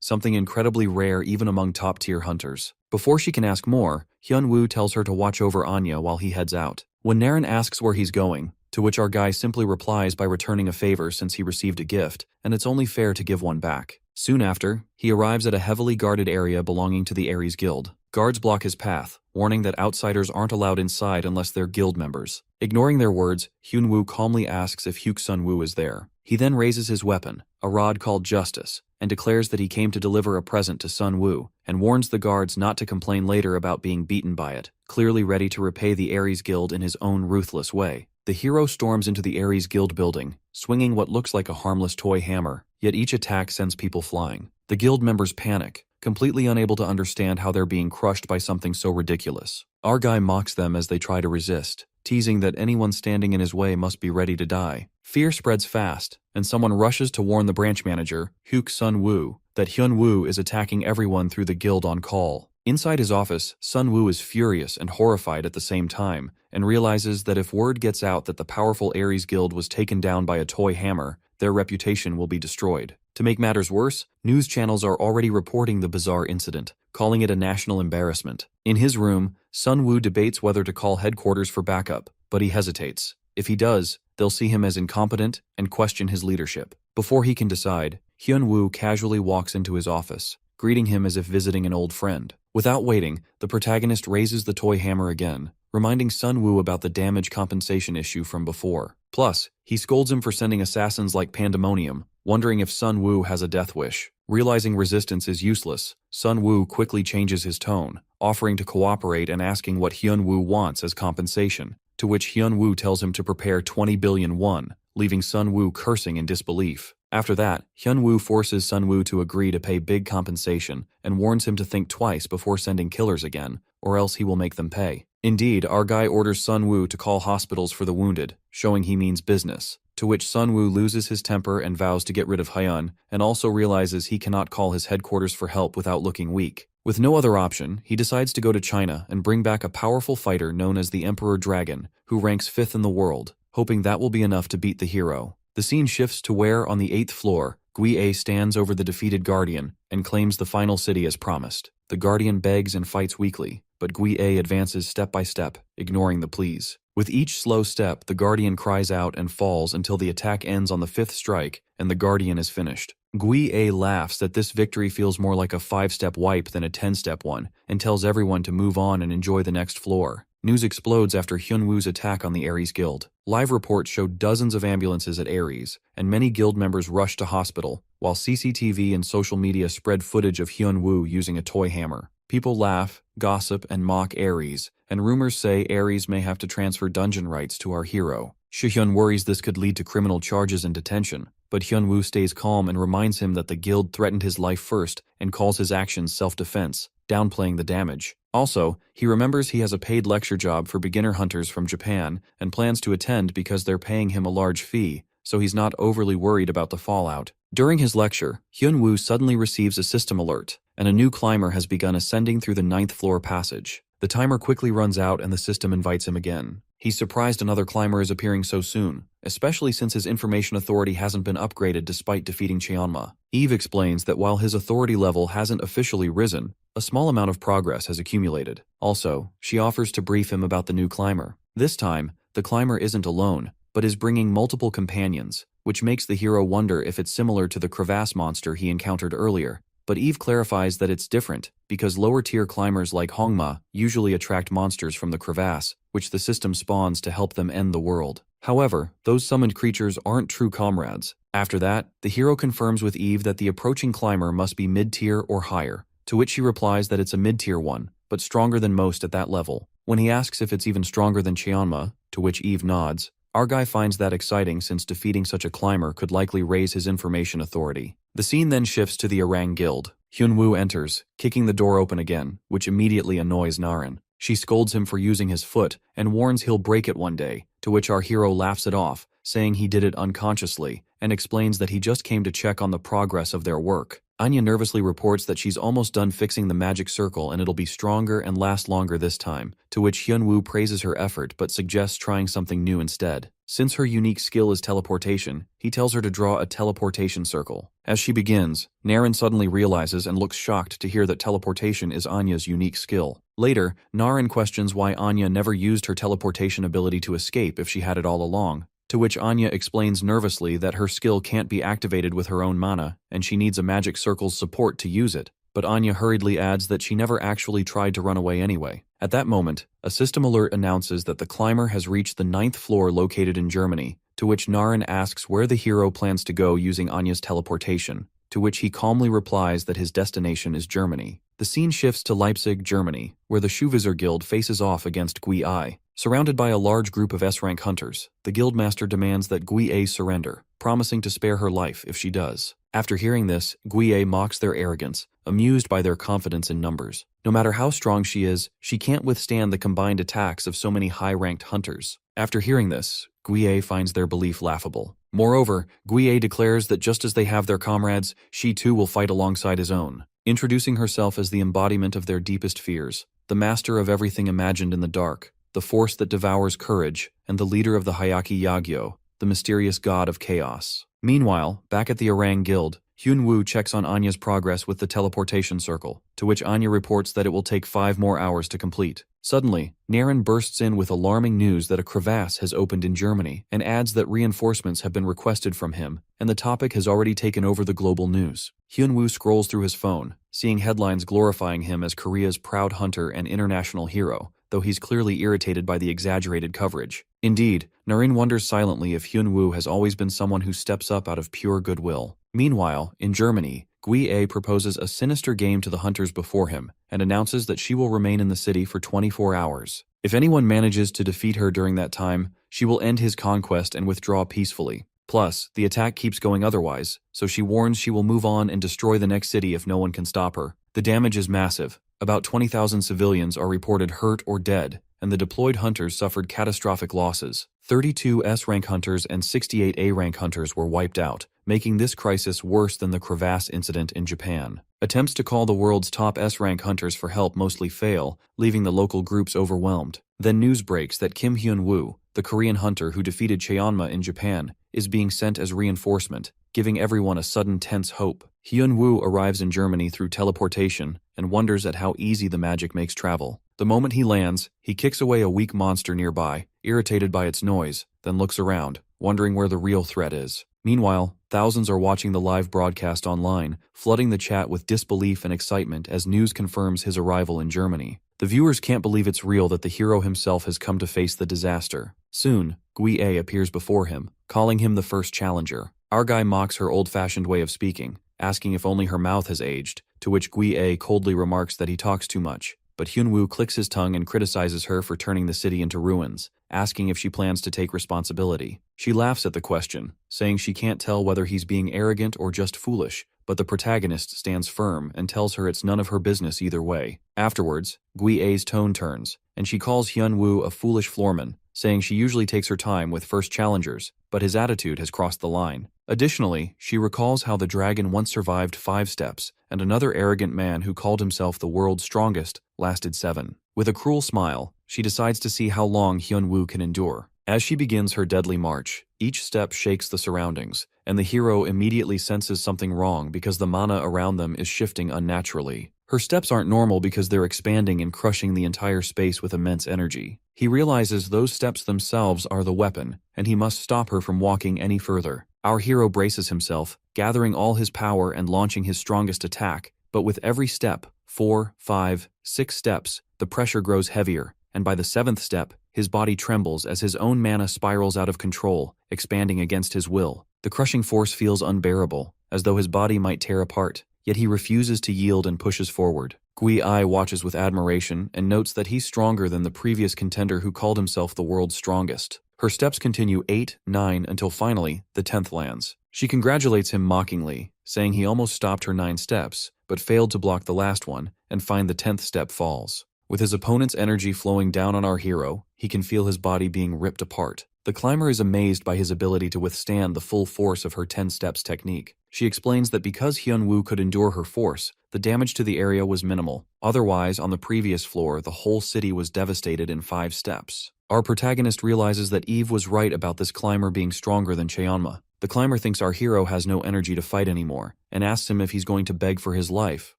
something incredibly rare even among top-tier hunters. Before she can ask more, Hyunwoo tells her to watch over Anya while he heads out. When Naren asks where he's going, to which our guy simply replies by returning a favor since he received a gift, and it's only fair to give one back. Soon after, he arrives at a heavily guarded area belonging to the Aries Guild. Guards block his path, warning that outsiders aren't allowed inside unless they're guild members. Ignoring their words, Hyun-woo calmly asks if Hyuk Sun-woo is there. He then raises his weapon, a rod called Justice, and declares that he came to deliver a present to Sun-woo, and warns the guards not to complain later about being beaten by it, clearly ready to repay the Aries Guild in his own ruthless way. The hero storms into the Aries Guild building, swinging what looks like a harmless toy hammer, yet each attack sends people flying. The guild members panic, completely unable to understand how they're being crushed by something so ridiculous. Our guy mocks them as they try to resist, teasing that anyone standing in his way must be ready to die. Fear spreads fast, and someone rushes to warn the branch manager, Hyuk Sun-woo, that Hyun-woo is attacking everyone through the guild on call. Inside his office, Sun-woo is furious and horrified at the same time, and realizes that if word gets out that the powerful Aries Guild was taken down by a toy hammer, their reputation will be destroyed. To make matters worse, news channels are already reporting the bizarre incident, calling it a national embarrassment. In his room, Sun-woo debates whether to call headquarters for backup, but he hesitates. If he does, they'll see him as incompetent and question his leadership. Before he can decide, Hyun-woo casually walks into his office, greeting him as if visiting an old friend. Without waiting, the protagonist raises the toy hammer again, reminding Sun-woo about the damage compensation issue from before. Plus, he scolds him for sending assassins like Pandemonium, wondering if Sun-woo has a death wish. Realizing resistance is useless, Sun-woo quickly changes his tone, offering to cooperate and asking what Hyun-woo wants as compensation, to which Hyun-woo tells him to prepare 20 billion won, leaving Sun-woo cursing in disbelief. After that, Hyun-woo forces Sun-woo to agree to pay big compensation and warns him to think twice before sending killers again, or else he will make them pay. Indeed, our guy orders Sun-woo to call hospitals for the wounded, showing he means business, to which Sun-woo loses his temper and vows to get rid of Hyun, and also realizes he cannot call his headquarters for help without looking weak. With no other option, he decides to go to China and bring back a powerful fighter known as the Emperor Dragon, who ranks 5th in the world, hoping that will be enough to beat the hero. The scene shifts to where, on the 8th floor, Gui-ae stands over the defeated Guardian and claims the final city as promised. The Guardian begs and fights weakly, but Gui-ae advances step by step, ignoring the pleas. With each slow step, the Guardian cries out and falls until the attack ends on the 5th strike and the Guardian is finished. Gui-ae laughs that this victory feels more like a 5-step wipe than a 10-step one and tells everyone to move on and enjoy the next floor. News explodes after Hyun-woo's attack on the Aries Guild. Live reports show dozens of ambulances at Aries, and many guild members rush to hospital, while CCTV and social media spread footage of Hyun-woo using a toy hammer. People laugh, gossip, and mock Aries, and rumors say Aries may have to transfer dungeon rights to our hero. Shi-hyun worries this could lead to criminal charges and detention, but Hyun-woo stays calm and reminds him that the guild threatened his life first and calls his actions self-defense, downplaying the damage. Also, he remembers he has a paid lecture job for beginner hunters from Japan and plans to attend because they're paying him a large fee, so he's not overly worried about the fallout. During his lecture, Hyun-woo suddenly receives a system alert, and a new climber has begun ascending through the 9th floor passage. The timer quickly runs out and the system invites him again. He's surprised another climber is appearing so soon, especially since his information authority hasn't been upgraded despite defeating Cheonma. Eve explains that while his authority level hasn't officially risen, a small amount of progress has accumulated. Also, she offers to brief him about the new climber. This time, the climber isn't alone, but is bringing multiple companions, which makes the hero wonder if it's similar to the crevasse monster he encountered earlier. But Eve clarifies that it's different, because lower-tier climbers like Hongma usually attract monsters from the crevasse, which the system spawns to help them end the world. However, those summoned creatures aren't true comrades. After that, the hero confirms with Eve that the approaching climber must be mid-tier or higher, to which she replies that it's a mid-tier one, but stronger than most at that level. When he asks if it's even stronger than Cheonma, to which Eve nods, our guy finds that exciting since defeating such a climber could likely raise his information authority. The scene then shifts to the Orang Guild. Hyun-woo enters, kicking the door open again, which immediately annoys Naren. She scolds him for using his foot and warns he'll break it one day, to which our hero laughs it off, saying he did it unconsciously, and explains that he just came to check on the progress of their work. Anya nervously reports that she's almost done fixing the magic circle and it'll be stronger and last longer this time, to which Hyunwoo praises her effort but suggests trying something new instead. Since her unique skill is teleportation, he tells her to draw a teleportation circle. As she begins, Naren suddenly realizes and looks shocked to hear that teleportation is Anya's unique skill. Later, Naren questions why Anya never used her teleportation ability to escape if she had it all along, to which Anya explains nervously that her skill can't be activated with her own mana, and she needs a magic circle's support to use it. But Anya hurriedly adds that she never actually tried to run away anyway. At that moment, a system alert announces that the climber has reached the 9th floor located in Germany, to which Naren asks where the hero plans to go using Anya's teleportation, to which he calmly replies that his destination is Germany. The scene shifts to Leipzig, Germany, where the Schuhvisor Guild faces off against Gui Ai. Surrounded by a large group of S-rank hunters, the guildmaster demands that Gui Ai surrender, promising to spare her life if she does. After hearing this, Gui Ai mocks their arrogance, amused by their confidence in numbers. No matter how strong she is, she can't withstand the combined attacks of so many high-ranked hunters. After hearing this, Gui Ai finds their belief laughable. Moreover, Gui Ai declares that just as they have their comrades, she too will fight alongside his own. Introducing herself as the embodiment of their deepest fears, the master of everything imagined in the dark, the force that devours courage, and the leader of the Hyaki Yagyo, the mysterious god of chaos. Meanwhile, back at the Orang Guild, Hyunwoo checks on Anya's progress with the teleportation circle, to which Anya reports that it will take 5 more hours to complete. Suddenly, Naren bursts in with alarming news that a crevasse has opened in Germany and adds that reinforcements have been requested from him, and the topic has already taken over the global news. Hyunwoo scrolls through his phone, seeing headlines glorifying him as Korea's proud hunter and international hero, though he's clearly irritated by the exaggerated coverage. Indeed, Naren wonders silently if Hyunwoo has always been someone who steps up out of pure goodwill. Meanwhile, in Germany, Gui Ai proposes a sinister game to the hunters before him and announces that she will remain in the city for 24 hours. If anyone manages to defeat her during that time, she will end his conquest and withdraw peacefully. Plus, the attack keeps going otherwise, so she warns she will move on and destroy the next city if no one can stop her. The damage is massive. About 20,000 civilians are reported hurt or dead, and the deployed hunters suffered catastrophic losses. 32 S-rank hunters and 68 A-rank hunters were wiped out, making this crisis worse than the crevasse incident in Japan. Attempts to call the world's top S-rank hunters for help mostly fail, leaving the local groups overwhelmed. Then news breaks that Kim Hyun-woo, the Korean hunter who defeated Cheonma in Japan, is being sent as reinforcement, giving everyone a sudden tense hope. Hyun-woo arrives in Germany through teleportation and wonders at how easy the magic makes travel. The moment he lands, he kicks away a weak monster nearby, irritated by its noise, then looks around, wondering where the real threat is. Meanwhile, thousands are watching the live broadcast online, flooding the chat with disbelief and excitement as news confirms his arrival in Germany. The viewers can't believe it's real that the hero himself has come to face the disaster. Soon, Gui Ai appears before him, calling him the first challenger. Our guy mocks her old-fashioned way of speaking, asking if only her mouth has aged, to which Gui Ai coldly remarks that he talks too much. But Hyunwoo clicks his tongue and criticizes her for turning the city into ruins, asking if she plans to take responsibility. She laughs at the question, saying she can't tell whether he's being arrogant or just foolish, but the protagonist stands firm and tells her it's none of her business either way. Afterwards, Gui Ai's tone turns, and she calls Hyunwoo a foolish floorman, saying she usually takes her time with first challengers, but his attitude has crossed the line. Additionally, she recalls how the dragon once survived 5 steps, and another arrogant man who called himself the world's strongest lasted 7. With a cruel smile, she decides to see how long Hyunwoo can endure. As she begins her deadly march, each step shakes the surroundings, and the hero immediately senses something wrong because the mana around them is shifting unnaturally. Her steps aren't normal because they're expanding and crushing the entire space with immense energy. He realizes those steps themselves are the weapon, and he must stop her from walking any further. Our hero braces himself, gathering all his power and launching his strongest attack, but with every step, 4, 5, 6 steps, the pressure grows heavier, and by the 7th step, his body trembles as his own mana spirals out of control, expanding against his will. The crushing force feels unbearable, as though his body might tear apart, yet he refuses to yield and pushes forward. Gui Ai watches with admiration and notes that he's stronger than the previous contender who called himself the world's strongest. Her steps continue 8, 9 until finally, the 10th lands. She congratulates him mockingly, saying he almost stopped her 9 steps, but failed to block the last one, and find the 10th step falls. With his opponent's energy flowing down on our hero, he can feel his body being ripped apart. The climber is amazed by his ability to withstand the full force of her 10 steps technique. She explains that because Hyun-woo could endure her force, the damage to the area was minimal. Otherwise, on the previous floor, the whole city was devastated in 5 steps. Our protagonist realizes that Eve was right about this climber being stronger than Cheonma. The climber thinks our hero has no energy to fight anymore, and asks him if he's going to beg for his life,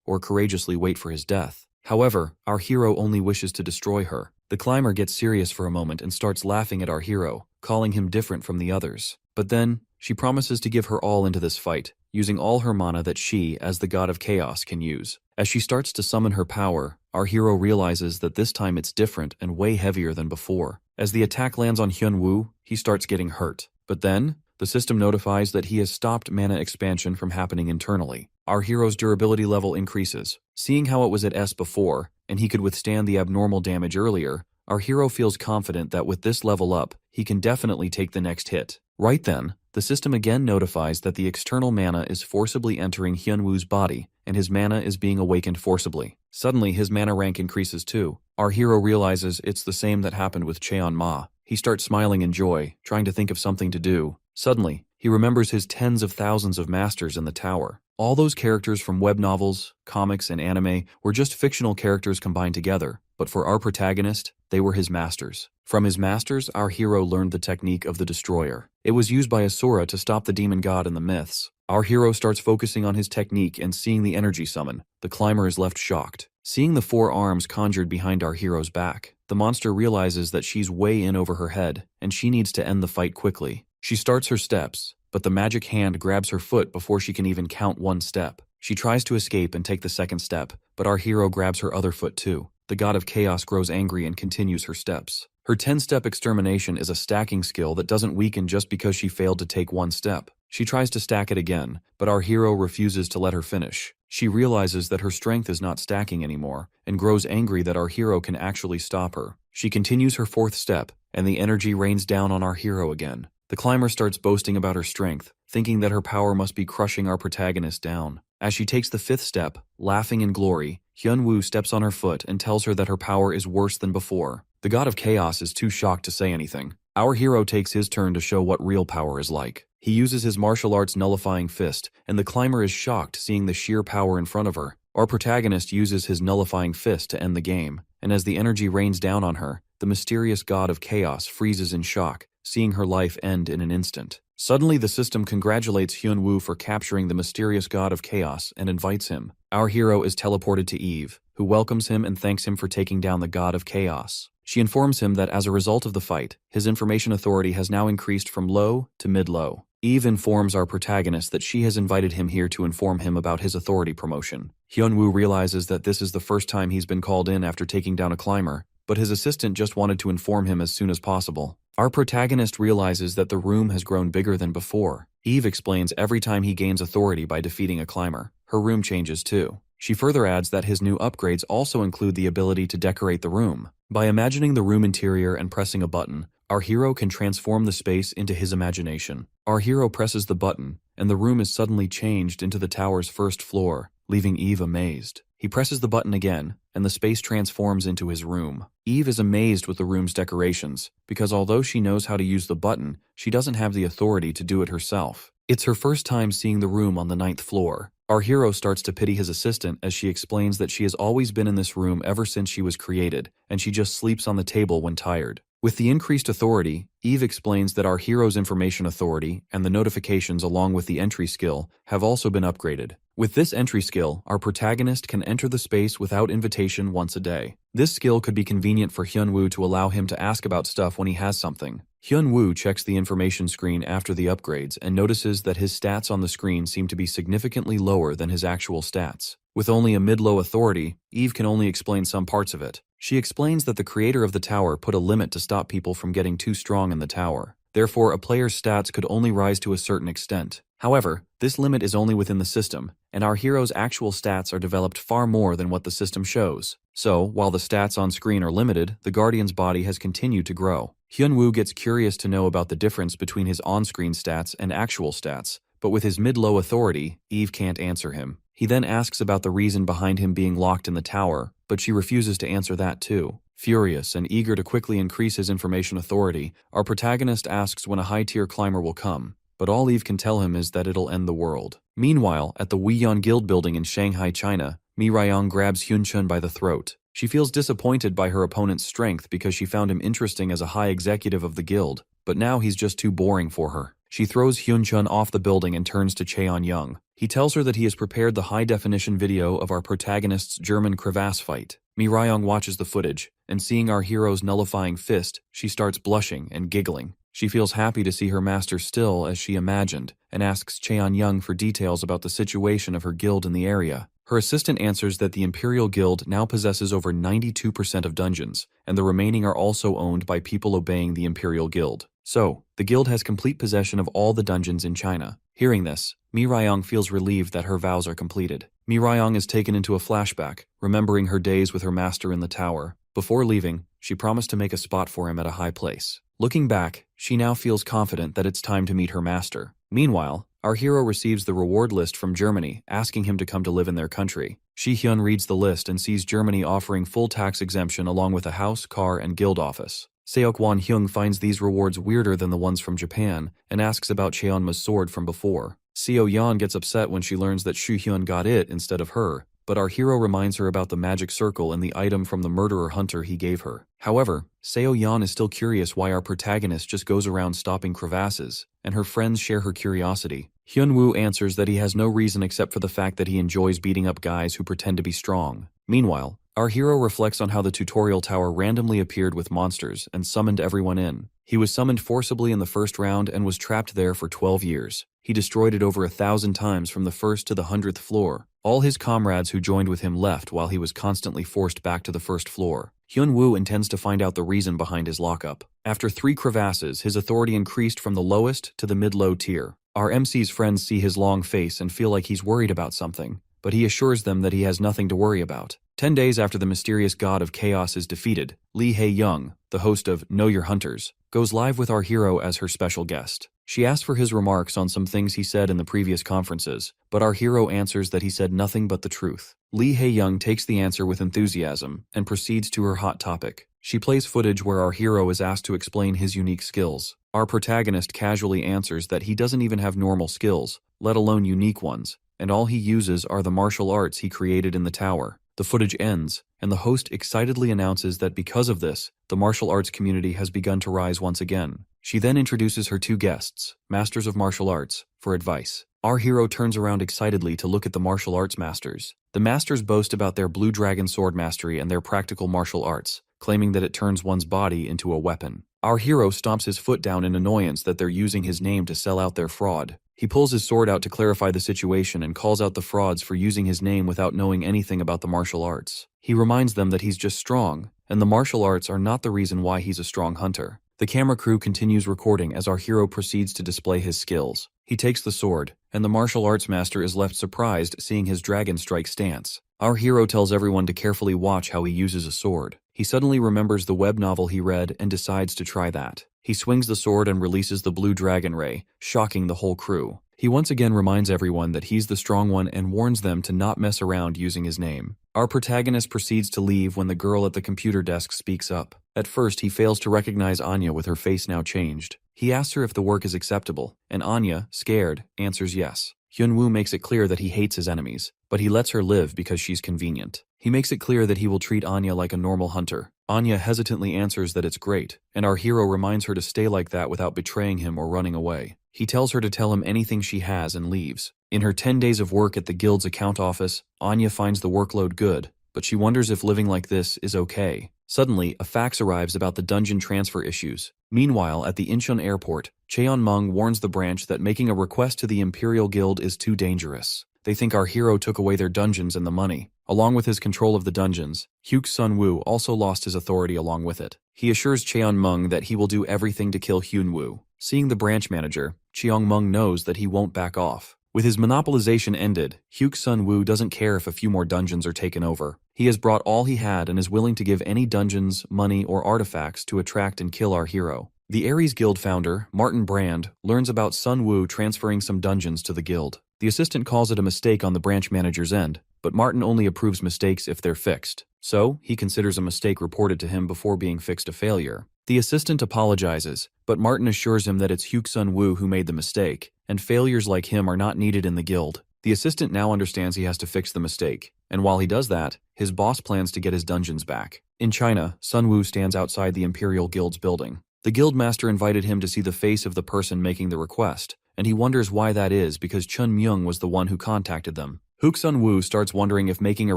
or courageously wait for his death. However, our hero only wishes to destroy her. The climber gets serious for a moment and starts laughing at our hero, calling him different from the others. But then, she promises to give her all into this fight, using all her mana that she, as the god of chaos, can use. As she starts to summon her power, our hero realizes that this time it's different and way heavier than before. As the attack lands on Hyun-woo, he starts getting hurt. But then, the system notifies that he has stopped mana expansion from happening internally. Our hero's durability level increases. Seeing how it was at S before, and he could withstand the abnormal damage earlier, our hero feels confident that with this level up, he can definitely take the next hit. Right then, the system again notifies that the external mana is forcibly entering Hyun-woo's body, and his mana is being awakened forcibly. Suddenly, his mana rank increases too. Our hero realizes it's the same that happened with Cheon-ma. He starts smiling in joy, trying to think of something to do. Suddenly, he remembers his tens of thousands of masters in the tower. All those characters from web novels, comics, and anime were just fictional characters combined together, but for our protagonist, they were his masters. From his masters, our hero learned the technique of the Destroyer. It was used by Asura to stop the demon god in the myths. Our hero starts focusing on his technique and seeing the energy summon. The climber is left shocked. Seeing the 4 arms conjured behind our hero's back, the monster realizes that she's way in over her head, and she needs to end the fight quickly. She starts her steps, but the magic hand grabs her foot before she can even count 1 step. She tries to escape and take the second step, but our hero grabs her other foot too. The god of chaos grows angry and continues her steps. Her 10-step extermination is a stacking skill that doesn't weaken just because she failed to take 1 step. She tries to stack it again, but our hero refuses to let her finish. She realizes that her strength is not stacking anymore, and grows angry that our hero can actually stop her. She continues her 4th step, and the energy rains down on our hero again. The climber starts boasting about her strength, thinking that her power must be crushing our protagonist down. As she takes the 5th step, laughing in glory, Hyun-woo steps on her foot and tells her that her power is worse than before. The god of chaos is too shocked to say anything. Our hero takes his turn to show what real power is like. He uses his martial arts nullifying fist, and the climber is shocked seeing the sheer power in front of her. Our protagonist uses his nullifying fist to end the game, and as the energy rains down on her, the mysterious god of chaos freezes in shock, seeing her life end in an instant. Suddenly, the system congratulates Hyun-woo for capturing the mysterious god of chaos and invites him. Our hero is teleported to Eve, who welcomes him and thanks him for taking down the god of chaos. She informs him that as a result of the fight, his information authority has now increased from low to mid-low. Eve informs our protagonist that she has invited him here to inform him about his authority promotion. Hyun-woo realizes that this is the first time he's been called in after taking down a climber, but his assistant just wanted to inform him as soon as possible. Our protagonist realizes that the room has grown bigger than before. Eve explains every time he gains authority by defeating a climber, her room changes too. She further adds that his new upgrades also include the ability to decorate the room. By imagining the room interior and pressing a button, our hero can transform the space into his imagination. Our hero presses the button, and the room is suddenly changed into the tower's 1st floor, leaving Eve amazed. He presses the button again, and the space transforms into his room. Eve is amazed with the room's decorations, because although she knows how to use the button, she doesn't have the authority to do it herself. It's her first time seeing the room on the 9th floor. Our hero starts to pity his assistant as she explains that she has always been in this room ever since she was created, and she just sleeps on the table when tired. With the increased authority, Eve explains that our hero's information authority and the notifications along with the entry skill have also been upgraded. With this entry skill, our protagonist can enter the space without invitation once a day. This skill could be convenient for Hyun-woo to allow him to ask about stuff when he has something. Hyun-woo checks the information screen after the upgrades and notices that his stats on the screen seem to be significantly lower than his actual stats. With only a mid-low authority, Eve can only explain some parts of it. She explains that the creator of the tower put a limit to stop people from getting too strong in the tower. Therefore, a player's stats could only rise to a certain extent. However, this limit is only within the system, and our hero's actual stats are developed far more than what the system shows. So, while the stats on screen are limited, the Guardian's body has continued to grow. Hyun-woo gets curious to know about the difference between his on-screen stats and actual stats, but with his mid-low authority, Eve can't answer him. He then asks about the reason behind him being locked in the tower, but she refuses to answer that too. Furious and eager to quickly increase his information authority, our protagonist asks when a high-tier climber will come. but all Eve can tell him is that it'll end the world. Meanwhile, at the Weiyuan Guild building in Shanghai, China, Mi Ryong grabs Hyun-chun by the throat. She feels disappointed by her opponent's strength because she found him interesting as a high executive of the guild, but now he's just too boring for her. She throws Hyun-chun off the building and turns to Cheon-young. He tells her that he has prepared the high-definition video of our protagonist's German crevasse fight. Mi Ryong watches the footage, and seeing our hero's nullifying fist, she starts blushing and giggling. She feels happy to see her master still as she imagined, and asks Cheon-young for details about the situation of her guild in the area. Her assistant answers that the Imperial Guild now possesses over 92% of dungeons, and the remaining are also owned by people obeying the Imperial Guild. So, the guild has complete possession of all the dungeons in China. Hearing this, Mi Ryong feels relieved that her vows are completed. Mi Ryong is taken into a flashback, remembering her days with her master in the tower. Before leaving, she promised to make a spot for him at a high place. Looking back, she now feels confident that it's time to meet her master. Meanwhile, our hero receives the reward list from Germany, asking him to come to live in their country. Shi-hyun reads the list and sees Germany offering full tax exemption along with a house, car, and guild office. Seok-won-hyung finds these rewards weirder than the ones from Japan and asks about Cheonma's sword from before. Seo-yeon gets upset when she learns that Shu-hyun got it instead of her, but our hero reminds her about the magic circle and the item from the murderer hunter he gave her. However, Seo-yeon is still curious why our protagonist just goes around stopping crevasses, and her friends share her curiosity. Hyun-woo answers that he has no reason except for the fact that he enjoys beating up guys who pretend to be strong. Meanwhile, our hero reflects on how the tutorial tower randomly appeared with monsters and summoned everyone in. He was summoned forcibly in the first round and was trapped there for 12 years. He destroyed it over 1,000 times from the 1st to the 100th floor. All his comrades who joined with him left while he was constantly forced back to the first floor. Hyun-woo intends to find out the reason behind his lockup. After 3 crevasses, his authority increased from the lowest to the mid-low tier. Our MC's friends see his long face and feel like he's worried about something, but he assures them that he has nothing to worry about. 10 days after the mysterious god of chaos is defeated, Lee Hae-young, the host of Know Your Hunters, goes live with our hero as her special guest. She asks for his remarks on some things he said in the previous conferences, but our hero answers that he said nothing but the truth. Lee Hae-young takes the answer with enthusiasm and proceeds to her hot topic. She plays footage where our hero is asked to explain his unique skills. Our protagonist casually answers that he doesn't even have normal skills, let alone unique ones, and all he uses are the martial arts he created in the tower. The footage ends, and the host excitedly announces that because of this, the martial arts community has begun to rise once again. She then introduces her 2 guests, masters of martial arts, for advice. Our hero turns around excitedly to look at the martial arts masters. The masters boast about their blue dragon sword mastery and their practical martial arts, claiming that it turns one's body into a weapon. Our hero stomps his foot down in annoyance that they're using his name to sell out their fraud. He pulls his sword out to clarify the situation and calls out the frauds for using his name without knowing anything about the martial arts. He reminds them that he's just strong, and the martial arts are not the reason why he's a strong hunter. The camera crew continues recording as our hero proceeds to display his skills. He takes the sword, and the martial arts master is left surprised seeing his dragon strike stance. Our hero tells everyone to carefully watch how he uses a sword. He suddenly remembers the web novel he read and decides to try that. He swings the sword and releases the blue dragon ray, shocking the whole crew. He once again reminds everyone that he's the strong one and warns them to not mess around using his name. Our protagonist proceeds to leave when the girl at the computer desk speaks up. At first, he fails to recognize Anya with her face now changed. He asks her if the work is acceptable, and Anya, scared, answers yes. Hyun-woo makes it clear that he hates his enemies, but he lets her live because she's convenient. He makes it clear that he will treat Anya like a normal hunter. Anya hesitantly answers that it's great, and our hero reminds her to stay like that without betraying him or running away. He tells her to tell him anything she has and leaves. In her 10 days of work at the guild's account office, Anya finds the workload good, but she wonders if living like this is okay. Suddenly, a fax arrives about the dungeon transfer issues. Meanwhile, at the Incheon airport, Cheon-mung warns the branch that making a request to the Imperial Guild is too dangerous. They think our hero took away their dungeons and the money. Along with his control of the dungeons, Hyuk Sun-woo also lost his authority along with it. He assures Cheon-mung that he will do everything to kill Hyun-woo. Seeing the branch manager, Cheon-mung knows that he won't back off. With his monopolization ended, Hyuk Sun-woo doesn't care if a few more dungeons are taken over. He has brought all he had and is willing to give any dungeons, money, or artifacts to attract and kill our hero. The Ares Guild founder, Martin Brand, learns about Sun-woo transferring some dungeons to the guild. The assistant calls it a mistake on the branch manager's end, but Martin only approves mistakes if they're fixed. So, he considers a mistake reported to him before being fixed a failure. The assistant apologizes, but Martin assures him that it's Hyuk-sun Woo who made the mistake, and failures like him are not needed in the guild. The assistant now understands he has to fix the mistake, and while he does that, his boss plans to get his dungeons back. In China, Sun Woo stands outside the Imperial Guild's building. The guildmaster invited him to see the face of the person making the request, and he wonders why that is because Chun Myung was the one who contacted them. Hyuk-sun Woo starts wondering if making a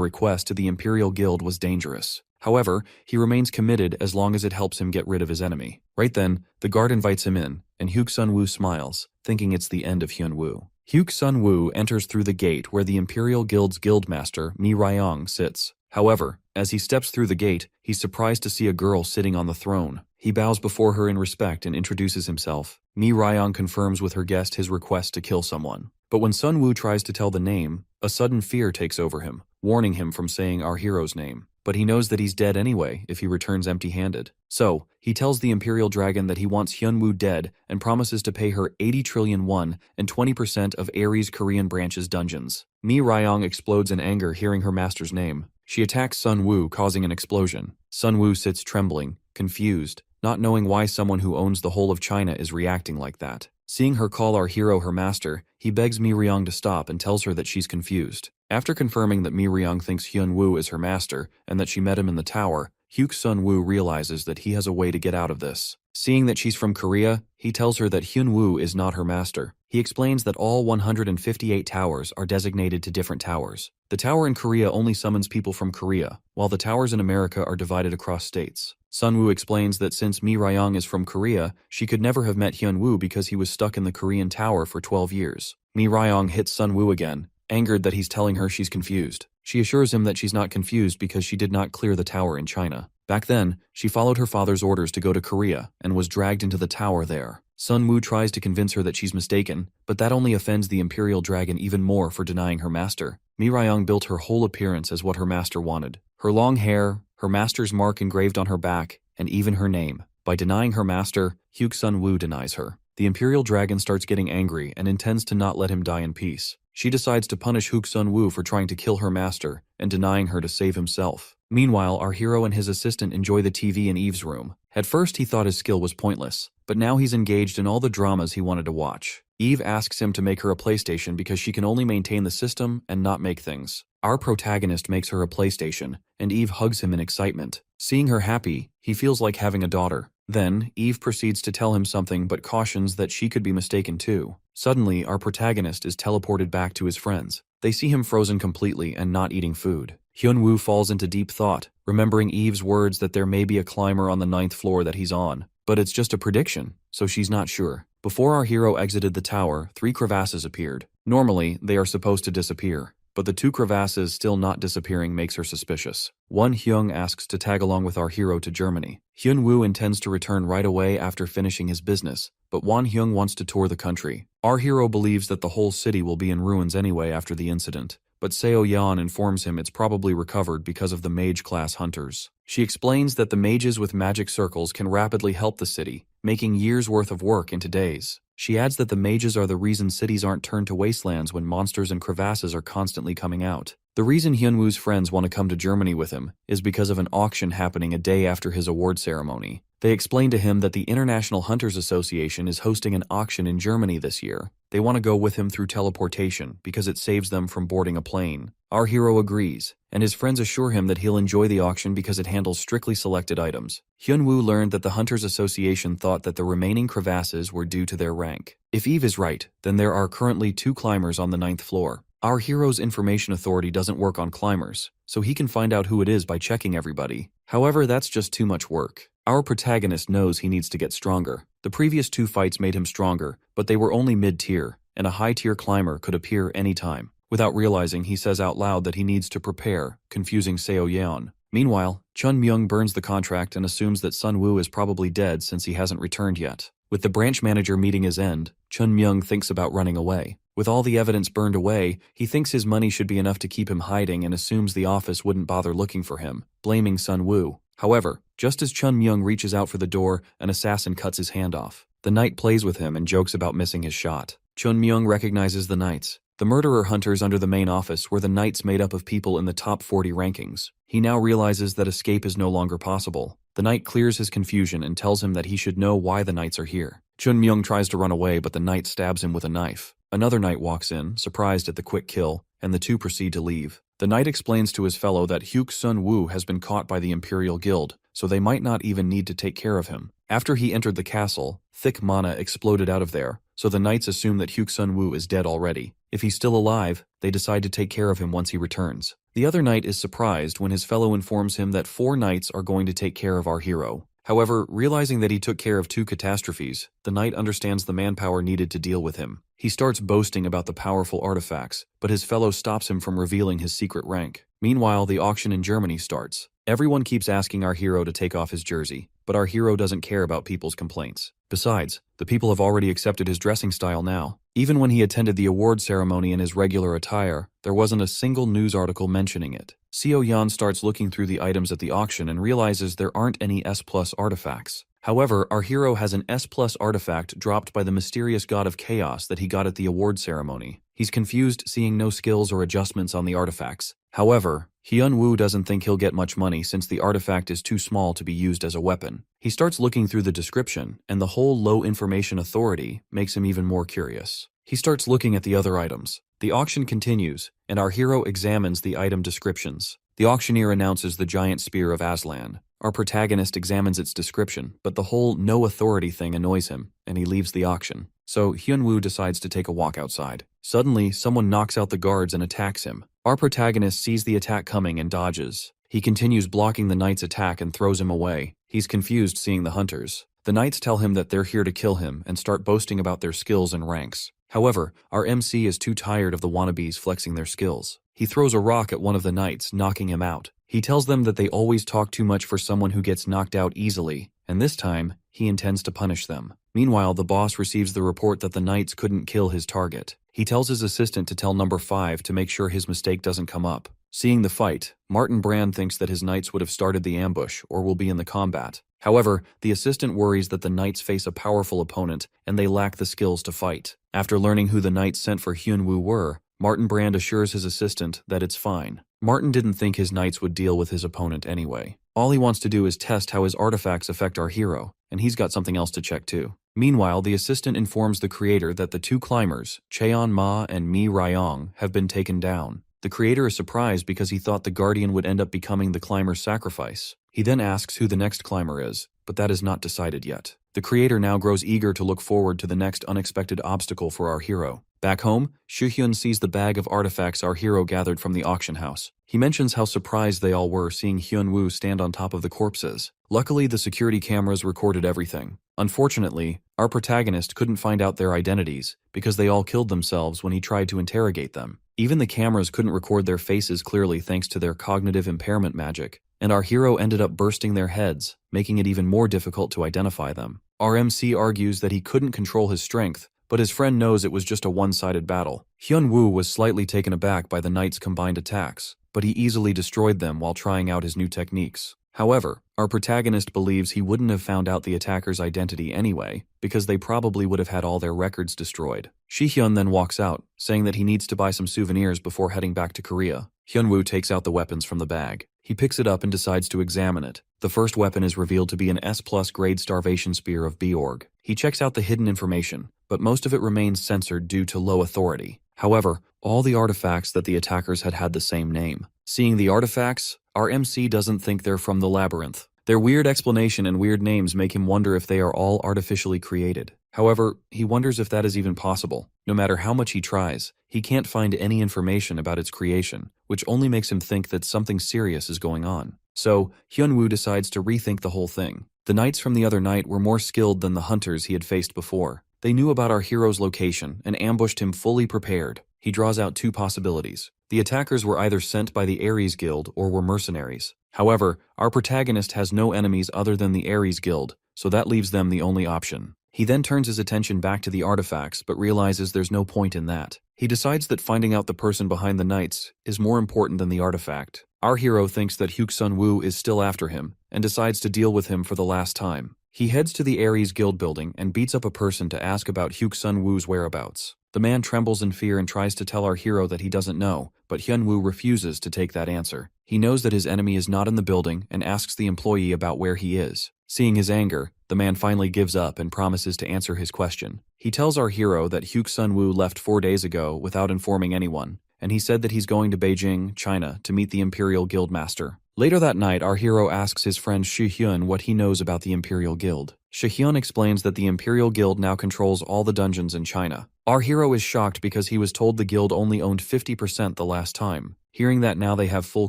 request to the Imperial Guild was dangerous. However, he remains committed as long as it helps him get rid of his enemy. Right then, the guard invites him in, and Hyuk-sun Woo smiles, thinking it's the end of Hyun Woo. Hyuk-sun Woo enters through the gate where the Imperial Guild's guildmaster, Mi Ryong, sits. However, as he steps through the gate, he's surprised to see a girl sitting on the throne. He bows before her in respect and introduces himself. Mi Ryong confirms with her guest his request to kill someone. But when Sun Woo tries to tell the name, a sudden fear takes over him, warning him from saying our hero's name. But he knows that he's dead anyway if he returns empty-handed. So, he tells the Imperial Dragon that he wants Hyun Woo dead and promises to pay her 80 trillion won and 20% of Ares Korean branch's dungeons. Mi Ryong explodes in anger hearing her master's name. She attacks Sun Woo, causing an explosion. Sun Woo sits trembling, confused, not knowing why someone who owns the whole of China is reacting like that. Seeing her call our hero her master, he begs Mi Ryong to stop and tells her that she's confused. After confirming that Mi Ryong thinks Hyun Woo is her master and that she met him in the tower, Hyuk-sun Woo realizes that he has a way to get out of this. Seeing that she's from Korea, he tells her that Hyun Woo is not her master. He explains that all 158 towers are designated to different towers. The tower in Korea only summons people from Korea, while the towers in America are divided across states. Sun Woo explains that since Mi Ryong is from Korea, she could never have met Hyun Woo because he was stuck in the Korean tower for 12 years. Mi Ryong hits Sun Woo again, angered that he's telling her she's confused. She assures him that she's not confused because she did not clear the tower in China. Back then, she followed her father's orders to go to Korea and was dragged into the tower there. Sun Woo tries to convince her that she's mistaken, but that only offends the Imperial Dragon even more for denying her master. Mi Ryong built her whole appearance as what her master wanted. Her long hair, her master's mark engraved on her back, and even her name. By denying her master, Hyuk-sun Woo denies her. The Imperial Dragon starts getting angry and intends to not let him die in peace. She decides to punish Hyuk-sun Woo for trying to kill her master and denying her to save himself. Meanwhile, our hero and his assistant enjoy the TV in Eve's room. At first he thought his skill was pointless, but now he's engaged in all the dramas he wanted to watch. Eve asks him to make her a PlayStation because she can only maintain the system and not make things. Our protagonist makes her a PlayStation, and Eve hugs him in excitement. Seeing her happy, he feels like having a daughter. Then, Eve proceeds to tell him something but cautions that she could be mistaken too. Suddenly, our protagonist is teleported back to his friends. They see him frozen completely and not eating food. Hyun Woo falls into deep thought, remembering Eve's words that there may be a climber on the 9th floor that he's on. But it's just a prediction, so she's not sure. Before our hero exited the tower, 3 crevasses appeared. Normally, they are supposed to disappear, but the 2 crevasses still not disappearing makes her suspicious. Won Hyung asks to tag along with our hero to Germany. Hyun Woo intends to return right away after finishing his business, but Won Hyung wants to tour the country. Our hero believes that the whole city will be in ruins anyway after the incident, but Seo Yeon informs him it's probably recovered because of the mage-class hunters. She explains that the mages with magic circles can rapidly help the city, making years' worth of work into days. She adds that the mages are the reason cities aren't turned to wastelands when monsters and crevasses are constantly coming out. The reason Hyun Woo's friends want to come to Germany with him is because of an auction happening a day after his award ceremony. They explain to him that the International Hunters Association is hosting an auction in Germany this year. They want to go with him through teleportation because it saves them from boarding a plane. Our hero agrees, and his friends assure him that he'll enjoy the auction because it handles strictly selected items. Hyun Woo learned that the Hunters Association thought that the remaining crevasses were due to their rank. If Eve is right, then there are currently 2 climbers on the 9th floor. Our hero's information authority doesn't work on climbers, so he can find out who it is by checking everybody. However, that's just too much work. Our protagonist knows he needs to get stronger. The previous 2 fights made him stronger, but they were only mid-tier, and a high-tier climber could appear anytime. Without realizing, he says out loud that he needs to prepare, confusing Seo Yeon. Meanwhile, Chun Myung burns the contract and assumes that Sun Woo is probably dead since he hasn't returned yet. With the branch manager meeting his end, Chun Myung thinks about running away. With all the evidence burned away, he thinks his money should be enough to keep him hiding and assumes the office wouldn't bother looking for him, blaming Sun Woo. However, just as Chun Myung reaches out for the door, an assassin cuts his hand off. The knight plays with him and jokes about missing his shot. Chun Myung recognizes the knights. The murderer hunters under the main office were the knights made up of people in the top 40 rankings. He now realizes that escape is no longer possible. The knight clears his confusion and tells him that he should know why the knights are here. Chun Myung tries to run away, but the knight stabs him with a knife. Another knight walks in, surprised at the quick kill, and the two proceed to leave. The knight explains to his fellow that Hyuk Sun Woo has been caught by the Imperial Guild, so they might not even need to take care of him. After he entered the castle, thick mana exploded out of there, so the knights assume that Hyuk Sun Woo is dead already. If he's still alive, they decide to take care of him once he returns. The other knight is surprised when his fellow informs him that 4 knights are going to take care of our hero. However, realizing that he took care of 2 catastrophes, the knight understands the manpower needed to deal with him. He starts boasting about the powerful artifacts, but his fellow stops him from revealing his secret rank. Meanwhile, the auction in Germany starts. Everyone keeps asking our hero to take off his jersey, but our hero doesn't care about people's complaints. Besides, the people have already accepted his dressing style now. Even when he attended the award ceremony in his regular attire, there wasn't a single news article mentioning it. Seo Yan starts looking through the items at the auction and realizes there aren't any S+ artifacts. However, our hero has an S+ artifact dropped by the mysterious god of chaos that he got at the award ceremony. He's confused seeing no skills or adjustments on the artifacts. However, Hyun Woo doesn't think he'll get much money since the artifact is too small to be used as a weapon. He starts looking through the description, and the whole low information authority makes him even more curious. He starts looking at the other items. The auction continues, and our hero examines the item descriptions. The auctioneer announces the giant spear of Aslan. Our protagonist examines its description, but the whole no authority thing annoys him, and he leaves the auction. So Hyun Woo decides to take a walk outside. Suddenly, someone knocks out the guards and attacks him. Our protagonist sees the attack coming and dodges. He continues blocking the knight's attack and throws him away. He's confused seeing the hunters. The knights tell him that they're here to kill him and start boasting about their skills and ranks. However, our MC is too tired of the wannabes flexing their skills. He throws a rock at one of the knights, knocking him out. He tells them that they always talk too much for someone who gets knocked out easily, and this time, he intends to punish them. Meanwhile, the boss receives the report that the knights couldn't kill his target. He tells his assistant to tell number 5 to make sure his mistake doesn't come up. Seeing the fight, Martin Brand thinks that his knights would have started the ambush or will be in the combat. However, the assistant worries that the knights face a powerful opponent and they lack the skills to fight. After learning who the knights sent for Hyun Woo were, Martin Brand assures his assistant that it's fine. Martin didn't think his knights would deal with his opponent anyway. All he wants to do is test how his artifacts affect our hero, and he's got something else to check too. Meanwhile, the assistant informs the creator that the 2 climbers, Cheon Ma and Mi Ryong, have been taken down. The creator is surprised because he thought the guardian would end up becoming the climber's sacrifice. He then asks who the next climber is, but that is not decided yet. The creator now grows eager to look forward to the next unexpected obstacle for our hero. Back home, Shuhyun sees the bag of artifacts our hero gathered from the auction house. He mentions how surprised they all were seeing Hyun Woo stand on top of the corpses. Luckily, the security cameras recorded everything. Unfortunately, our protagonist couldn't find out their identities because they all killed themselves when he tried to interrogate them. Even the cameras couldn't record their faces clearly thanks to their cognitive impairment magic, and our hero ended up bursting their heads, making it even more difficult to identify them. Our MC argues that he couldn't control his strength, but his friend knows it was just a one-sided battle. Hyun Woo was slightly taken aback by the knights' combined attacks, but he easily destroyed them while trying out his new techniques. However, our protagonist believes he wouldn't have found out the attacker's identity anyway, because they probably would have had all their records destroyed. Shihyun then walks out, saying that he needs to buy some souvenirs before heading back to Korea. Hyunwoo takes out the weapons from the bag. He picks it up and decides to examine it. The first weapon is revealed to be an S+ grade starvation spear of Bjorg. He checks out the hidden information, but most of it remains censored due to low authority. However, all the artifacts that the attackers had the same name. Seeing the artifacts, our MC doesn't think they're from the labyrinth. Their weird explanation and weird names make him wonder if they are all artificially created. However, he wonders if that is even possible. No matter how much he tries, he can't find any information about its creation, which only makes him think that something serious is going on. So, Hyunwoo decides to rethink the whole thing. The knights from the other night were more skilled than the hunters he had faced before. They knew about our hero's location and ambushed him fully prepared. He draws out 2 possibilities. The attackers were either sent by the Ares Guild or were mercenaries. However, our protagonist has no enemies other than the Ares Guild, so that leaves them the only option. He then turns his attention back to the artifacts but realizes there's no point in that. He decides that finding out the person behind the knights is more important than the artifact. Our hero thinks that Hyuk Sun Woo is still after him and decides to deal with him for the last time. He heads to the Ares Guild building and beats up a person to ask about Hyuk Sun Woo's whereabouts. The man trembles in fear and tries to tell our hero that he doesn't know, but Hyunwoo refuses to take that answer. He knows that his enemy is not in the building and asks the employee about where he is. Seeing his anger, the man finally gives up and promises to answer his question. He tells our hero that Hyuk Sun-woo left 4 days ago without informing anyone, and he said that he's going to Beijing, China, to meet the Imperial Guild Master. Later that night, our hero asks his friend Shi-hyun what he knows about the Imperial Guild. Shi-hyun explains that the Imperial Guild now controls all the dungeons in China. Our hero is shocked because he was told the guild only owned 50% the last time. Hearing that now they have full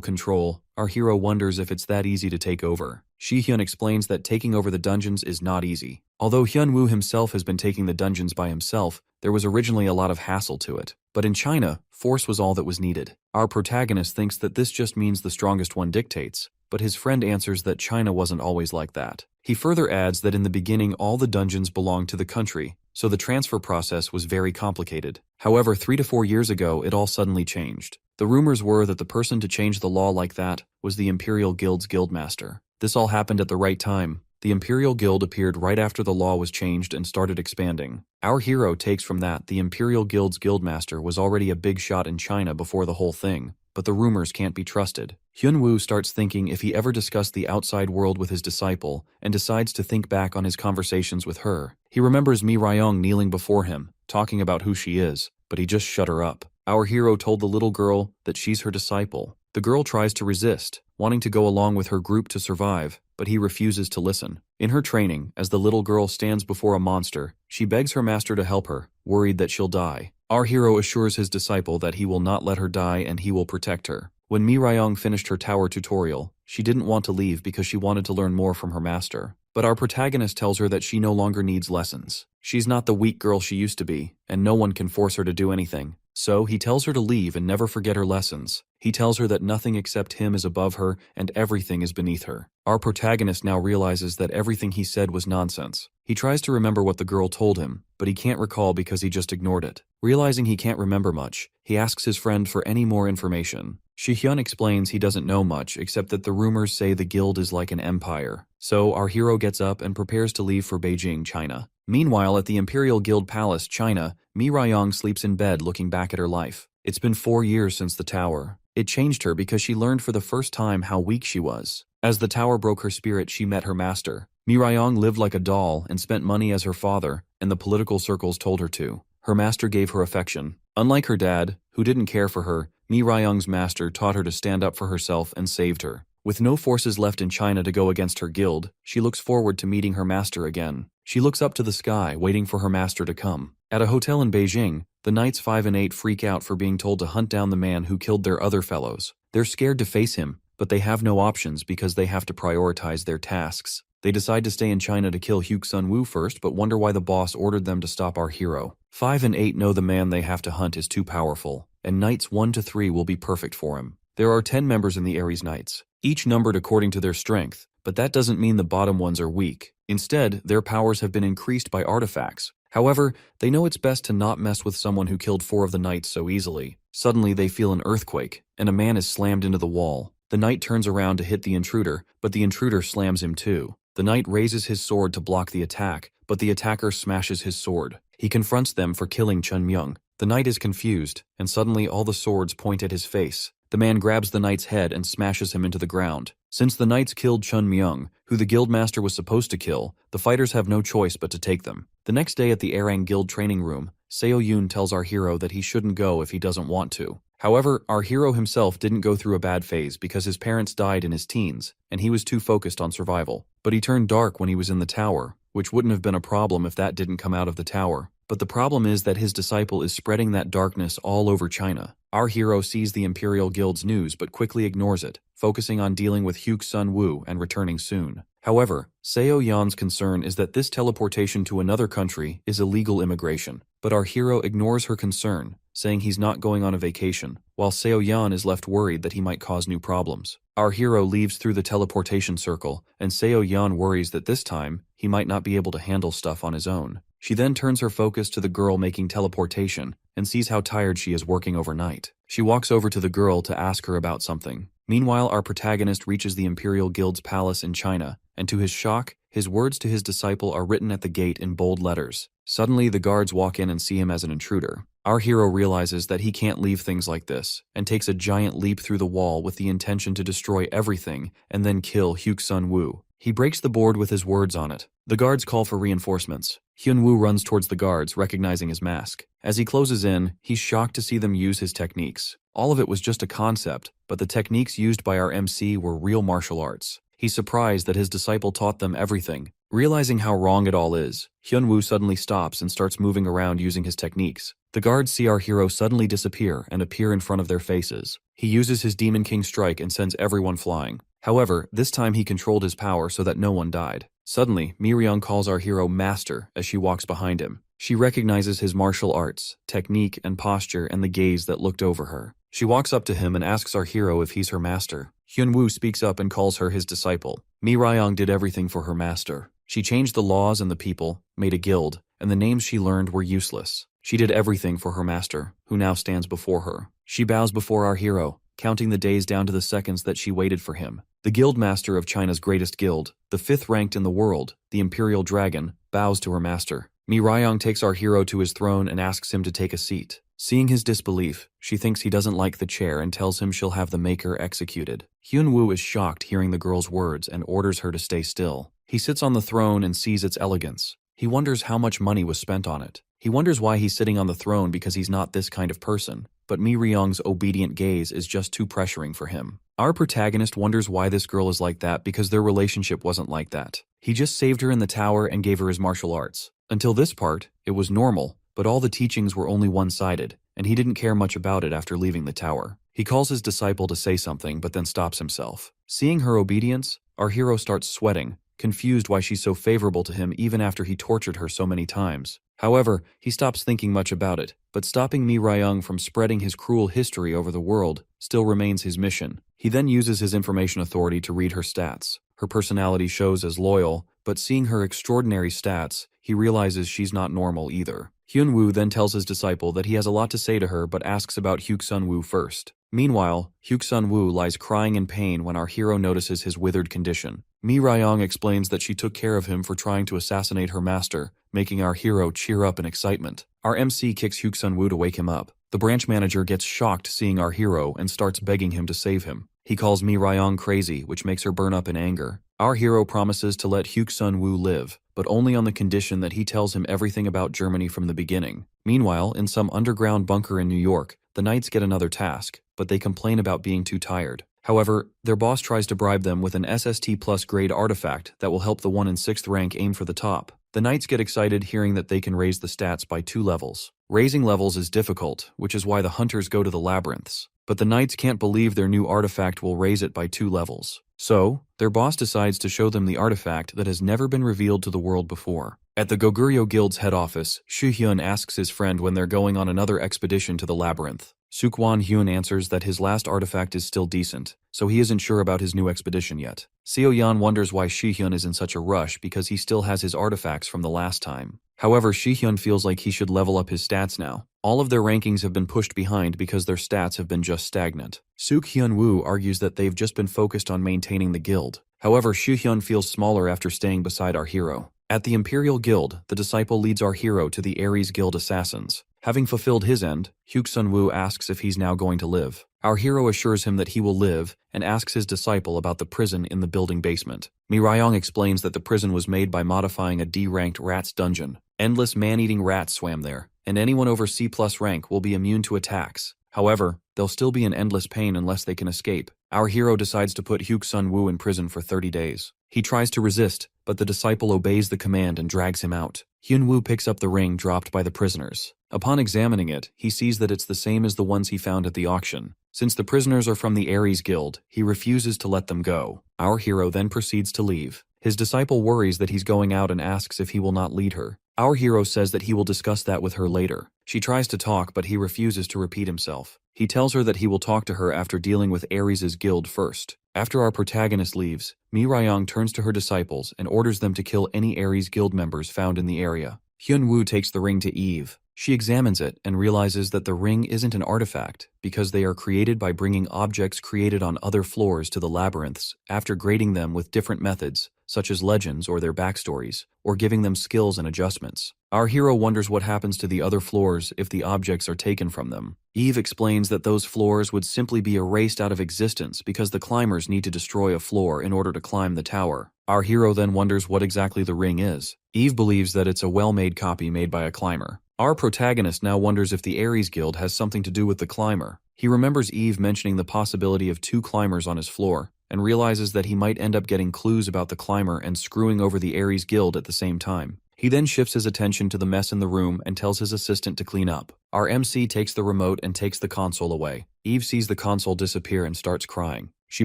control, our hero wonders if it's that easy to take over. Shi-hyun explains that taking over the dungeons is not easy. Although Hyunwoo himself has been taking the dungeons by himself, there was originally a lot of hassle to it. But in China, force was all that was needed. Our protagonist thinks that this just means the strongest one dictates, but his friend answers that China wasn't always like that. He further adds that in the beginning all the dungeons belonged to the country, so the transfer process was very complicated. However, 3 to 4 years ago, it all suddenly changed. The rumors were that the person to change the law like that was the Imperial Guild's guildmaster. This all happened at the right time. The Imperial Guild appeared right after the law was changed and started expanding. Our hero takes from that the Imperial Guild's guildmaster was already a big shot in China before the whole thing, but the rumors can't be trusted. Hyunwoo starts thinking if he ever discussed the outside world with his disciple and decides to think back on his conversations with her. He remembers Mi Ryong kneeling before him, talking about who she is, but he just shut her up. Our hero told the little girl that she's her disciple. The girl tries to resist, wanting to go along with her group to survive, but he refuses to listen. In her training, as the little girl stands before a monster, she begs her master to help her, worried that she'll die. Our hero assures his disciple that he will not let her die and he will protect her. When Mi Ryong finished her tower tutorial, she didn't want to leave because she wanted to learn more from her master. But our protagonist tells her that she no longer needs lessons. She's not the weak girl she used to be, and no one can force her to do anything. So he tells her to leave and never forget her lessons. He tells her that nothing except him is above her and everything is beneath her. Our protagonist now realizes that everything he said was nonsense. He tries to remember what the girl told him, but he can't recall because he just ignored it. Realizing he can't remember much, he asks his friend for any more information. Shi-hyun explains he doesn't know much except that the rumors say the guild is like an empire. So our hero gets up and prepares to leave for Beijing, China. Meanwhile, at the Imperial Guild Palace, China, Mi Ryong sleeps in bed looking back at her life. It's been 4 years since the tower. It changed her because she learned for the first time how weak she was. As the tower broke her spirit, she met her master. Mi Ryong lived like a doll and spent money as her father, and the political circles told her to. Her master gave her affection. Unlike her dad, who didn't care for her, Mi Ryong's master taught her to stand up for herself and saved her. With no forces left in China to go against her guild, she looks forward to meeting her master again. She looks up to the sky, waiting for her master to come. At a hotel in Beijing, the Knights 5 and 8 freak out for being told to hunt down the man who killed their other fellows. They're scared to face him, but they have no options because they have to prioritize their tasks. They decide to stay in China to kill Hyuk Sun-woo first, but wonder why the boss ordered them to stop our hero. 5 and 8 know the man they have to hunt is too powerful, and Knights 1 to 3 will be perfect for him. There are 10 members in the Ares Knights, each numbered according to their strength, but that doesn't mean the bottom ones are weak. Instead, their powers have been increased by artifacts. However, they know it's best to not mess with someone who killed 4 of the knights so easily. Suddenly, they feel an earthquake, and a man is slammed into the wall. The knight turns around to hit the intruder, but the intruder slams him too. The knight raises his sword to block the attack, but the attacker smashes his sword. He confronts them for killing Chun Myung. The knight is confused, and suddenly all the swords point at his face. The man grabs the knight's head and smashes him into the ground. Since the knights killed Chun Myung, who the guildmaster was supposed to kill, the fighters have no choice but to take them. The next day at the Arang Guild training room, Seo Yoon tells our hero that he shouldn't go if he doesn't want to. However, our hero himself didn't go through a bad phase because his parents died in his teens, and he was too focused on survival. But he turned dark when he was in the tower, which wouldn't have been a problem if that didn't come out of the tower. But the problem is that his disciple is spreading that darkness all over China. Our hero sees the Imperial Guild's news but quickly ignores it, focusing on dealing with Hyuk Sun-woo and returning soon. However, Seo Yeon's concern is that this teleportation to another country is illegal immigration. But our hero ignores her concern, saying he's not going on a vacation, while Seo Yeon is left worried that he might cause new problems. Our hero leaves through the teleportation circle, and Seo Yeon worries that this time, he might not be able to handle stuff on his own. She then turns her focus to the girl making teleportation and sees how tired she is working overnight. She walks over to the girl to ask her about something. Meanwhile, our protagonist reaches the Imperial Guild's palace in China, and to his shock, his words to his disciple are written at the gate in bold letters. Suddenly, the guards walk in and see him as an intruder. Our hero realizes that he can't leave things like this, and takes a giant leap through the wall with the intention to destroy everything and then kill Hyuk-sun-woo. He breaks the board with his words on it. The guards call for reinforcements. Hyun-woo runs towards the guards, recognizing his mask. As he closes in, he's shocked to see them use his techniques. All of it was just a concept, but the techniques used by our MC were real martial arts. He's surprised that his disciple taught them everything. Realizing how wrong it all is, Hyun-woo suddenly stops and starts moving around using his techniques. The guards see our hero suddenly disappear and appear in front of their faces. He uses his Demon King strike and sends everyone flying. However, this time he controlled his power so that no one died. Suddenly, Mi-ryung calls our hero Master as she walks behind him. She recognizes his martial arts, technique, and posture and the gaze that looked over her. She walks up to him and asks our hero if he's her master. Hyun-woo speaks up and calls her his disciple. Mi-ryung did everything for her master. She changed the laws and the people, made a guild, and the names she learned were useless. She did everything for her master, who now stands before her. She bows before our hero, counting the days down to the seconds that she waited for him. The guild master of China's greatest guild, the 5th ranked in the world, the Imperial Dragon, bows to her master. Mi-ryung takes our hero to his throne and asks him to take a seat. Seeing his disbelief, she thinks he doesn't like the chair and tells him she'll have the maker executed. Hyun-woo is shocked hearing the girl's words and orders her to stay still. He sits on the throne and sees its elegance. He wonders how much money was spent on it. He wonders why he's sitting on the throne because he's not this kind of person. But Mi-ryung's obedient gaze is just too pressuring for him. Our protagonist wonders why this girl is like that because their relationship wasn't like that. He just saved her in the tower and gave her his martial arts. Until this part, it was normal, but all the teachings were only one-sided, and he didn't care much about it after leaving the tower. He calls his disciple to say something but then stops himself. Seeing her obedience, our hero starts sweating, confused why she's so favorable to him even after he tortured her so many times. However, he stops thinking much about it, but stopping Mi-ryung from spreading his cruel history over the world still remains his mission. He then uses his information authority to read her stats. Her personality shows as loyal, but seeing her extraordinary stats, he realizes she's not normal either. Hyun-woo then tells his disciple that he has a lot to say to her but asks about Hyuk-sun-woo first. Meanwhile, Hyuk-sun-woo lies crying in pain when our hero notices his withered condition. Mi-ryung explains that she took care of him for trying to assassinate her master, making our hero cheer up in excitement. Our MC kicks Hyuk-sun-woo to wake him up. The branch manager gets shocked seeing our hero and starts begging him to save him. He calls Mi-ryung crazy, which makes her burn up in anger. Our hero promises to let Hyuk-sun-woo live, but only on the condition that he tells him everything about Germany from the beginning. Meanwhile, in some underground bunker in New York, the Knights get another task, but they complain about being too tired. However, their boss tries to bribe them with an SST plus grade artifact that will help the 1 in 6th rank aim for the top. The Knights get excited hearing that they can raise the stats by 2 levels. Raising levels is difficult, which is why the hunters go to the labyrinths. But the Knights can't believe their new artifact will raise it by 2 levels. So, their boss decides to show them the artifact that has never been revealed to the world before. At the Goguryeo Guild's head office, Soo-hyun asks his friend when they're going on another expedition to the labyrinth. Soo-kwon-hyun answers that his last artifact is still decent, so he isn't sure about his new expedition yet. Seo-yeon wonders why Shi-hyun is in such a rush because he still has his artifacts from the last time. However, Shi-hyun feels like he should level up his stats now. All of their rankings have been pushed behind because their stats have been just stagnant. Suk-hyun-woo argues that they've just been focused on maintaining the guild. However, Shi-hyun feels smaller after staying beside our hero. At the Imperial Guild, the disciple leads our hero to the Ares Guild assassins. Having fulfilled his end, Hyuk-sun-woo asks if he's now going to live. Our hero assures him that he will live and asks his disciple about the prison in the building basement. Mi-ryung explains that the prison was made by modifying a D-ranked rat's dungeon. Endless man-eating rats swam there, and anyone over C+ rank will be immune to attacks. However, they'll still be in endless pain unless they can escape. Our hero decides to put Hyuk-sun-woo in prison for 30 days. He tries to resist, but the disciple obeys the command and drags him out. Hyun-woo picks up the ring dropped by the prisoners. Upon examining it, he sees that it's the same as the ones he found at the auction. Since the prisoners are from the Ares Guild, he refuses to let them go. Our hero then proceeds to leave. His disciple worries that he's going out and asks if he will not lead her. Our hero says that he will discuss that with her later. She tries to talk, but he refuses to repeat himself. He tells her that he will talk to her after dealing with Ares' guild first. After our protagonist leaves, Mi-ryung turns to her disciples and orders them to kill any Ares guild members found in the area. Hyun-woo takes the ring to Eve. She examines it and realizes that the ring isn't an artifact because they are created by bringing objects created on other floors to the labyrinths after grading them with different methods, such as legends or their backstories, or giving them skills and adjustments. Our hero wonders what happens to the other floors if the objects are taken from them. Eve explains that those floors would simply be erased out of existence because the climbers need to destroy a floor in order to climb the tower. Our hero then wonders what exactly the ring is. Eve believes that it's a well-made copy made by a climber. Our protagonist now wonders if the Ares Guild has something to do with the climber. He remembers Eve mentioning the possibility of 2 climbers on his floor, and realizes that he might end up getting clues about the climber and screwing over the Ares Guild at the same time. He then shifts his attention to the mess in the room and tells his assistant to clean up. Our MC takes the remote and takes the console away. Eve sees the console disappear and starts crying. She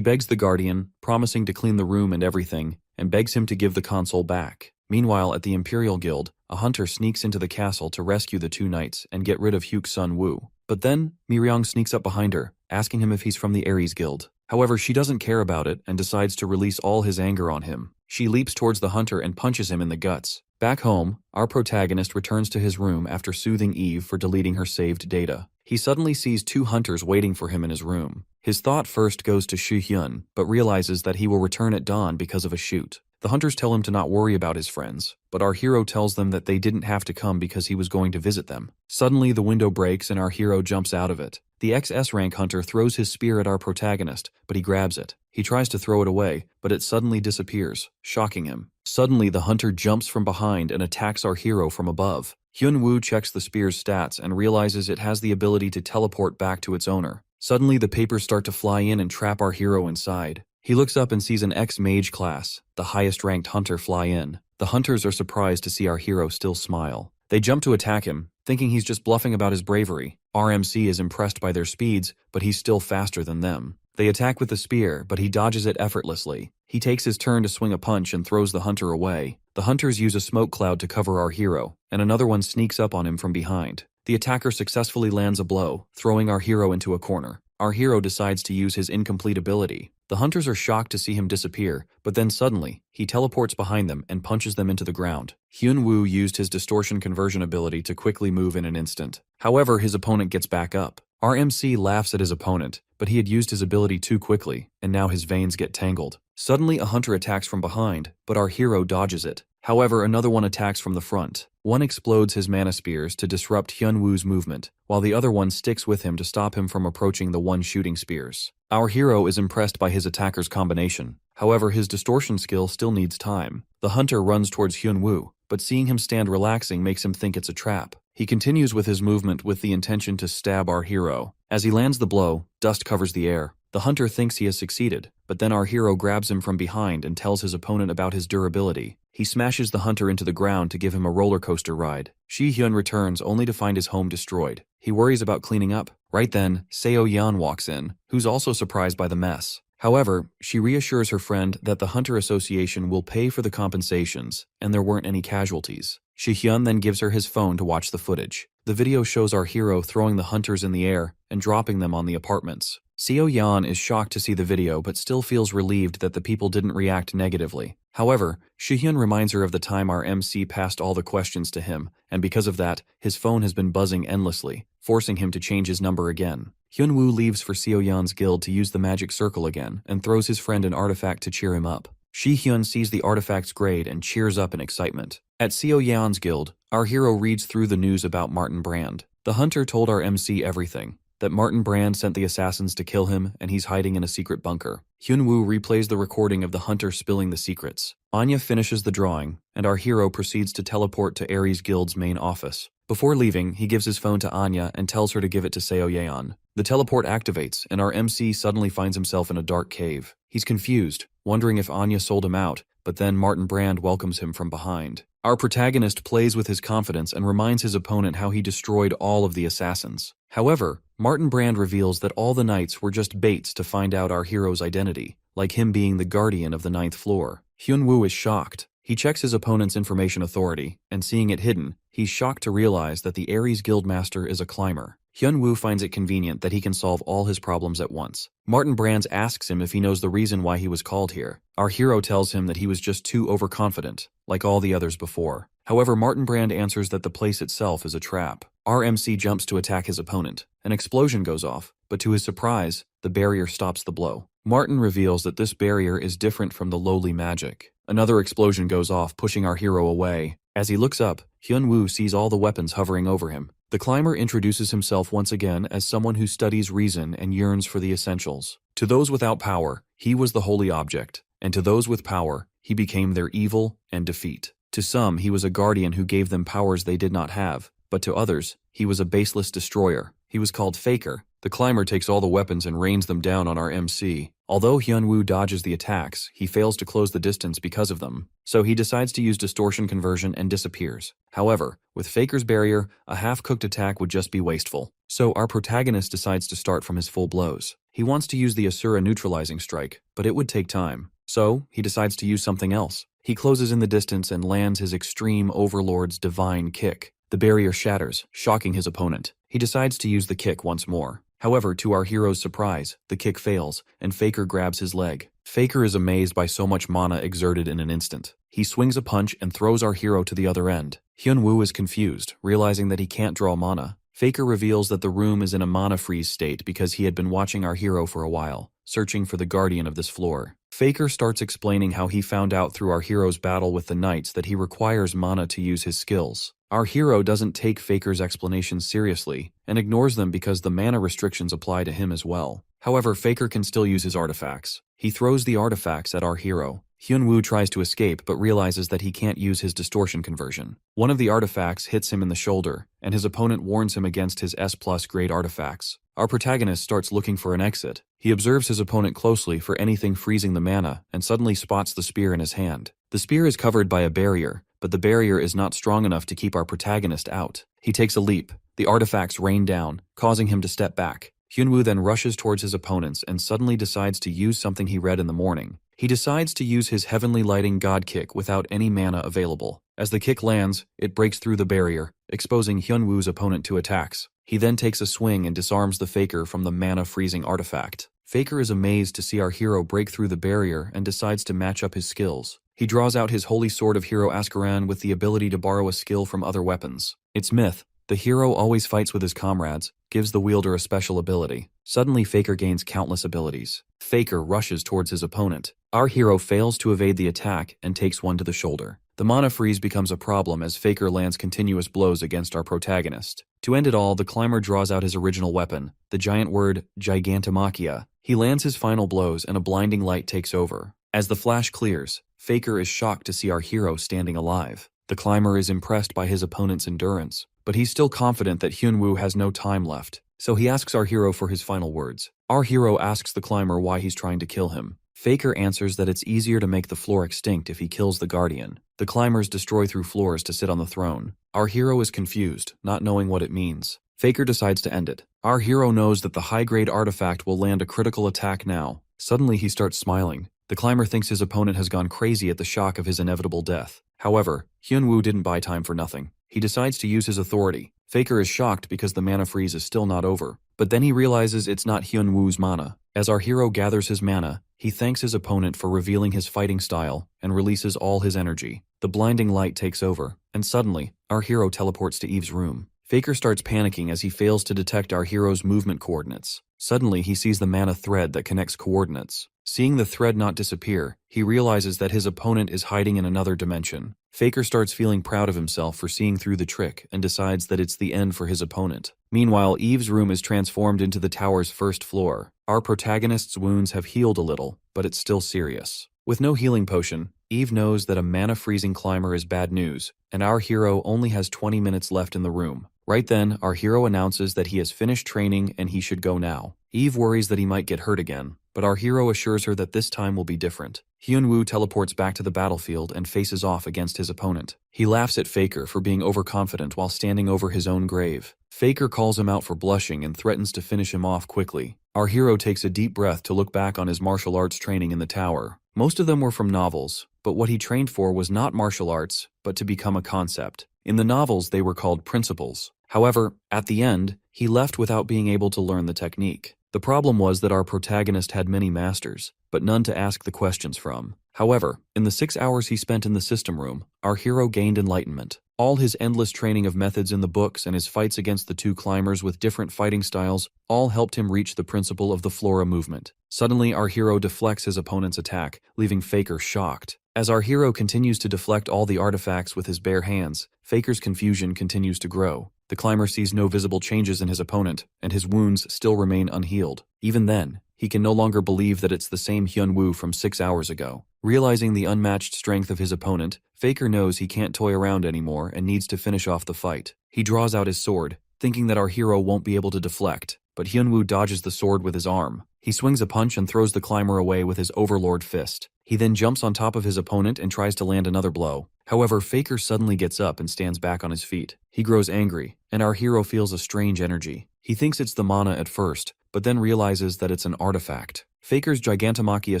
begs the Guardian, promising to clean the room and everything, and begs him to give the console back. Meanwhile, at the Imperial Guild, a hunter sneaks into the castle to rescue the 2 knights and get rid of Hyuk's son Wu. But then, Miryong sneaks up behind her, asking him if he's from the Ares Guild. However, she doesn't care about it and decides to release all his anger on him. She leaps towards the hunter and punches him in the guts. Back home, our protagonist returns to his room after soothing Eve for deleting her saved data. He suddenly sees 2 hunters waiting for him in his room. His thought first goes to Soo-hyun, but realizes that he will return at dawn because of a shoot. The hunters tell him to not worry about his friends, but our hero tells them that they didn't have to come because he was going to visit them. Suddenly, the window breaks and our hero jumps out of it. The XS rank hunter throws his spear at our protagonist, but he grabs it. He tries to throw it away, but it suddenly disappears, shocking him. Suddenly, the hunter jumps from behind and attacks our hero from above. Hyun-woo checks the spear's stats and realizes it has the ability to teleport back to its owner. Suddenly, the papers start to fly in and trap our hero inside. He looks up and sees an ex-mage class, the highest-ranked hunter, fly in. The hunters are surprised to see our hero still smile. They jump to attack him, thinking he's just bluffing about his bravery. RMC is impressed by their speeds, but he's still faster than them. They attack with the spear, but he dodges it effortlessly. He takes his turn to swing a punch and throws the hunter away. The hunters use a smoke cloud to cover our hero, and another one sneaks up on him from behind. The attacker successfully lands a blow, throwing our hero into a corner. Our hero decides to use his incomplete ability. The hunters are shocked to see him disappear, but then suddenly, he teleports behind them and punches them into the ground. Hyun-woo used his distortion conversion ability to quickly move in an instant. However, his opponent gets back up. Our MC laughs at his opponent, but he had used his ability too quickly, and now his veins get tangled. Suddenly, a hunter attacks from behind, but our hero dodges it. However, another one attacks from the front. One explodes his mana spears to disrupt Hyun-woo's movement, while the other one sticks with him to stop him from approaching the one shooting spears. Our hero is impressed by his attacker's combination. However, his distortion skill still needs time. The hunter runs towards Hyun-woo, but seeing him stand relaxing makes him think it's a trap. He continues with his movement with the intention to stab our hero. As he lands the blow, dust covers the air. The hunter thinks he has succeeded, but then our hero grabs him from behind and tells his opponent about his durability. He smashes the hunter into the ground to give him a roller coaster ride. Shi-hyun returns only to find his home destroyed. He worries about cleaning up. Right then, Seo-yeon walks in, who's also surprised by the mess. However, she reassures her friend that the Hunter Association will pay for the compensations, and there weren't any casualties. Shi-hyun then gives her his phone to watch the footage. The video shows our hero throwing the hunters in the air and dropping them on the apartments. Seo-yeon is shocked to see the video but still feels relieved that the people didn't react negatively. However, Shi-hyun reminds her of the time our MC passed all the questions to him, and because of that, his phone has been buzzing endlessly, forcing him to change his number again. Hyun-woo leaves for Seo-yeon's guild to use the magic circle again and throws his friend an artifact to cheer him up. Shi-hyun sees the artifact's grade and cheers up in excitement. At Seo-yeon's guild, our hero reads through the news about Martin Brand. The hunter told our MC everything, that Martin Brand sent the assassins to kill him and he's hiding in a secret bunker. Hyun-woo replays the recording of the hunter spilling the secrets. Anya finishes the drawing, and our hero proceeds to teleport to Ares Guild's main office. Before leaving, he gives his phone to Anya and tells her to give it to Seo-yeon. The teleport activates, and our MC suddenly finds himself in a dark cave. He's confused, wondering if Anya sold him out, but then Martin Brand welcomes him from behind. Our protagonist plays with his confidence and reminds his opponent how he destroyed all of the assassins. However, Martin Brand reveals that all the knights were just baits to find out our hero's identity, like him being the guardian of the 9th floor. Hyun-woo is shocked. He checks his opponent's information authority, and seeing it hidden, he's shocked to realize that the Ares Guildmaster is a climber. Hyun-woo finds it convenient that he can solve all his problems at once. Martin Brand asks him if he knows the reason why he was called here. Our hero tells him that he was just too overconfident, like all the others before. However, Martin Brand answers that the place itself is a trap. Our MC jumps to attack his opponent. An explosion goes off, but to his surprise, the barrier stops the blow. Martin reveals that this barrier is different from the lowly magic. Another explosion goes off, pushing our hero away. As he looks up, Hyun-woo sees all the weapons hovering over him. The climber introduces himself once again as someone who studies reason and yearns for the essentials. To those without power, he was the holy object, and to those with power, he became their evil and defeat. To some, he was a guardian who gave them powers they did not have, but to others, he was a baseless destroyer. He was called Faker. The climber takes all the weapons and rains them down on our MC. Although Hyun-woo dodges the attacks, he fails to close the distance because of them, so he decides to use distortion conversion and disappears. However, with Faker's barrier, a half-cooked attack would just be wasteful. So our protagonist decides to start from his full blows. He wants to use the Asura neutralizing strike, but it would take time. So, he decides to use something else. He closes in the distance and lands his extreme overlord's divine kick. The barrier shatters, shocking his opponent. He decides to use the kick once more. However, to our hero's surprise, the kick fails, and Faker grabs his leg. Faker is amazed by so much mana exerted in an instant. He swings a punch and throws our hero to the other end. Hyun-woo is confused, realizing that he can't draw mana. Faker reveals that the room is in a mana freeze state because he had been watching our hero for a while, searching for the guardian of this floor. Faker starts explaining how he found out through our hero's battle with the knights that he requires mana to use his skills. Our hero doesn't take Faker's explanations seriously and ignores them because the mana restrictions apply to him as well. However, Faker can still use his artifacts. He throws the artifacts at our hero. Hyun-woo tries to escape but realizes that he can't use his distortion conversion. One of the artifacts hits him in the shoulder, and his opponent warns him against his S+ grade artifacts. Our protagonist starts looking for an exit. He observes his opponent closely for anything freezing the mana and suddenly spots the spear in his hand. The spear is covered by a barrier, but the barrier is not strong enough to keep our protagonist out. He takes a leap. The artifacts rain down, causing him to step back. Hyun-woo then rushes towards his opponents and suddenly decides to use something he read in the morning. He decides to use his heavenly lighting god kick without any mana available. As the kick lands, it breaks through the barrier, exposing Hyun-woo's opponent to attacks. He then takes a swing and disarms the Faker from the mana-freezing artifact. Faker is amazed to see our hero break through the barrier and decides to match up his skills. He draws out his holy sword of Hero Askaran with the ability to borrow a skill from other weapons. It's myth. The hero always fights with his comrades, gives the wielder a special ability. Suddenly, Faker gains countless abilities. Faker rushes towards his opponent. Our hero fails to evade the attack and takes one to the shoulder. The mana freeze becomes a problem as Faker lands continuous blows against our protagonist. To end it all, the climber draws out his original weapon, the giant word Gigantomachia. He lands his final blows and a blinding light takes over. As the flash clears, Faker is shocked to see our hero standing alive. The climber is impressed by his opponent's endurance, but he's still confident that Hyun-woo has no time left, so he asks our hero for his final words. Our hero asks the climber why he's trying to kill him. Faker answers that it's easier to make the floor extinct if he kills the guardian. The climbers destroy through floors to sit on the throne. Our hero is confused, not knowing what it means. Faker decides to end it. Our hero knows that the high-grade artifact will land a critical attack now. Suddenly he starts smiling. The climber thinks his opponent has gone crazy at the shock of his inevitable death. However, Hyun-woo didn't buy time for nothing. He decides to use his authority. Faker is shocked because the mana freeze is still not over. But then he realizes it's not Hyun-woo's mana. As our hero gathers his mana, he thanks his opponent for revealing his fighting style and releases all his energy. The blinding light takes over, and suddenly, our hero teleports to Eve's room. Faker starts panicking as he fails to detect our hero's movement coordinates. Suddenly, he sees the mana thread that connects coordinates. Seeing the thread not disappear, he realizes that his opponent is hiding in another dimension. Faker starts feeling proud of himself for seeing through the trick and decides that it's the end for his opponent. Meanwhile, Eve's room is transformed into the tower's first floor. Our protagonist's wounds have healed a little, but it's still serious. With no healing potion, Eve knows that a mana-freezing climber is bad news, and our hero only has 20 minutes left in the room. Right then, our hero announces that he has finished training and he should go now. Eve worries that he might get hurt again, but our hero assures her that this time will be different. Hyun-woo teleports back to the battlefield and faces off against his opponent. He laughs at Faker for being overconfident while standing over his own grave. Faker calls him out for blushing and threatens to finish him off quickly. Our hero takes a deep breath to look back on his martial arts training in the tower. Most of them were from novels, but what he trained for was not martial arts, but to become a concept. In the novels, they were called principles. However, at the end, he left without being able to learn the technique. The problem was that our protagonist had many masters, but none to ask the questions from. However, in the 6 hours he spent in the system room, our hero gained enlightenment. All his endless training of methods in the books and his fights against the two climbers with different fighting styles all helped him reach the principle of the Flora movement. Suddenly, our hero deflects his opponent's attack, leaving Faker shocked. As our hero continues to deflect all the artifacts with his bare hands, Faker's confusion continues to grow. The climber sees no visible changes in his opponent, and his wounds still remain unhealed. Even then, he can no longer believe that it's the same Hyun-woo from 6 hours ago. Realizing the unmatched strength of his opponent, Faker knows he can't toy around anymore and needs to finish off the fight. He draws out his sword, thinking that our hero won't be able to deflect, but Hyun-woo dodges the sword with his arm. He swings a punch and throws the climber away with his overlord fist. He then jumps on top of his opponent and tries to land another blow. However, Faker suddenly gets up and stands back on his feet. He grows angry, and our hero feels a strange energy. He thinks it's the mana at first, but then realizes that it's an artifact. Faker's Gigantomachia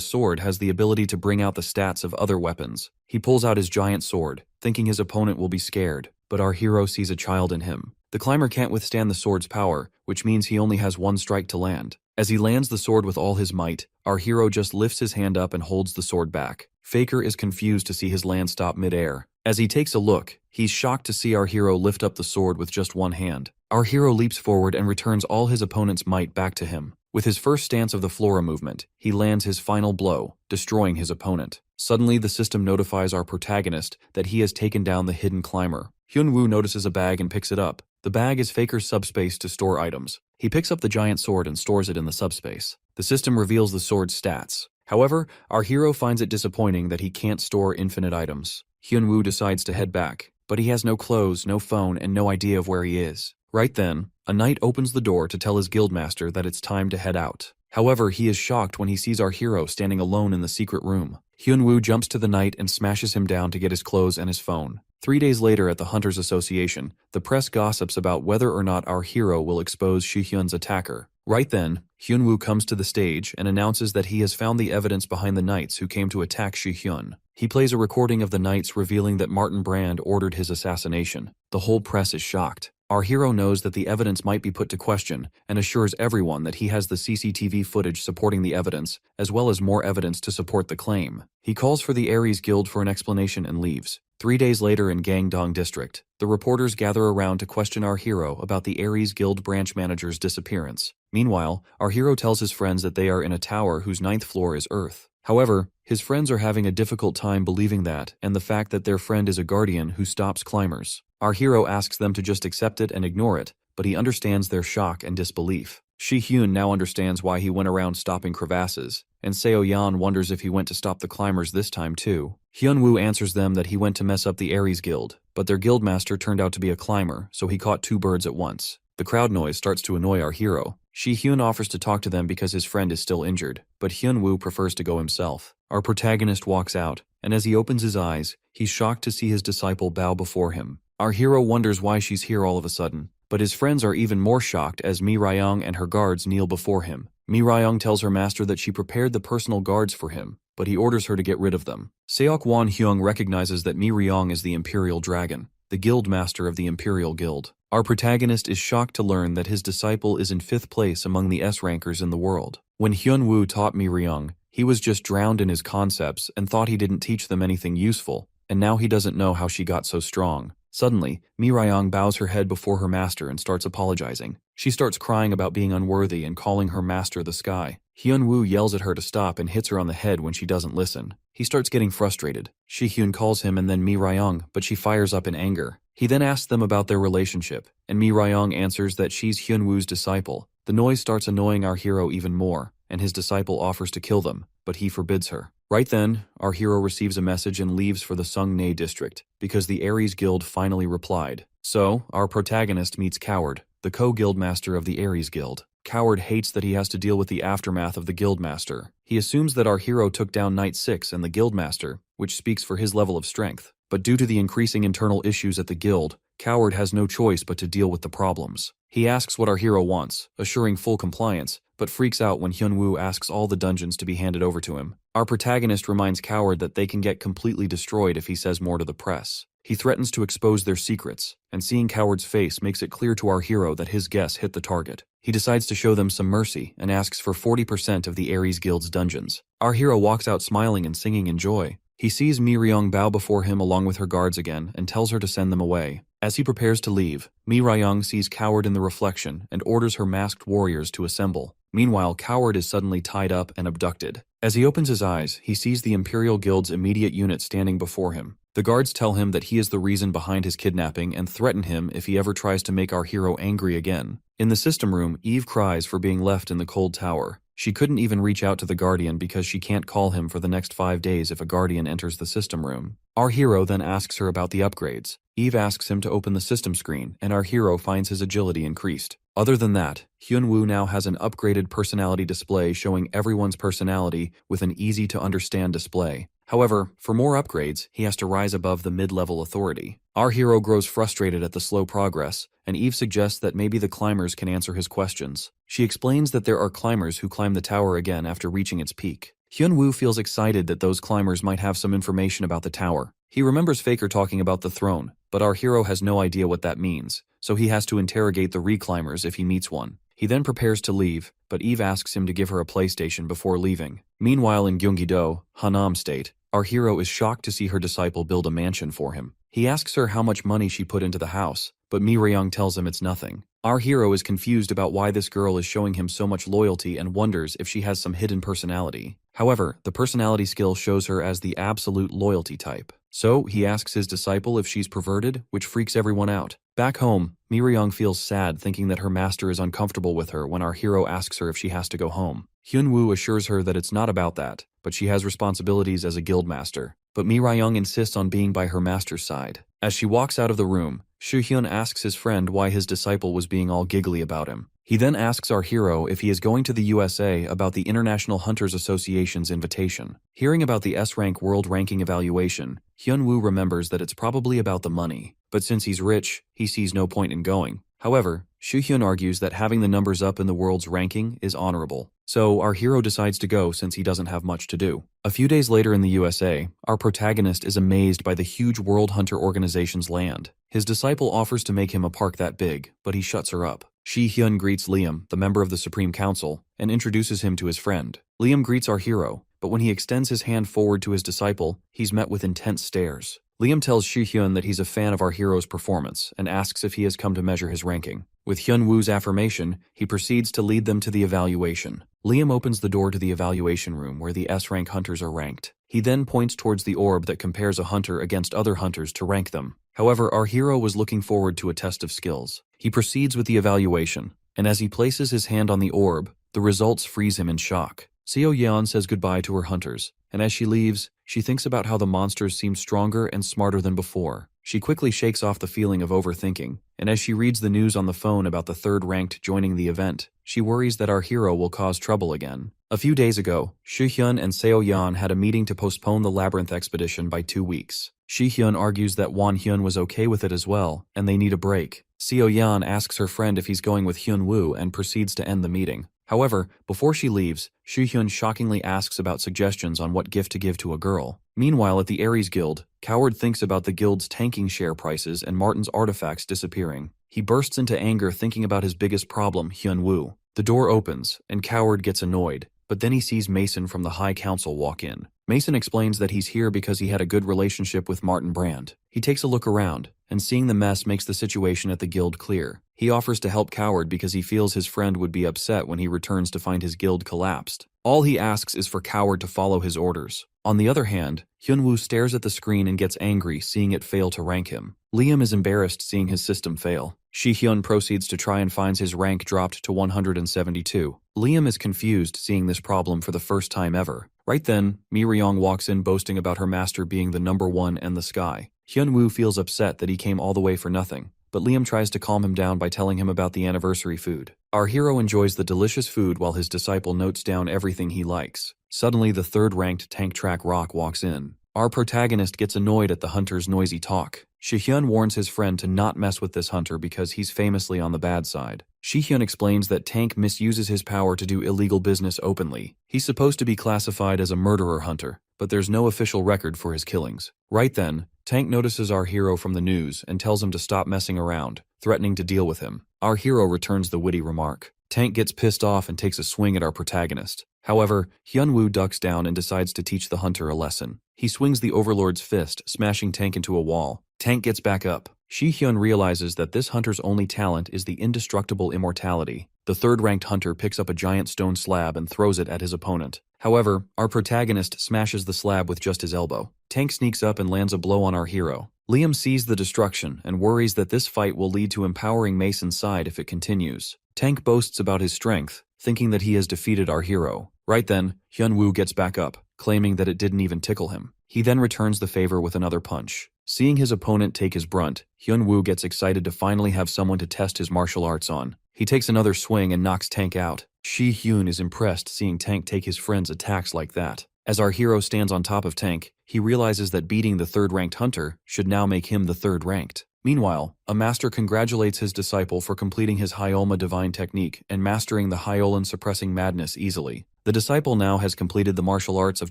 sword has the ability to bring out the stats of other weapons. He pulls out his giant sword, thinking his opponent will be scared, but our hero sees a child in him. The climber can't withstand the sword's power, which means he only has one strike to land. As he lands the sword with all his might, our hero just lifts his hand up and holds the sword back. Faker is confused to see his land stop mid-air. As he takes a look, he's shocked to see our hero lift up the sword with just one hand. Our hero leaps forward and returns all his opponent's might back to him. With his first stance of the Flora movement, he lands his final blow, destroying his opponent. Suddenly, the system notifies our protagonist that he has taken down the hidden climber. Hyun-woo notices a bag and picks it up. The bag is Faker's subspace to store items. He picks up the giant sword and stores it in the subspace. The system reveals the sword's stats. However, our hero finds it disappointing that he can't store infinite items. Hyun-woo decides to head back, but he has no clothes, no phone, and no idea of where he is. Right then, a knight opens the door to tell his guildmaster that it's time to head out. However, he is shocked when he sees our hero standing alone in the secret room. Hyun-woo jumps to the knight and smashes him down to get his clothes and his phone. 3 days later at the Hunters Association, the press gossips about whether or not our hero will expose Shi-hyun's attacker. Right then, Hyun-woo comes to the stage and announces that he has found the evidence behind the knights who came to attack Shi-hyun. He plays a recording of the knights revealing that Martin Brand ordered his assassination. The whole press is shocked. Our hero knows that the evidence might be put to question and assures everyone that he has the CCTV footage supporting the evidence, as well as more evidence to support the claim. He calls for the Aries Guild for an explanation and leaves. 3 days later in Gangdong District, the reporters gather around to question our hero about the Aries Guild branch manager's disappearance. Meanwhile, our hero tells his friends that they are in a tower whose 9th floor is Earth. However, his friends are having a difficult time believing that and the fact that their friend is a guardian who stops climbers. Our hero asks them to just accept it and ignore it, but he understands their shock and disbelief. Shi-hyun now understands why he went around stopping crevasses, and Seo-yeon wonders if he went to stop the climbers this time too. Hyun-woo answers them that he went to mess up the Aries Guild, but their guildmaster turned out to be a climber, so he caught 2 birds at once. The crowd noise starts to annoy our hero. Shi-hyun offers to talk to them because his friend is still injured, but Hyun-woo prefers to go himself. Our protagonist walks out, and as he opens his eyes, he's shocked to see his disciple bow before him. Our hero wonders why she's here all of a sudden, but his friends are even more shocked as Mi Ryong and her guards kneel before him. Mi Ryong tells her master that she prepared the personal guards for him, but he orders her to get rid of them. Seok Won Hyung recognizes that Mi Ryong is the Imperial Dragon, the guild master of the Imperial Guild. Our protagonist is shocked to learn that his disciple is in 5th place among the S-rankers in the world. When Hyun-woo taught Mi Ryong, he was just drowned in his concepts and thought he didn't teach them anything useful, and now he doesn't know how she got so strong. Suddenly, Mi Ryong bows her head before her master and starts apologizing. She starts crying about being unworthy and calling her master the sky. Hyun-woo yells at her to stop and hits her on the head when she doesn't listen. He starts getting frustrated. Shi-hyun calls him and then Mi Ryong, but she fires up in anger. He then asks them about their relationship, and Mi Ryong answers that she's Hyun-woo's disciple. The noise starts annoying our hero even more, and his disciple offers to kill them, but he forbids her. Right then, our hero receives a message and leaves for the Sungnae district, because the Aries Guild finally replied. So, our protagonist meets Coward, the co-guildmaster of the Aries Guild. Coward hates that he has to deal with the aftermath of the guildmaster. He assumes that our hero took down Knight 6 and the guildmaster, which speaks for his level of strength. But due to the increasing internal issues at the guild, Coward has no choice but to deal with the problems. He asks what our hero wants, assuring full compliance, but freaks out when Hyun-woo asks all the dungeons to be handed over to him. Our protagonist reminds Coward that they can get completely destroyed if he says more to the press. He threatens to expose their secrets, and seeing Coward's face makes it clear to our hero that his guess hit the target. He decides to show them some mercy and asks for 40% of the Aries Guild's dungeons. Our hero walks out smiling and singing in joy. He sees Mi Ryong bow before him along with her guards again and tells her to send them away. As he prepares to leave, Mi Ryong sees Coward in the reflection and orders her masked warriors to assemble. Meanwhile, Coward is suddenly tied up and abducted. As he opens his eyes, he sees the Imperial Guild's immediate unit standing before him. The guards tell him that he is the reason behind his kidnapping and threaten him if he ever tries to make our hero angry again. In the system room, Eve cries for being left in the cold tower. She couldn't even reach out to the Guardian because she can't call him for the next 5 days if a Guardian enters the system room. Our hero then asks her about the upgrades. Eve asks him to open the system screen, and our hero finds his agility increased. Other than that, Hyun-woo now has an upgraded personality display showing everyone's personality with an easy-to-understand display. However, for more upgrades, he has to rise above the mid-level authority. Our hero grows frustrated at the slow progress, and Eve suggests that maybe the climbers can answer his questions. She explains that there are climbers who climb the tower again after reaching its peak. Hyun-woo feels excited that those climbers might have some information about the tower. He remembers Faker talking about the throne, but our hero has no idea what that means, so he has to interrogate the reclimbers if he meets one. He then prepares to leave, but Eve asks him to give her a PlayStation before leaving. Meanwhile in Gyeonggi-do, Hanam State, our hero is shocked to see her disciple build a mansion for him. He asks her how much money she put into the house, but Mi Rae-young tells him it's nothing. Our hero is confused about why this girl is showing him so much loyalty and wonders if she has some hidden personality. However, the personality skill shows her as the absolute loyalty type. So, he asks his disciple if she's perverted, which freaks everyone out. Back home, Mi Rae-young feels sad thinking that her master is uncomfortable with her when our hero asks her if she has to go home. Hyun-woo assures her that it's not about that, but she has responsibilities as a guild master. But Mi Rae-young insists on being by her master's side. As she walks out of the room, Soo-hyun asks his friend why his disciple was being all giggly about him. He then asks our hero if he is going to the USA about the International Hunters Association's invitation. Hearing about the S-Rank World Ranking Evaluation, Hyun-woo remembers that it's probably about the money. But since he's rich, he sees no point in going. However, Soo-hyun argues that having the numbers up in the world's ranking is honorable. So our hero decides to go since he doesn't have much to do. A few days later in the USA, our protagonist is amazed by the huge World Hunter Organization's land. His disciple offers to make him a park that big, but he shuts her up. Shi-hyun greets Liam, the member of the Supreme Council, and introduces him to his friend. Liam greets our hero, but when he extends his hand forward to his disciple, he's met with intense stares. Liam tells Shi-hyun that he's a fan of our hero's performance and asks if he has come to measure his ranking. With Hyun-woo's affirmation, he proceeds to lead them to the evaluation. Liam opens the door to the evaluation room where the S-rank hunters are ranked. He then points towards the orb that compares a hunter against other hunters to rank them. However, our hero was looking forward to a test of skills. He proceeds with the evaluation, and as he places his hand on the orb, the results freeze him in shock. Seo-yeon says goodbye to her hunters, and as she leaves, she thinks about how the monsters seem stronger and smarter than before. She quickly shakes off the feeling of overthinking, and as she reads the news on the phone about the third-ranked joining the event, she worries that our hero will cause trouble again. A few days ago, Soo-hyun and Seo-yeon had a meeting to postpone the Labyrinth expedition by 2 weeks. Shi-hyun argues that Won-hyun was okay with it as well, and they need a break. Seo-yeon asks her friend if he's going with Hyun-woo and proceeds to end the meeting. However, before she leaves, Soo-hyun shockingly asks about suggestions on what gift to give to a girl. Meanwhile, at the Ares Guild, Coward thinks about the guild's tanking share prices and Martin's artifacts disappearing. He bursts into anger thinking about his biggest problem, Hyun-woo. The door opens, and Coward gets annoyed, but then he sees Mason from the High Council walk in. Mason explains that he's here because he had a good relationship with Martin Brand. He takes a look around, and seeing the mess makes the situation at the guild clear. He offers to help Coward because he feels his friend would be upset when he returns to find his guild collapsed. All he asks is for Coward to follow his orders. On the other hand, Hyun-woo stares at the screen and gets angry seeing it fail to rank him. Liam is embarrassed seeing his system fail. Shi-hyun proceeds to try and finds his rank dropped to 172. Liam is confused seeing this problem for the first time ever. Right then, Mi Rae-young walks in boasting about her master being the #1 and the sky. Hyun-woo feels upset that he came all the way for nothing, but Liam tries to calm him down by telling him about the anniversary food. Our hero enjoys the delicious food while his disciple notes down everything he likes. Suddenly, the third-ranked Tank Track Rock walks in. Our protagonist gets annoyed at the hunter's noisy talk. Shi-hyun warns his friend to not mess with this hunter because he's famously on the bad side. Shi-hyun explains that Tank misuses his power to do illegal business openly. He's supposed to be classified as a murderer hunter, but there's no official record for his killings. Right then, Tank notices our hero from the news and tells him to stop messing around, threatening to deal with him. Our hero returns the witty remark. Tank gets pissed off and takes a swing at our protagonist. However, Hyun-woo ducks down and decides to teach the hunter a lesson. He swings the Overlord's fist, smashing Tank into a wall. Tank gets back up, Shi-hyun realizes that this hunter's only talent is the indestructible immortality. The third-ranked hunter picks up a giant stone slab and throws it at his opponent. However, our protagonist smashes the slab with just his elbow. Tank sneaks up and lands a blow on our hero. Liam sees the destruction and worries that this fight will lead to empowering Mason's side if it continues. Tank boasts about his strength, thinking that he has defeated our hero. Right then, Hyun-woo gets back up, claiming that it didn't even tickle him. He then returns the favor with another punch. Seeing his opponent take his brunt, Hyun-woo gets excited to finally have someone to test his martial arts on. He takes another swing and knocks Tank out. Shi-hyun is impressed seeing Tank take his friend's attacks like that. As our hero stands on top of Tank, he realizes that beating the third-ranked hunter should now make him the third-ranked. Meanwhile, a master congratulates his disciple for completing his Hyolma divine technique and mastering the Hyolan suppressing madness easily. The disciple now has completed the martial arts of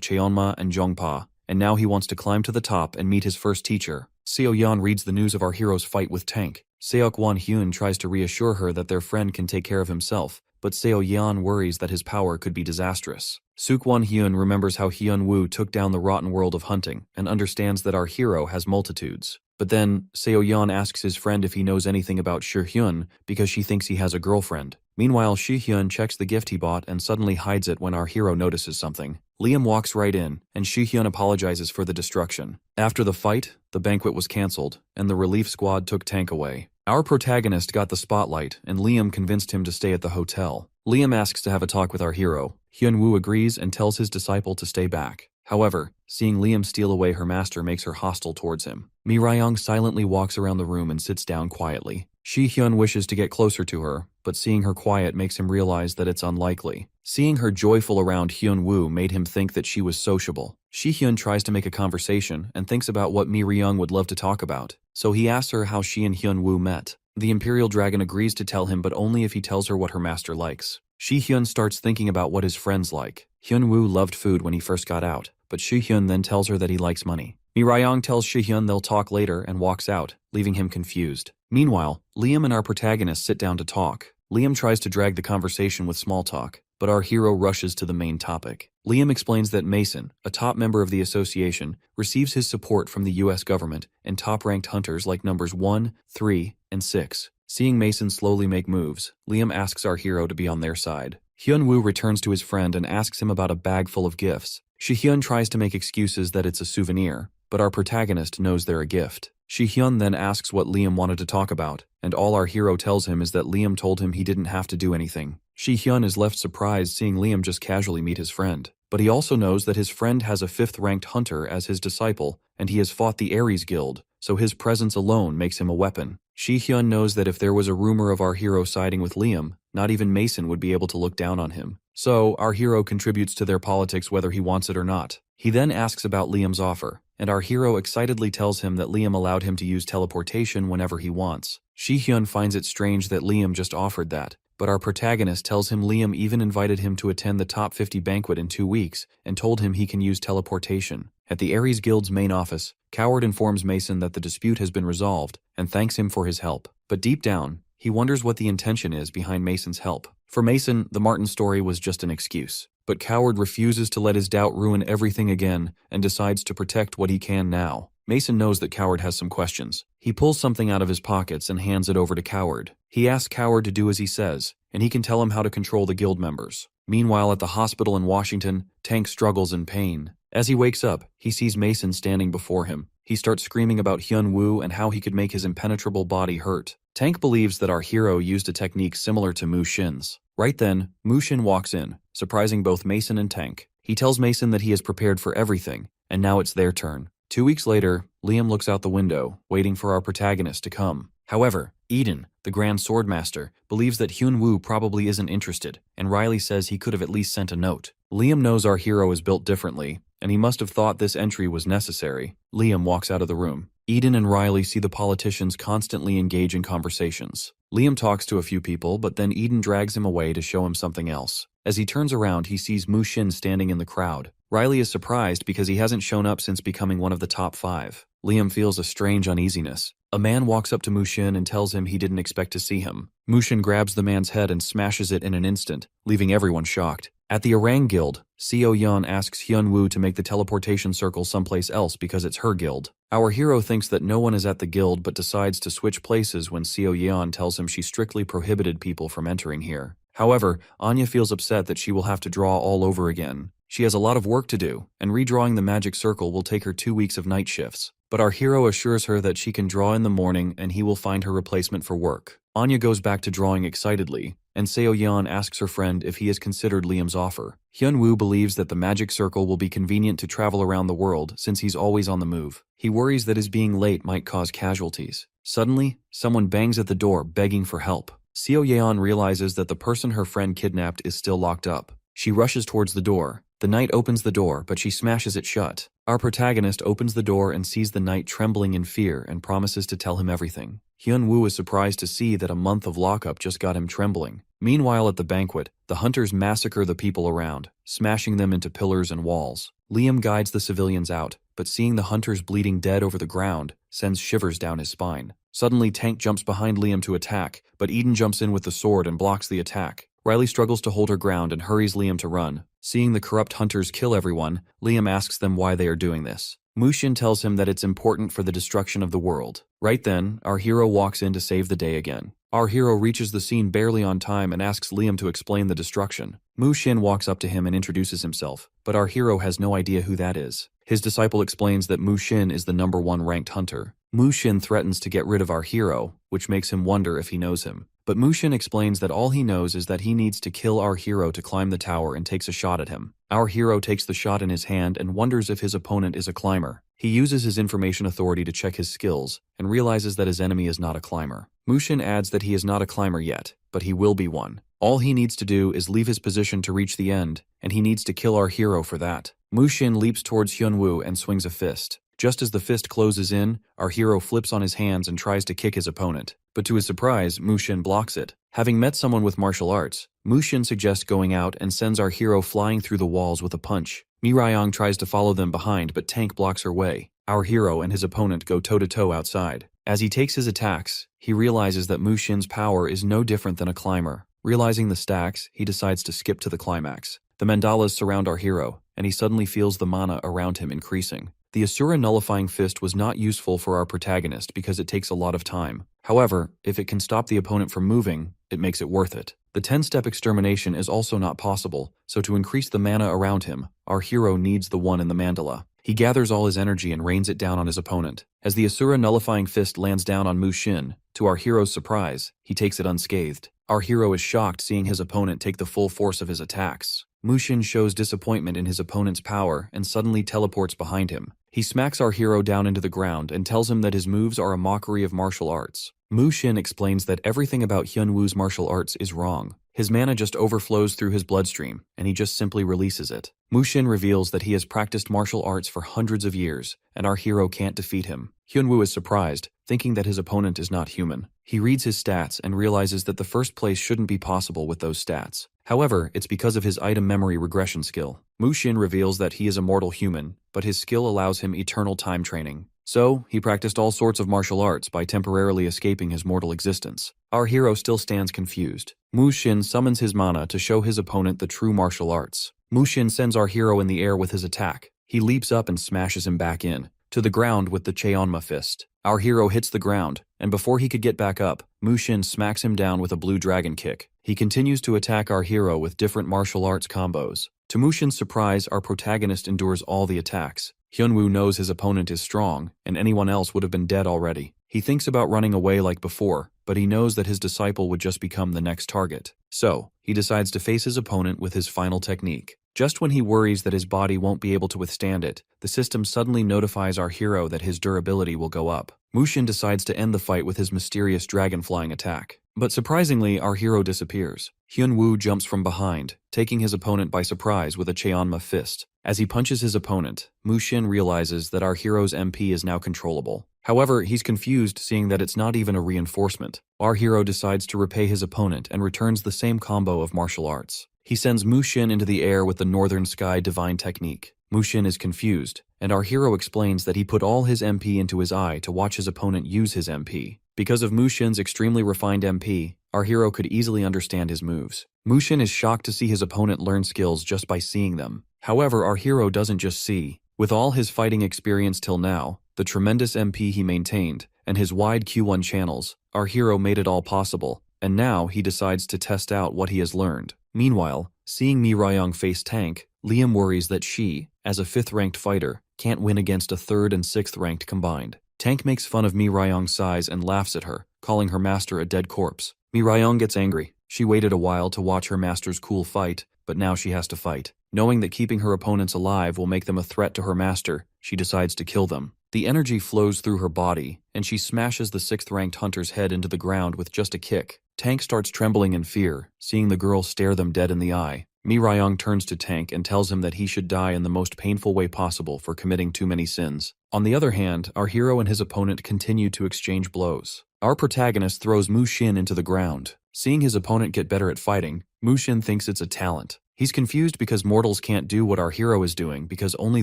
Cheonma and Jongpa, and now he wants to climb to the top and meet his first teacher. Seo-yeon reads the news of our hero's fight with Tank. Seok-won-hyun tries to reassure her that their friend can take care of himself, but Seo-yeon worries that his power could be disastrous. Suk-won-hyun remembers how Hyun-woo took down the rotten world of hunting and understands that our hero has multitudes. But then, Seo-yeon asks his friend if he knows anything about Shi-hyun because she thinks he has a girlfriend. Meanwhile, Shi-hyun checks the gift he bought and suddenly hides it when our hero notices something. Liam walks right in, and Shi-hyun apologizes for the destruction. After the fight, the banquet was cancelled, and the relief squad took Tank away. Our protagonist got the spotlight, and Liam convinced him to stay at the hotel. Liam asks to have a talk with our hero. Hyun-woo agrees and tells his disciple to stay back. However, seeing Liam steal away her master makes her hostile towards him. Mi Ryong silently walks around the room and sits down quietly. Shi-hyun wishes to get closer to her, but seeing her quiet makes him realize that it's unlikely. Seeing her joyful around Hyun-woo made him think that she was sociable. Shi-hyun tries to make a conversation and thinks about what Mi Ryong would love to talk about, so he asks her how she and Hyun-woo met. The Imperial Dragon agrees to tell him, but only if he tells her what her master likes. Shi-hyun starts thinking about what his friends like. Hyun-woo loved food when he first got out, but Shi-hyun then tells her that he likes money. Mi Ryong tells Shi-hyun they'll talk later and walks out, leaving him confused. Meanwhile, Liam and our protagonist sit down to talk. Liam tries to drag the conversation with small talk, but our hero rushes to the main topic. Liam explains that Mason, a top member of the association, receives his support from the US government and top-ranked hunters like numbers 1, 3, and 6. Seeing Mason slowly make moves, Liam asks our hero to be on their side. Hyun-woo returns to his friend and asks him about a bag full of gifts. Shi-hyun tries to make excuses that it's a souvenir, but our protagonist knows they're a gift. Shi-hyun then asks what Liam wanted to talk about, and all our hero tells him is that Liam told him he didn't have to do anything. Shi-hyun is left surprised seeing Liam just casually meet his friend, but he also knows that his friend has a 5th-ranked hunter as his disciple, and he has fought the Ares Guild, so his presence alone makes him a weapon. Shi-hyun knows that if there was a rumor of our hero siding with Liam, not even Mason would be able to look down on him. So, our hero contributes to their politics whether he wants it or not. He then asks about Liam's offer, and our hero excitedly tells him that Liam allowed him to use teleportation whenever he wants. Shi-hyun finds it strange that Liam just offered that, but our protagonist tells him Liam even invited him to attend the Top 50 banquet in 2 weeks and told him he can use teleportation. At the Ares Guild's main office, Coward informs Mason that the dispute has been resolved and thanks him for his help. But deep down, he wonders what the intention is behind Mason's help. For Mason, the Martin story was just an excuse. But Coward refuses to let his doubt ruin everything again and decides to protect what he can now. Mason knows that Coward has some questions. He pulls something out of his pockets and hands it over to Coward. He asks Coward to do as he says, and he can tell him how to control the guild members. Meanwhile, at the hospital in Washington, Tank struggles in pain. As he wakes up, he sees Mason standing before him. He starts screaming about Hyun-woo and how he could make his impenetrable body hurt. Tank believes that our hero used a technique similar to Mushin's. Right then, Mushin walks in, surprising both Mason and Tank. He tells Mason that he is prepared for everything, and now it's their turn. 2 weeks later, Liam looks out the window, waiting for our protagonist to come. However, Eden, the Grand Swordmaster, believes that Hyun-woo probably isn't interested, and Riley says he could have at least sent a note. Liam knows our hero is built differently, and he must have thought this entry was necessary. Liam walks out of the room. Eden and Riley see the politicians constantly engage in conversations. Liam talks to a few people, but then Eden drags him away to show him something else. As he turns around, he sees Mushin standing in the crowd. Riley is surprised because he hasn't shown up since becoming one of the top 5. Liam feels a strange uneasiness. A man walks up to Mushin and tells him he didn't expect to see him. Mushin grabs the man's head and smashes it in an instant, leaving everyone shocked. At the Orang Guild, Seo-yeon asks Hyun-woo to make the teleportation circle someplace else because it's her guild. Our hero thinks that no one is at the guild but decides to switch places when Seo Yeon tells him she strictly prohibited people from entering here. However, Anya feels upset that she will have to draw all over again. She has a lot of work to do, and redrawing the magic circle will take her 2 weeks of night shifts. But our hero assures her that she can draw in the morning and he will find her replacement for work. Anya goes back to drawing excitedly, and Seo Yeon asks her friend if he has considered Liam's offer. Hyun-woo believes that the magic circle will be convenient to travel around the world since he's always on the move. He worries that his being late might cause casualties. Suddenly, someone bangs at the door begging for help. Seo Yeon realizes that the person her friend kidnapped is still locked up. She rushes towards the door. The knight opens the door, but she smashes it shut. Our protagonist opens the door and sees the knight trembling in fear and promises to tell him everything. Hyun-woo is surprised to see that a month of lockup just got him trembling. Meanwhile at the banquet, the hunters massacre the people around, smashing them into pillars and walls. Liam guides the civilians out, but seeing the hunters bleeding dead over the ground sends shivers down his spine. Suddenly Tank jumps behind Liam to attack, but Eden jumps in with the sword and blocks the attack. Riley struggles to hold her ground and hurries Liam to run. Seeing the corrupt hunters kill everyone, Liam asks them why they are doing this. Mushin tells him that it's important for the destruction of the world. Right then, our hero walks in to save the day again. Our hero reaches the scene barely on time and asks Liam to explain the destruction. Mushin walks up to him and introduces himself, but our hero has no idea who that is. His disciple explains that Mushin is the #1 ranked hunter. Mushin threatens to get rid of our hero, which makes him wonder if he knows him. But Mushin explains that all he knows is that he needs to kill our hero to climb the tower and takes a shot at him. Our hero takes the shot in his hand and wonders if his opponent is a climber. He uses his information authority to check his skills and realizes that his enemy is not a climber. Mushin adds that he is not a climber yet, but he will be one. All he needs to do is leave his position to reach the end, and he needs to kill our hero for that. Mushin leaps towards Hyun-woo and swings a fist. Just as the fist closes in, our hero flips on his hands and tries to kick his opponent. But to his surprise, Mushin blocks it. Having met someone with martial arts, Mushin suggests going out and sends our hero flying through the walls with a punch. Mirayong tries to follow them behind, but Tank blocks her way. Our hero and his opponent go toe-to-toe outside. As he takes his attacks, he realizes that Mushin's power is no different than a climber. Realizing the stacks, he decides to skip to the climax. The mandalas surround our hero, and he suddenly feels the mana around him increasing. The Asura nullifying fist was not useful for our protagonist because it takes a lot of time. However, if it can stop the opponent from moving, it makes it worth it. The 10-step extermination is also not possible, so to increase the mana around him, our hero needs the one in the mandala. He gathers all his energy and rains it down on his opponent. As the Asura nullifying fist lands down on Mushin, to our hero's surprise, he takes it unscathed. Our hero is shocked seeing his opponent take the full force of his attacks. Mushin shows disappointment in his opponent's power and suddenly teleports behind him. He smacks our hero down into the ground and tells him that his moves are a mockery of martial arts. Mushin explains that everything about Hyun-woo's martial arts is wrong. His mana just overflows through his bloodstream, and he just simply releases it. Mushin reveals that he has practiced martial arts for hundreds of years, and our hero can't defeat him. Hyun-woo is surprised, thinking that his opponent is not human. He reads his stats and realizes that the first place shouldn't be possible with those stats. However, it's because of his item memory regression skill. Mushin reveals that he is a mortal human, but his skill allows him eternal time training. So, he practiced all sorts of martial arts by temporarily escaping his mortal existence. Our hero still stands confused. Mushin summons his mana to show his opponent the true martial arts. Mushin sends our hero in the air with his attack. He leaps up and smashes him back to the ground with the Cheonma fist. Our hero hits the ground, and before he could get back up, Mushin smacks him down with a blue dragon kick. He continues to attack our hero with different martial arts combos. To Mushin's surprise, our protagonist endures all the attacks. Hyun-woo knows his opponent is strong, and anyone else would have been dead already. He thinks about running away like before, but he knows that his disciple would just become the next target. So, he decides to face his opponent with his final technique. Just when he worries that his body won't be able to withstand it, the system suddenly notifies our hero that his durability will go up. Mushin decides to end the fight with his mysterious dragon-flying attack. But surprisingly, our hero disappears. Hyun-woo jumps from behind, taking his opponent by surprise with a Cheonma fist. As he punches his opponent, Mushin realizes that our hero's MP is now controllable. However, he's confused seeing that it's not even a reinforcement. Our hero decides to repay his opponent and returns the same combo of martial arts. He sends Mushin into the air with the Northern Sky Divine Technique. Mushin is confused, and our hero explains that he put all his MP into his eye to watch his opponent use his MP. Because of Mushin's extremely refined MP, our hero could easily understand his moves. Mushin is shocked to see his opponent learn skills just by seeing them. However, our hero doesn't just see. With all his fighting experience till now, the tremendous MP he maintained, and his wide Q1 channels, our hero made it all possible, and now he decides to test out what he has learned. Meanwhile, seeing Mi Ryong face Tank, Liam worries that she, as a 5th-ranked fighter, can't win against a 3rd and 6th-ranked combined. Tank makes fun of Mi Ryong's size and laughs at her, calling her master a dead corpse. Mi Ryong gets angry. She waited a while to watch her master's cool fight, but now she has to fight. Knowing that keeping her opponents alive will make them a threat to her master, she decides to kill them. The energy flows through her body, and she smashes the 6th-ranked hunter's head into the ground with just a kick. Tank starts trembling in fear, seeing the girl stare them dead in the eye. Mi Ryong turns to Tank and tells him that he should die in the most painful way possible for committing too many sins. On the other hand, our hero and his opponent continue to exchange blows. Our protagonist throws Mu Xin into the ground. Seeing his opponent get better at fighting, Mu Xin thinks it's a talent. He's confused because mortals can't do what our hero is doing because only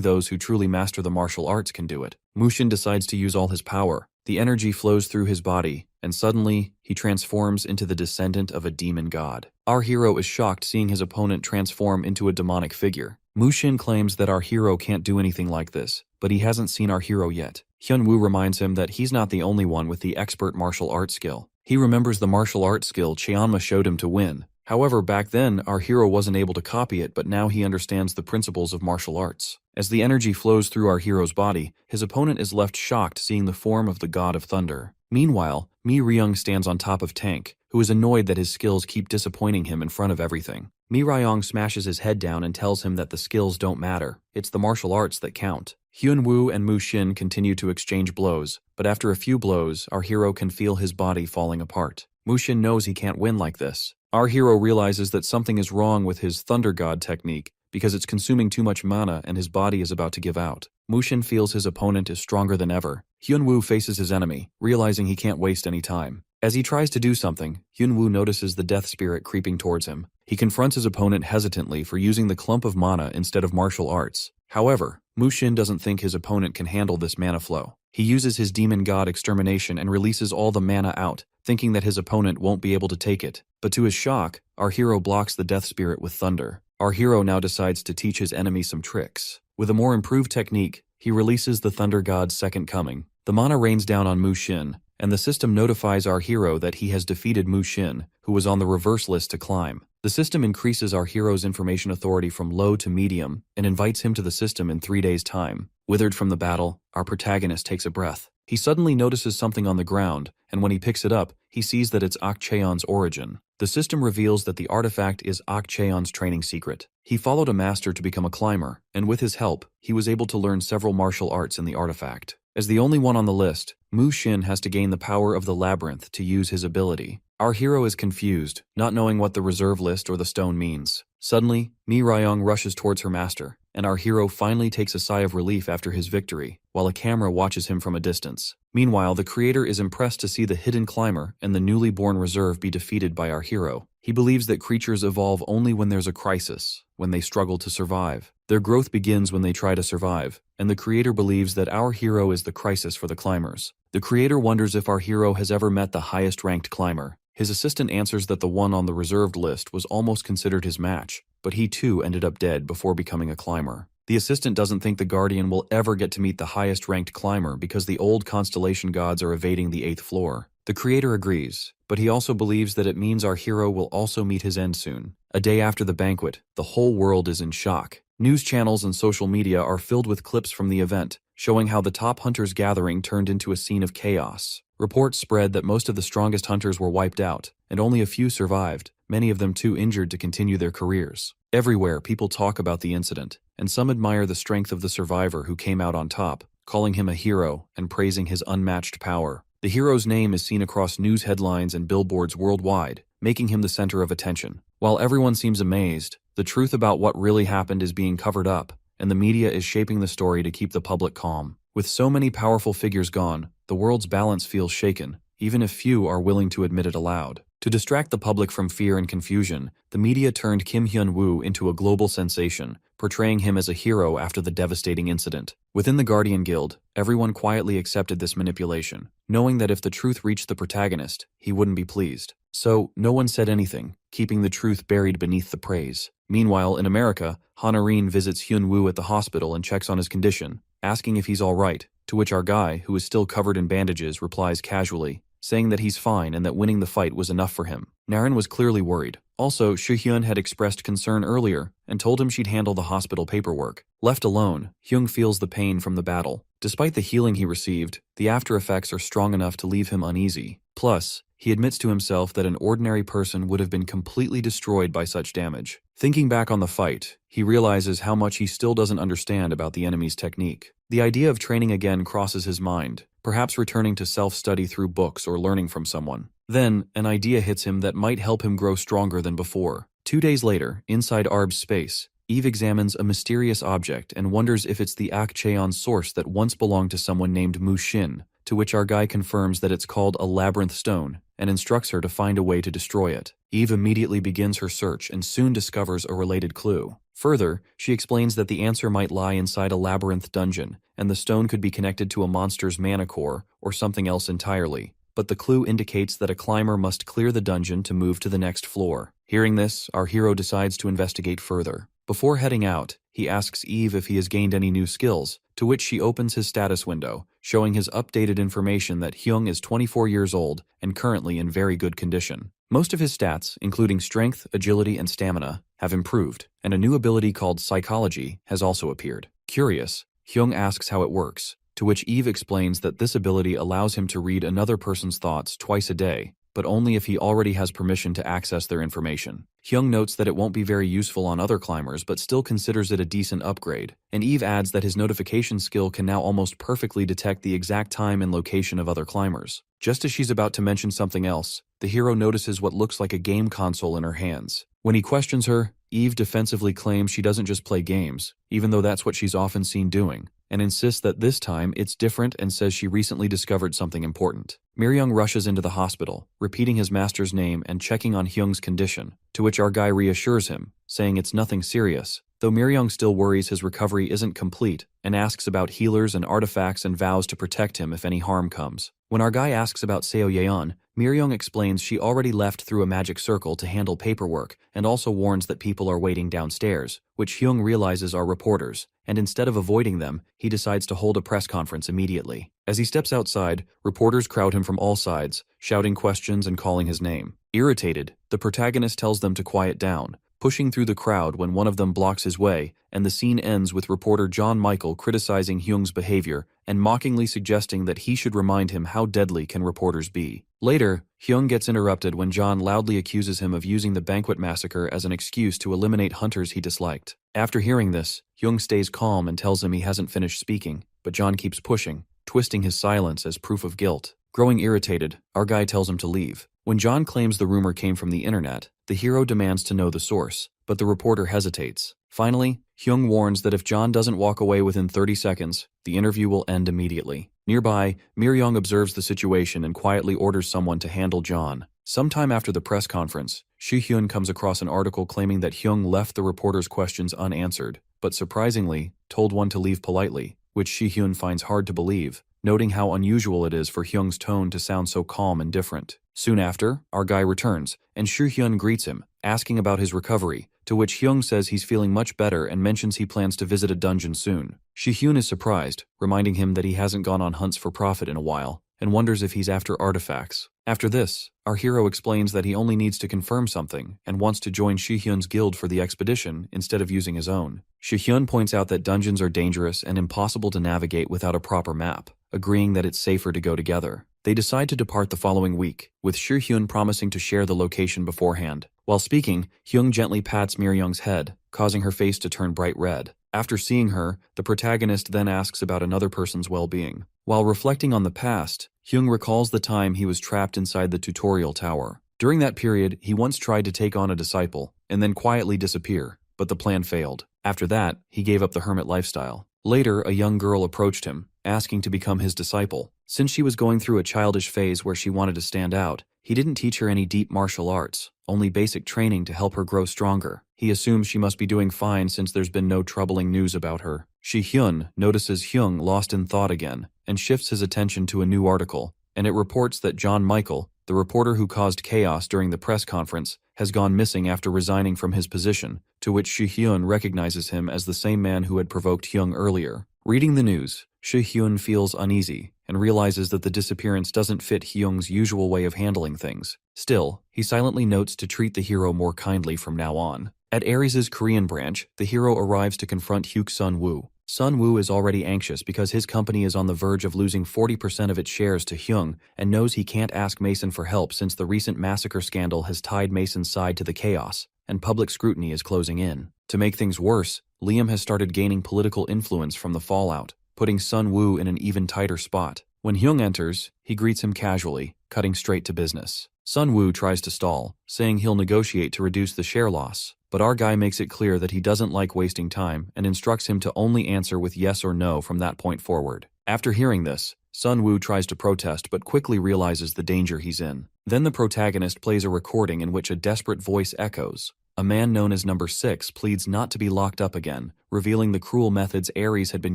those who truly master the martial arts can do it. Mu Xin decides to use all his power. The energy flows through his body, and suddenly, he transforms into the descendant of a demon god. Our hero is shocked seeing his opponent transform into a demonic figure. Mu Xin claims that our hero can't do anything like this, but he hasn't seen our hero yet. Hyun-woo reminds him that he's not the only one with the expert martial arts skill. He remembers the martial arts skill Cheonma showed him to win. However, back then, our hero wasn't able to copy it, but now he understands the principles of martial arts. As the energy flows through our hero's body, his opponent is left shocked seeing the form of the god of thunder. Meanwhile, Mi Ryong stands on top of Tank, who is annoyed that his skills keep disappointing him in front of everything. Mi Ryong smashes his head down and tells him that the skills don't matter. It's the martial arts that count. Hyun-woo and Mu Xin continue to exchange blows, but after a few blows, our hero can feel his body falling apart. Mu Xin knows he can't win like this. Our hero realizes that something is wrong with his Thunder God technique because it's consuming too much mana and his body is about to give out. Mu Xin feels his opponent is stronger than ever. Hyun-woo faces his enemy, realizing he can't waste any time. As he tries to do something, Hyun-woo notices the death spirit creeping towards him. He confronts his opponent hesitantly for using the clump of mana instead of martial arts. However, Mu Xin doesn't think his opponent can handle this mana flow. He uses his demon god extermination and releases all the mana out, thinking that his opponent won't be able to take it. But to his shock, our hero blocks the death spirit with thunder. Our hero now decides to teach his enemy some tricks. With a more improved technique, he releases the thunder god's second coming. The mana rains down on Mu Xin, and the system notifies our hero that he has defeated Mu Xin, who was on the reverse list to climb. The system increases our hero's information authority from low to medium and invites him to the system in 3 days' time. Withered from the battle, our protagonist takes a breath. He suddenly notices something on the ground, and when he picks it up, he sees that it's Ok Cheon's origin. The system reveals that the artifact is Ok Cheon's training secret. He followed a master to become a climber, and with his help, he was able to learn several martial arts in the artifact. As the only one on the list, Mu Xin has to gain the power of the labyrinth to use his ability. Our hero is confused, not knowing what the reserve list or the stone means. Suddenly, Mi Ryong rushes towards her master, and our hero finally takes a sigh of relief after his victory, while a camera watches him from a distance. Meanwhile, the creator is impressed to see the hidden climber and the newly born reserve be defeated by our hero. He believes that creatures evolve only when there's a crisis, when they struggle to survive. Their growth begins when they try to survive, and the creator believes that our hero is the crisis for the climbers. The creator wonders if our hero has ever met the highest-ranked climber. His assistant answers that the one on the reserved list was almost considered his match, but he too ended up dead before becoming a climber. The assistant doesn't think the Guardian will ever get to meet the highest-ranked climber because the old constellation gods are evading the 8th floor. The creator agrees, but he also believes that it means our hero will also meet his end soon. A day after the banquet, the whole world is in shock. News channels and social media are filled with clips from the event, showing how the top hunters' gathering turned into a scene of chaos. Reports spread that most of the strongest hunters were wiped out, and only a few survived, many of them too injured to continue their careers. Everywhere, people talk about the incident, and some admire the strength of the survivor who came out on top, calling him a hero and praising his unmatched power. The hero's name is seen across news headlines and billboards worldwide, making him the center of attention. While everyone seems amazed, the truth about what really happened is being covered up, and the media is shaping the story to keep the public calm. With so many powerful figures gone, the world's balance feels shaken, even if few are willing to admit it aloud. To distract the public from fear and confusion, the media turned Kim Hyun-woo into a global sensation, portraying him as a hero after the devastating incident. Within the Guardian Guild, everyone quietly accepted this manipulation, knowing that if the truth reached the protagonist, he wouldn't be pleased. So, no one said anything, keeping the truth buried beneath the praise. Meanwhile, in America, Hanarin visits Hyun-woo at the hospital and checks on his condition, asking if he's all right. to which our guy, who is still covered in bandages, replies casually, saying that he's fine and that winning the fight was enough for him. Naren was clearly worried. Also, Soo-hyun had expressed concern earlier and told him she'd handle the hospital paperwork. Left alone, Hyung feels the pain from the battle. Despite the healing he received, the after effects are strong enough to leave him uneasy. Plus, he admits to himself that an ordinary person would have been completely destroyed by such damage. Thinking back on the fight, he realizes how much he still doesn't understand about the enemy's technique. The idea of training again crosses his mind, perhaps returning to self-study through books or learning from someone. Then, an idea hits him that might help him grow stronger than before. 2 days later, inside Arb's space, Eve examines a mysterious object and wonders if it's the Akcheon source that once belonged to someone named Mu Shin, to which our guy confirms that it's called a labyrinth stone and instructs her to find a way to destroy it. Eve immediately begins her search and soon discovers a related clue. Further, she explains that the answer might lie inside a labyrinth dungeon, and the stone could be connected to a monster's mana core or something else entirely. But the clue indicates that a climber must clear the dungeon to move to the next floor. Hearing this, our hero decides to investigate further. Before heading out, he asks Eve if he has gained any new skills, to which she opens his status window, showing his updated information that Hyung is 24 years old and currently in very good condition. Most of his stats, including strength, agility, and stamina, have improved, and a new ability called psychology has also appeared. Curious, Hyung asks how it works, to which Eve explains that this ability allows him to read another person's thoughts twice a day, but only if he already has permission to access their information. Hyung notes that it won't be very useful on other climbers but still considers it a decent upgrade, and Eve adds that his notification skill can now almost perfectly detect the exact time and location of other climbers. Just as she's about to mention something else, the hero notices what looks like a game console in her hands. When he questions her, Eve defensively claims she doesn't just play games, even though that's what she's often seen doing, and insists that this time it's different and says she recently discovered something important. Miryung rushes into the hospital, repeating his master's name and checking on Hyung's condition, to which our guy reassures him, saying it's nothing serious, though Miryung still worries his recovery isn't complete and asks about healers and artifacts and vows to protect him if any harm comes. When our guy asks about Seo Yeon, Miryung explains she already left through a magic circle to handle paperwork and also warns that people are waiting downstairs, which Hyung realizes are reporters, and instead of avoiding them, he decides to hold a press conference immediately. As he steps outside, reporters crowd him from all sides, shouting questions and calling his name. Irritated, the protagonist tells them to quiet down, pushing through the crowd when one of them blocks his way, and the scene ends with reporter John Michael criticizing Hyung's behavior and mockingly suggesting that he should remind him how deadly can reporters be. Later, Hyung gets interrupted when John loudly accuses him of using the banquet massacre as an excuse to eliminate hunters he disliked. After hearing this, Hyung stays calm and tells him he hasn't finished speaking, but John keeps pushing, twisting his silence as proof of guilt. Growing irritated, our guy tells him to leave. When John claims the rumor came from the internet, the hero demands to know the source, but the reporter hesitates. Finally, Hyung warns that if John doesn't walk away within 30 seconds, the interview will end immediately. Nearby, Miryung observes the situation and quietly orders someone to handle John. Sometime after the press conference, Soo-hyun comes across an article claiming that Hyung left the reporter's questions unanswered, but surprisingly, told one to leave politely, which Soo-hyun finds hard to believe, noting how unusual it is for Hyung's tone to sound so calm and different. Soon after, our guy returns, and Soo-hyun greets him, asking about his recovery, to which Hyung says he's feeling much better and mentions he plans to visit a dungeon soon. Soo-hyun is surprised, reminding him that he hasn't gone on hunts for profit in a while, and wonders if he's after artifacts. After this, our hero explains that he only needs to confirm something and wants to join Soo-hyun's guild for the expedition instead of using his own. Soo-hyun points out that dungeons are dangerous and impossible to navigate without a proper map, agreeing that it's safer to go together. They decide to depart the following week, with Soo-hyun promising to share the location beforehand. While speaking, Hyung gently pats Miryung's head, causing her face to turn bright red. After seeing her, the protagonist then asks about another person's well-being. While reflecting on the past, Hyung recalls the time he was trapped inside the tutorial tower. During that period, he once tried to take on a disciple, and then quietly disappear, but the plan failed. After that, he gave up the hermit lifestyle. Later, a young girl approached him, asking to become his disciple. Since she was going through a childish phase where she wanted to stand out, he didn't teach her any deep martial arts, only basic training to help her grow stronger. He assumes she must be doing fine since there's been no troubling news about her. Shi-hyun notices Hyung lost in thought again, and shifts his attention to a new article, and it reports that John Michael, the reporter who caused chaos during the press conference, has gone missing after resigning from his position, to which Shi-hyun recognizes him as the same man who had provoked Hyung earlier. Reading the news, Shi-hyun feels uneasy and realizes that the disappearance doesn't fit Hyung's usual way of handling things. Still, he silently notes to treat the hero more kindly from now on. At Ares' Korean branch, the hero arrives to confront Hyuk Sun-woo. Sun-woo is already anxious because his company is on the verge of losing 40% of its shares to Hyung and knows he can't ask Mason for help since the recent massacre scandal has tied Mason's side to the chaos, and public scrutiny is closing in. To make things worse, Liam has started gaining political influence from the fallout, putting Sun-woo in an even tighter spot. When Hyung enters, he greets him casually, cutting straight to business. Sun-woo tries to stall, saying he'll negotiate to reduce the share loss, but our guy makes it clear that he doesn't like wasting time and instructs him to only answer with yes or no from that point forward. After hearing this, Sun-woo tries to protest but quickly realizes the danger he's in. Then the protagonist plays a recording in which a desperate voice echoes. A man known as Number 6 pleads not to be locked up again, revealing the cruel methods Ares had been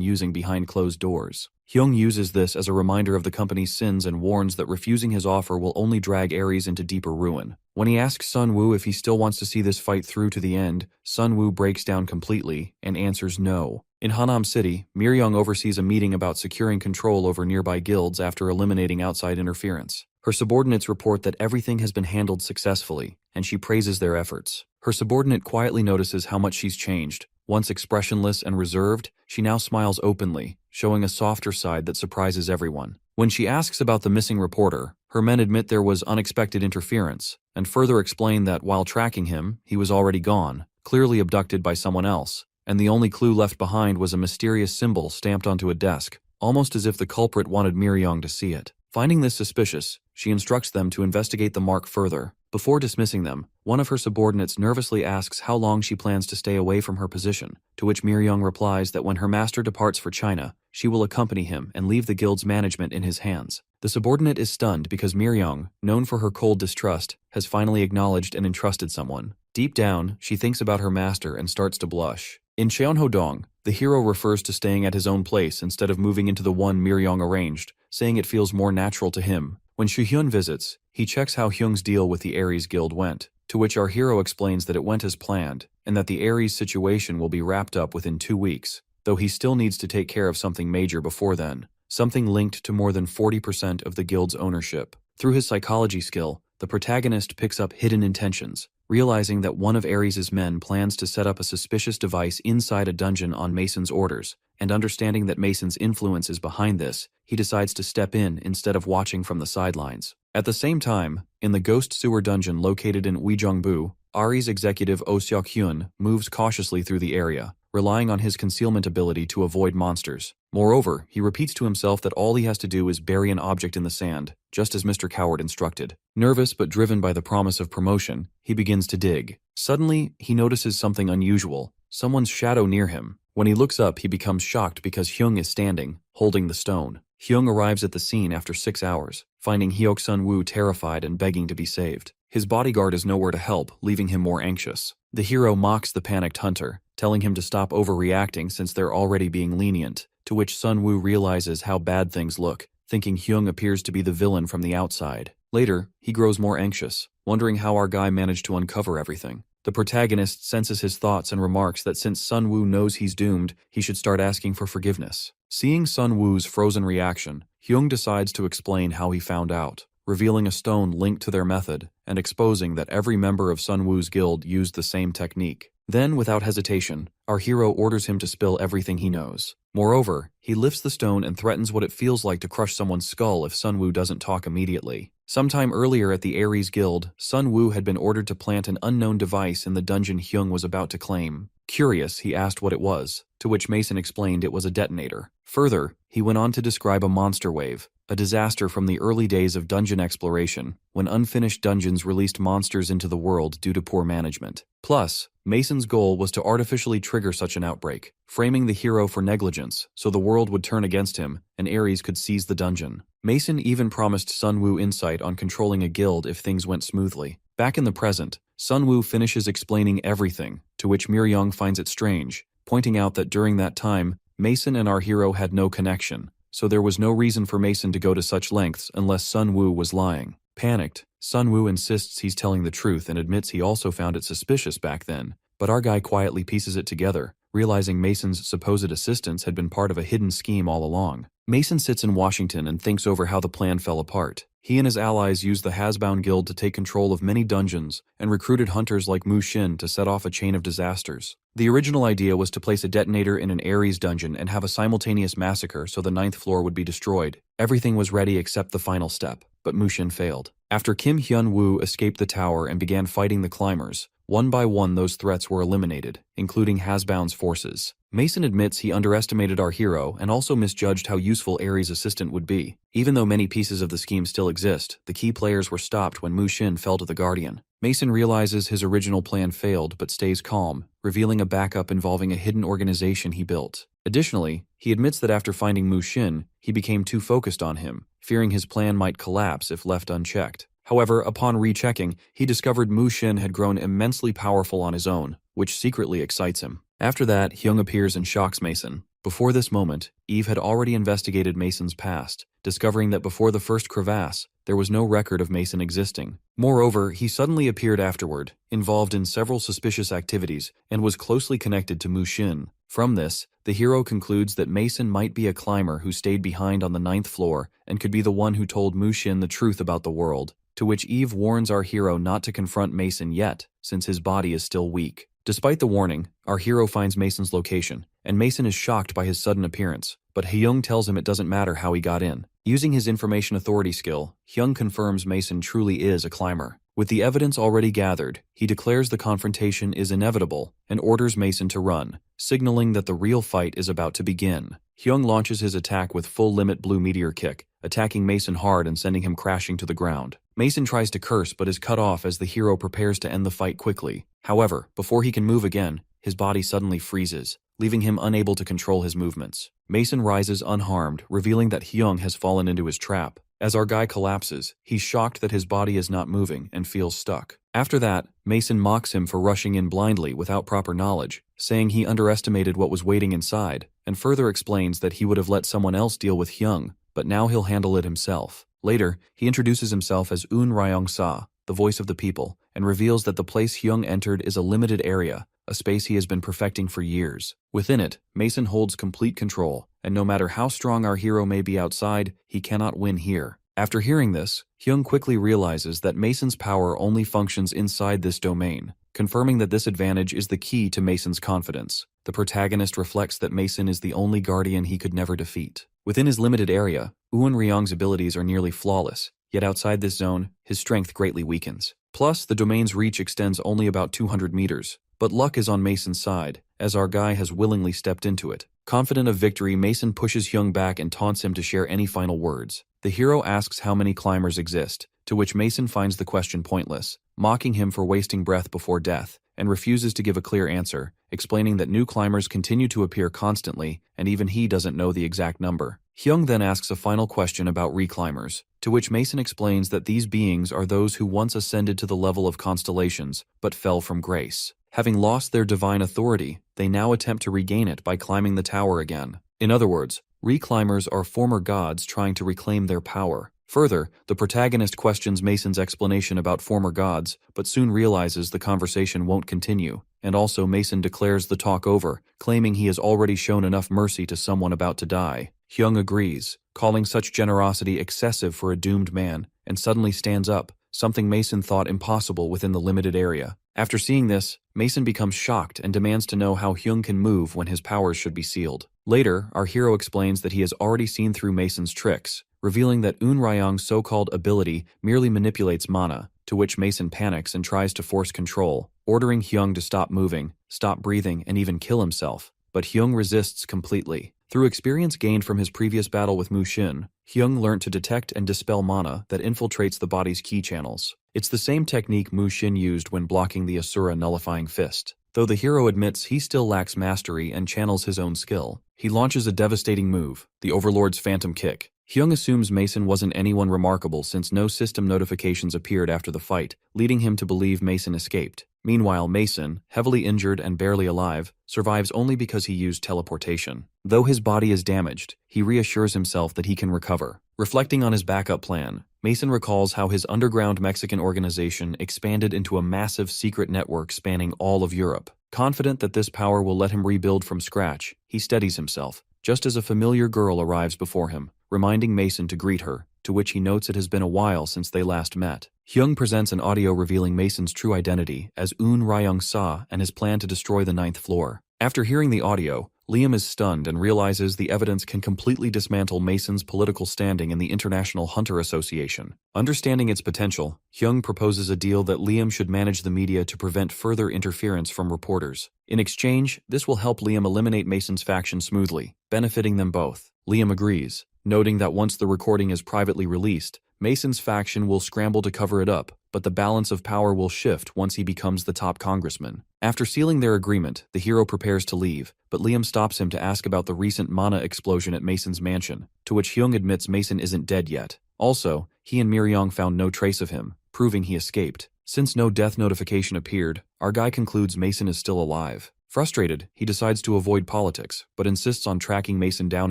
using behind closed doors. Hyung uses this as a reminder of the company's sins and warns that refusing his offer will only drag Ares into deeper ruin. When he asks Sun-woo if he still wants to see this fight through to the end, Sun-woo breaks down completely and answers no. In Hanam City, Mir-young oversees a meeting about securing control over nearby guilds after eliminating outside interference. Her subordinates report that everything has been handled successfully, and she praises their efforts. Her subordinate quietly notices how much she's changed. Once expressionless and reserved, she now smiles openly, showing a softer side that surprises everyone. When she asks about the missing reporter, her men admit there was unexpected interference, and further explain that while tracking him, he was already gone, clearly abducted by someone else, and the only clue left behind was a mysterious symbol stamped onto a desk, almost as if the culprit wanted Mir-young to see it. Finding this suspicious, she instructs them to investigate the mark further. Before dismissing them, one of her subordinates nervously asks how long she plans to stay away from her position, to which Mir-young replies that when her master departs for China, she will accompany him and leave the guild's management in his hands. The subordinate is stunned because Mir-young, known for her cold distrust, has finally acknowledged and entrusted someone. Deep down, she thinks about her master and starts to blush. In Cheonho-dong, the hero refers to staying at his own place instead of moving into the one Mir-young arranged, saying it feels more natural to him. When Shi-hyun visits, he checks how Hyung's deal with the Ares Guild went, to which our hero explains that it went as planned, and that the Ares situation will be wrapped up within 2 weeks, though he still needs to take care of something major before then, something linked to more than 40% of the guild's ownership. Through his psychology skill, the protagonist picks up hidden intentions, realizing that one of Ares' men plans to set up a suspicious device inside a dungeon on Mason's orders, and understanding that Mason's influence is behind this, he decides to step in instead of watching from the sidelines. At the same time, in the ghost sewer dungeon located in Uijeongbu, Ares executive Oh Seok-hyun moves cautiously through the area, relying on his concealment ability to avoid monsters. Moreover, he repeats to himself that all he has to do is bury an object in the sand, just as Mr. Coward instructed. Nervous but driven by the promise of promotion, he begins to dig. Suddenly, he notices something unusual, someone's shadow near him. When he looks up, he becomes shocked because Hyung is standing, holding the stone. Hyung arrives at the scene after 6 hours, finding Hyuk Sun-woo terrified and begging to be saved. His bodyguard is nowhere to help, leaving him more anxious. The hero mocks the panicked hunter, telling him to stop overreacting since they're already being lenient, to which Sun-woo realizes how bad things look, thinking Hyung appears to be the villain from the outside. Later, he grows more anxious, wondering how our guy managed to uncover everything. The protagonist senses his thoughts and remarks that since Sun-woo knows he's doomed, he should start asking for forgiveness. Seeing Sun-woo's frozen reaction, Hyung decides to explain how he found out, revealing a stone linked to their method and exposing that every member of Sun-woo's guild used the same technique. Then, without hesitation, our hero orders him to spill everything he knows. Moreover, he lifts the stone and threatens what it feels like to crush someone's skull if Sun-woo doesn't talk immediately. Sometime earlier at the Ares Guild, Sun-woo had been ordered to plant an unknown device in the dungeon Hyung was about to claim. Curious, he asked what it was, to which Mason explained it was a detonator. Further, he went on to describe a monster wave, a disaster from the early days of dungeon exploration, when unfinished dungeons released monsters into the world due to poor management. Plus, Mason's goal was to artificially trigger such an outbreak, framing the hero for negligence so the world would turn against him and Ares could seize the dungeon. Mason even promised Sun-woo insight on controlling a guild if things went smoothly. Back in the present, Sun-woo finishes explaining everything, to which Mir-young finds it strange, pointing out that during that time, Mason and our hero had no connection, so there was no reason for Mason to go to such lengths unless Sun-woo was lying. Panicked, Sun Woo insists he's telling the truth and admits he also found it suspicious back then, but our guy quietly pieces it together, realizing Mason's supposed assistance had been part of a hidden scheme all along. Mason sits in Washington and thinks over how the plan fell apart. He and his allies used the Hasbound Guild to take control of many dungeons and recruited hunters like Mu Xin to set off a chain of disasters. The original idea was to place a detonator in an Ares dungeon and have a simultaneous massacre so the 9th floor would be destroyed. Everything was ready except the final step, but Mu Xin failed. After Kim Hyun-woo escaped the tower and began fighting the climbers, one by one those threats were eliminated, including Hasbound's forces. Mason admits he underestimated our hero and also misjudged how useful Ares' assistant would be. Even though many pieces of the scheme still exist, the key players were stopped when Mu Xin fell to the Guardian. Mason realizes his original plan failed but stays calm, revealing a backup involving a hidden organization he built. Additionally, he admits that after finding Mu Xin, he became too focused on him, fearing his plan might collapse if left unchecked. However, upon rechecking, he discovered Mu Xin had grown immensely powerful on his own, which secretly excites him. After that, Hyung appears and shocks Mason. Before this moment, Eve had already investigated Mason's past, discovering that before the first crevasse, there was no record of Mason existing. Moreover, he suddenly appeared afterward, involved in several suspicious activities, and was closely connected to Mu Xin. From this, the hero concludes that Mason might be a climber who stayed behind on the 9th floor and could be the one who told Mu Xin the truth about the world, to which Eve warns our hero not to confront Mason yet, since his body is still weak. Despite the warning, our hero finds Mason's location, and Mason is shocked by his sudden appearance, but Hyung tells him it doesn't matter how he got in. Using his information authority skill, Hyung confirms Mason truly is a climber. With the evidence already gathered, he declares the confrontation is inevitable and orders Mason to run, signaling that the real fight is about to begin. Hyung launches his attack with full-limit blue meteor kick, attacking Mason hard and sending him crashing to the ground. Mason tries to curse but is cut off as the hero prepares to end the fight quickly. However, before he can move again, his body suddenly freezes, leaving him unable to control his movements. Mason rises unharmed, revealing that Hyung has fallen into his trap. As our guy collapses, he's shocked that his body is not moving and feels stuck. After that, Mason mocks him for rushing in blindly without proper knowledge, saying he underestimated what was waiting inside, and further explains that he would have let someone else deal with Hyung, but now he'll handle it himself. Later, he introduces himself as Un Ryong Sa, the voice of the people, and reveals that the place Hyung entered is a limited area, a space he has been perfecting for years. Within it, Mason holds complete control, and no matter how strong our hero may be outside, he cannot win here. After hearing this, Hyung quickly realizes that Mason's power only functions inside this domain, confirming that this advantage is the key to Mason's confidence. The protagonist reflects that Mason is the only guardian he could never defeat. Within his limited area, Eun Ryong's abilities are nearly flawless, yet outside this zone, his strength greatly weakens. Plus, the domain's reach extends only about 200 meters, but luck is on Mason's side, as our guy has willingly stepped into it. Confident of victory, Mason pushes Hyung back and taunts him to share any final words. The hero asks how many climbers exist, to which Mason finds the question pointless, mocking him for wasting breath before death, and refuses to give a clear answer, explaining that new climbers continue to appear constantly, and even he doesn't know the exact number. Hyung then asks a final question about reclimbers, to which Mason explains that these beings are those who once ascended to the level of constellations, but fell from grace. Having lost their divine authority, they now attempt to regain it by climbing the tower again. In other words, reclimbers are former gods trying to reclaim their power. Further, the protagonist questions Mason's explanation about former gods, but soon realizes the conversation won't continue, and also Mason declares the talk over, claiming he has already shown enough mercy to someone about to die. Hyung agrees, calling such generosity excessive for a doomed man, and suddenly stands up, something Mason thought impossible within the limited area. After seeing this, Mason becomes shocked and demands to know how Hyung can move when his powers should be sealed. Later, our hero explains that he has already seen through Mason's tricks, revealing that Un Ryong's so-called ability merely manipulates mana, to which Mason panics and tries to force control, ordering Hyung to stop moving, stop breathing, and even kill himself. But Hyung resists completely. Through experience gained from his previous battle with Mu Xin, Hyung learned to detect and dispel mana that infiltrates the body's ki channels. It's the same technique Mu Xin used when blocking the Asura nullifying fist. Though the hero admits he still lacks mastery and channels his own skill, he launches a devastating move, the Overlord's Phantom Kick. Hyung assumes Mason wasn't anyone remarkable since no system notifications appeared after the fight, leading him to believe Mason escaped. Meanwhile, Mason, heavily injured and barely alive, survives only because he used teleportation. Though his body is damaged, he reassures himself that he can recover. Reflecting on his backup plan, Mason recalls how his underground Mexican organization expanded into a massive secret network spanning all of Europe. Confident that this power will let him rebuild from scratch, he steadies himself, just as a familiar girl arrives before him, reminding Mason to greet her, to which he notes it has been a while since they last met. Hyung presents an audio revealing Mason's true identity as Eun Ryong-sa and his plan to destroy the 9th floor. After hearing the audio, Liam is stunned and realizes the evidence can completely dismantle Mason's political standing in the International Hunter Association. Understanding its potential, Hyung proposes a deal that Liam should manage the media to prevent further interference from reporters. In exchange, this will help Liam eliminate Mason's faction smoothly, benefiting them both. Liam agrees, noting that once the recording is privately released, Mason's faction will scramble to cover it up, but the balance of power will shift once he becomes the top congressman. After sealing their agreement, the hero prepares to leave, but Liam stops him to ask about the recent mana explosion at Mason's mansion, to which Hyung admits Mason isn't dead yet. Also, he and Miryong found no trace of him, proving he escaped. Since no death notification appeared, our guy concludes Mason is still alive. Frustrated, he decides to avoid politics, but insists on tracking Mason down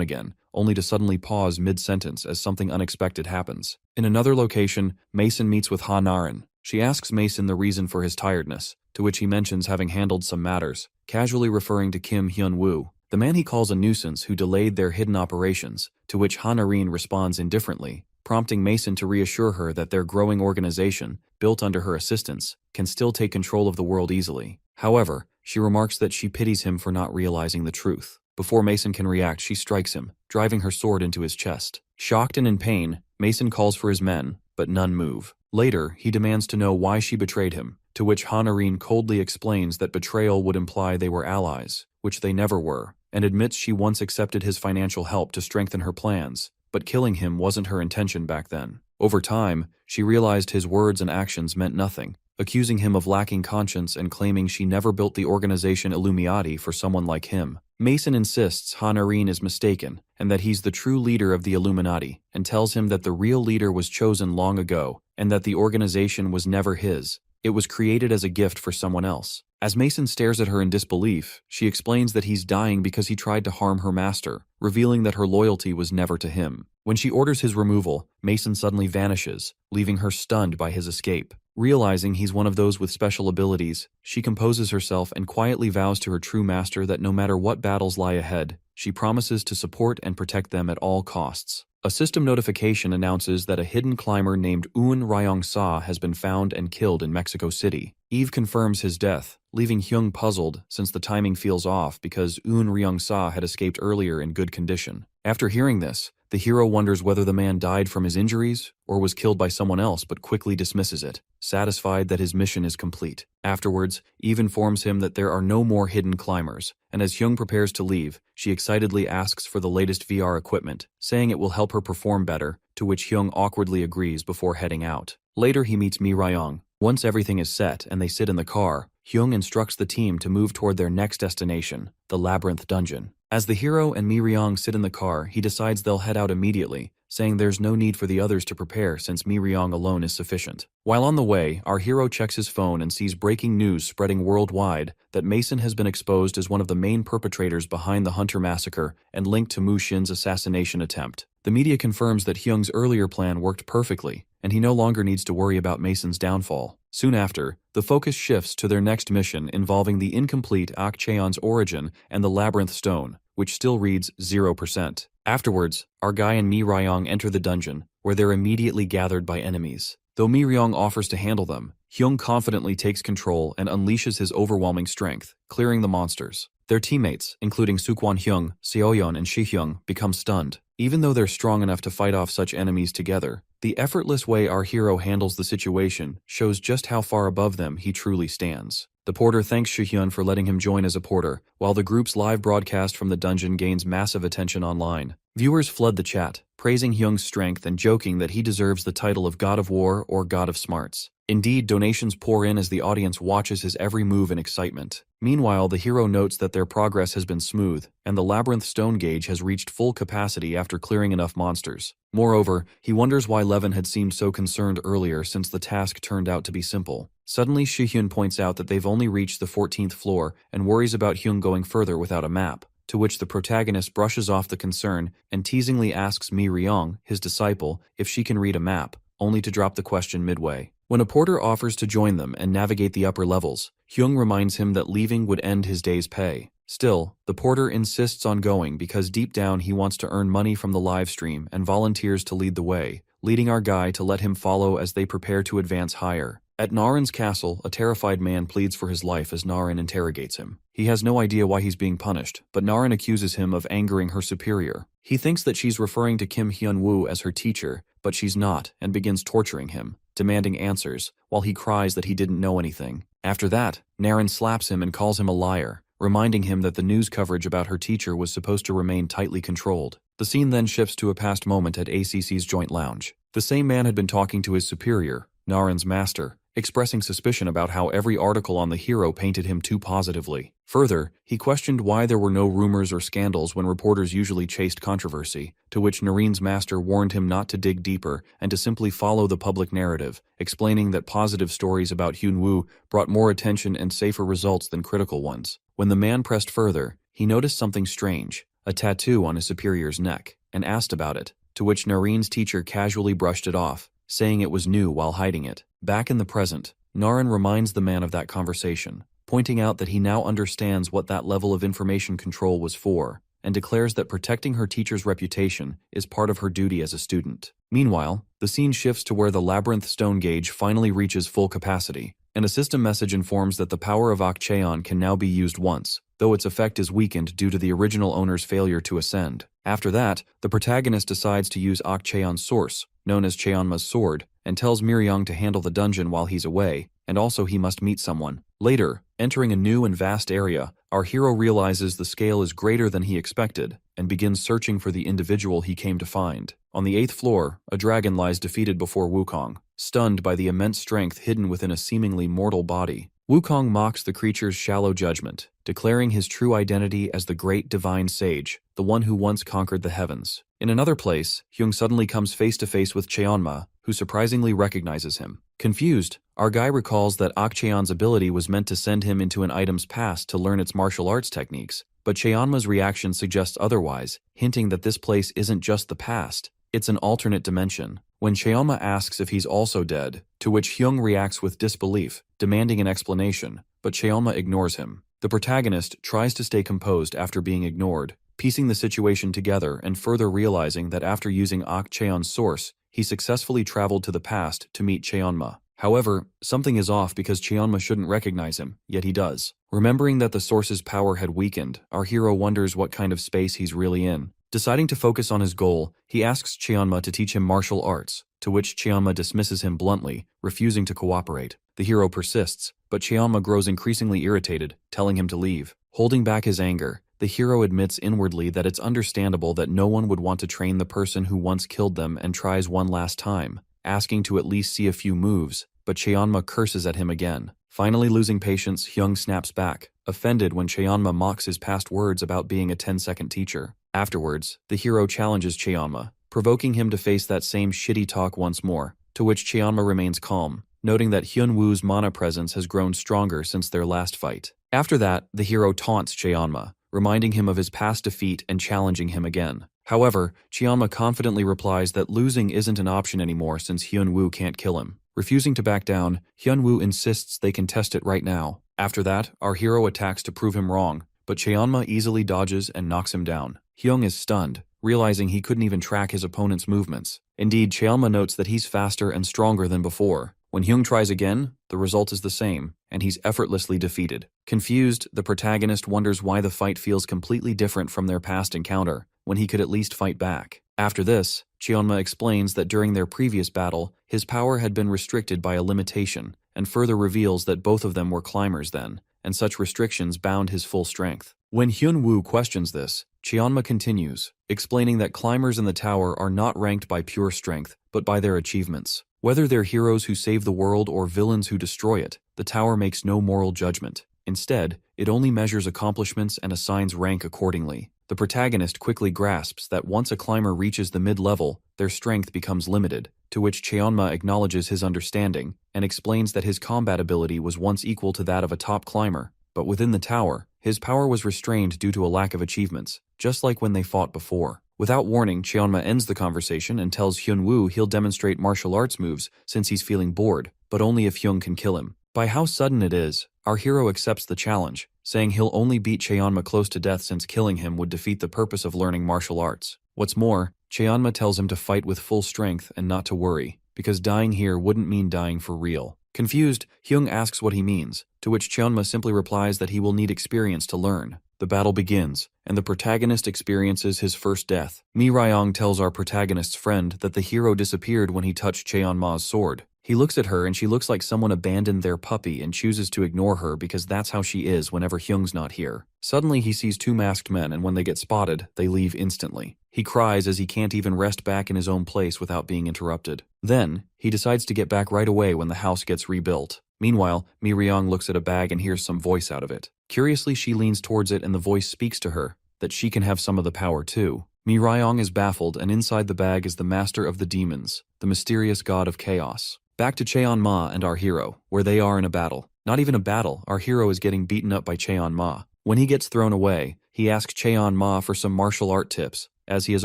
again, only to suddenly pause mid-sentence as something unexpected happens. In another location, Mason meets with Ha Narin. She asks Mason the reason for his tiredness, to which he mentions having handled some matters, casually referring to Kim Hyun-woo, the man he calls a nuisance who delayed their hidden operations, to which Ha Narin responds indifferently, prompting Mason to reassure her that their growing organization, built under her assistance, can still take control of the world easily. However, she remarks that she pities him for not realizing the truth. Before Mason can react, she strikes him, driving her sword into his chest. Shocked and in pain, Mason calls for his men, but none move. Later, he demands to know why she betrayed him, to which Ha Narin coldly explains that betrayal would imply they were allies, which they never were, and admits she once accepted his financial help to strengthen her plans, but killing him wasn't her intention back then. Over time, she realized his words and actions meant nothing, accusing him of lacking conscience and claiming she never built the organization Illuminati for someone like him. Mason insists Ha Narin is mistaken and that he's the true leader of the Illuminati, and tells him that the real leader was chosen long ago and that the organization was never his. It was created as a gift for someone else. As Mason stares at her in disbelief, she explains that he's dying because he tried to harm her master, revealing that her loyalty was never to him. When she orders his removal, Mason suddenly vanishes, leaving her stunned by his escape. Realizing he's one of those with special abilities, she composes herself and quietly vows to her true master that no matter what battles lie ahead, she promises to support and protect them at all costs. A system notification announces that a hidden climber named Eun Ryong-sa has been found and killed in Mexico City. Eve confirms his death, leaving Hyung puzzled since the timing feels off because Eun Ryong-sa had escaped earlier in good condition. After hearing this, the hero wonders whether the man died from his injuries or was killed by someone else but quickly dismisses it, satisfied that his mission is complete. Afterwards, Eve informs him that there are no more hidden climbers, and as Hyung prepares to leave, she excitedly asks for the latest VR equipment, saying it will help her perform better, to which Hyung awkwardly agrees before heading out. Later he meets Mi Ryong. Once everything is set and they sit in the car, Hyung instructs the team to move toward their next destination, the Labyrinth Dungeon. As the hero and Mi Ryong sit in the car, he decides they'll head out immediately, saying there's no need for the others to prepare since Mi Ryong alone is sufficient. While on the way, our hero checks his phone and sees breaking news spreading worldwide that Mason has been exposed as one of the main perpetrators behind the Hunter massacre and linked to Mu Xin's assassination attempt. The media confirms that Hyung's earlier plan worked perfectly, and he no longer needs to worry about Mason's downfall. Soon after, the focus shifts to their next mission involving the incomplete Akcheon's origin and the Labyrinth Stone, which still reads 0%. Afterwards, our guy and Mi Ryong enter the dungeon, where they're immediately gathered by enemies. Though Mi Ryong offers to handle them, Hyung confidently takes control and unleashes his overwhelming strength, clearing the monsters. Their teammates, including Sukwon Hyung, Seoyeon, and Shi-hyung, become stunned. Even though they're strong enough to fight off such enemies together, the effortless way our hero handles the situation shows just how far above them he truly stands. The porter thanks Shi-hyun for letting him join as a porter, while the group's live broadcast from the dungeon gains massive attention online. Viewers flood the chat, praising Hyung's strength and joking that he deserves the title of God of War or God of Smarts. Indeed, donations pour in as the audience watches his every move in excitement. Meanwhile, the hero notes that their progress has been smooth, and the Labyrinth Stone gauge has reached full capacity after clearing enough monsters. Moreover, he wonders why Levin had seemed so concerned earlier since the task turned out to be simple. Suddenly, Shi-hyun points out that they've only reached the 14th floor and worries about Hyung going further without a map. to which the protagonist brushes off the concern and teasingly asks Mi Ryong, his disciple, if she can read a map, only to drop the question midway. When a porter offers to join them and navigate the upper levels, Hyung reminds him that leaving would end his day's pay. Still, the porter insists on going because deep down he wants to earn money from the live stream and volunteers to lead the way, leading our guy to let him follow as they prepare to advance higher. At Naren's castle, a terrified man pleads for his life as Naren interrogates him. He has no idea why he's being punished, but Naren accuses him of angering her superior. He thinks that she's referring to Kim Hyun-woo as her teacher, but she's not, and begins torturing him, demanding answers, while he cries that he didn't know anything. After that, Naren slaps him and calls him a liar, reminding him that the news coverage about her teacher was supposed to remain tightly controlled. The scene then shifts to a past moment at ACC's joint lounge. The same man had been talking to his superior, Naren's master, expressing suspicion about how every article on the hero painted him too positively. Further, he questioned why there were no rumors or scandals when reporters usually chased controversy, to which Naren's master warned him not to dig deeper and to simply follow the public narrative, explaining that positive stories about Hyun-woo brought more attention and safer results than critical ones. When the man pressed further, he noticed something strange, a tattoo on his superior's neck, and asked about it, to which Naren's teacher casually brushed it off, saying it was new while hiding it. Back in the present, Naren reminds the man of that conversation, pointing out that he now understands what that level of information control was for, and declares that protecting her teacher's reputation is part of her duty as a student. Meanwhile, the scene shifts to where the labyrinth stone gauge finally reaches full capacity, and a system message informs that the power of Ok Cheon can now be used once, though its effect is weakened due to the original owner's failure to ascend. After that, the protagonist decides to use Ok Cheon's source, known as Cheonma's sword, and tells Miryong to handle the dungeon while he's away, and also he must meet someone. Later, entering a new and vast area, our hero realizes the scale is greater than he expected, and begins searching for the individual he came to find. On the 8th floor, a dragon lies defeated before Wukong, stunned by the immense strength hidden within a seemingly mortal body. Wukong mocks the creature's shallow judgment, declaring his true identity as the great divine sage, the one who once conquered the heavens. In another place, Hyung suddenly comes face to face with Cheonma, who surprisingly recognizes him. Confused, our guy recalls that Ok Cheon's ability was meant to send him into an item's past to learn its martial arts techniques, but Cheonma's reaction suggests otherwise, hinting that this place isn't just the past, it's an alternate dimension. When Cheonma asks if he's also dead, to which Hyung reacts with disbelief, demanding an explanation, but Cheonma ignores him. The protagonist tries to stay composed after being ignored, piecing the situation together and further realizing that after using Ok Cheon's source, he successfully traveled to the past to meet Cheonma. However, something is off because Cheonma shouldn't recognize him, yet he does. Remembering that the source's power had weakened, our hero wonders what kind of space he's really in. Deciding to focus on his goal, he asks Cheonma to teach him martial arts, to which Cheonma dismisses him bluntly, refusing to cooperate. The hero persists, but Cheonma grows increasingly irritated, telling him to leave. Holding back his anger, the hero admits inwardly that it's understandable that no one would want to train the person who once killed them and tries one last time, asking to at least see a few moves, but Cheonma curses at him again. Finally losing patience, Hyung snaps back, offended when Cheonma mocks his past words about being a 10-second teacher. Afterwards, the hero challenges Cheonma, provoking him to face that same shitty talk once more, to which Cheonma remains calm, noting that Hyun-woo's mana presence has grown stronger since their last fight. After that, the hero taunts Cheonma, reminding him of his past defeat and challenging him again. However, Cheonma confidently replies that losing isn't an option anymore since Hyun-woo can't kill him. Refusing to back down, Hyun-woo insists they can test it right now. After that, our hero attacks to prove him wrong, but Cheonma easily dodges and knocks him down. Hyung is stunned, realizing he couldn't even track his opponent's movements. Indeed, Cheonma notes that he's faster and stronger than before. When Hyung tries again, the result is the same, and he's effortlessly defeated. Confused, the protagonist wonders why the fight feels completely different from their past encounter, when he could at least fight back. After this, Cheonma explains that during their previous battle, his power had been restricted by a limitation, and further reveals that both of them were climbers then, and such restrictions bound his full strength. When Hyun-woo questions this, Cheonma continues, explaining that climbers in the tower are not ranked by pure strength, but by their achievements. Whether they're heroes who save the world or villains who destroy it, the tower makes no moral judgment. Instead, it only measures accomplishments and assigns rank accordingly. The protagonist quickly grasps that once a climber reaches the mid-level, their strength becomes limited, to which Cheonma acknowledges his understanding and explains that his combat ability was once equal to that of a top climber, but within the tower, his power was restrained due to a lack of achievements, just like when they fought before. Without warning, Cheonma ends the conversation and tells Hyunwoo he'll demonstrate martial arts moves since he's feeling bored, but only if Hyung can kill him. By how sudden it is, our hero accepts the challenge, saying he'll only beat Cheonma close to death since killing him would defeat the purpose of learning martial arts. What's more, Cheonma tells him to fight with full strength and not to worry, because dying here wouldn't mean dying for real. Confused, Hyung asks what he means, to which Cheonma simply replies that he will need experience to learn. The battle begins, and the protagonist experiences his first death. Mi Ryong tells our protagonist's friend that the hero disappeared when he touched Cheonma's sword. He looks at her and she looks like someone abandoned their puppy and chooses to ignore her because that's how she is whenever Hyung's not here. Suddenly he sees two masked men, and when they get spotted, they leave instantly. He cries as he can't even rest back in his own place without being interrupted. Then, he decides to get back right away when the house gets rebuilt. Meanwhile, Mi Ryong looks at a bag and hears some voice out of it. Curiously, she leans towards it and the voice speaks to her, that she can have some of the power too. Mi Ryong is baffled, and inside the bag is the master of the demons, the mysterious god of chaos. Back to Cheonma and our hero, where they are in a battle. Not even a battle, our hero is getting beaten up by Cheonma. When he gets thrown away, he asks Cheonma for some martial art tips, as he has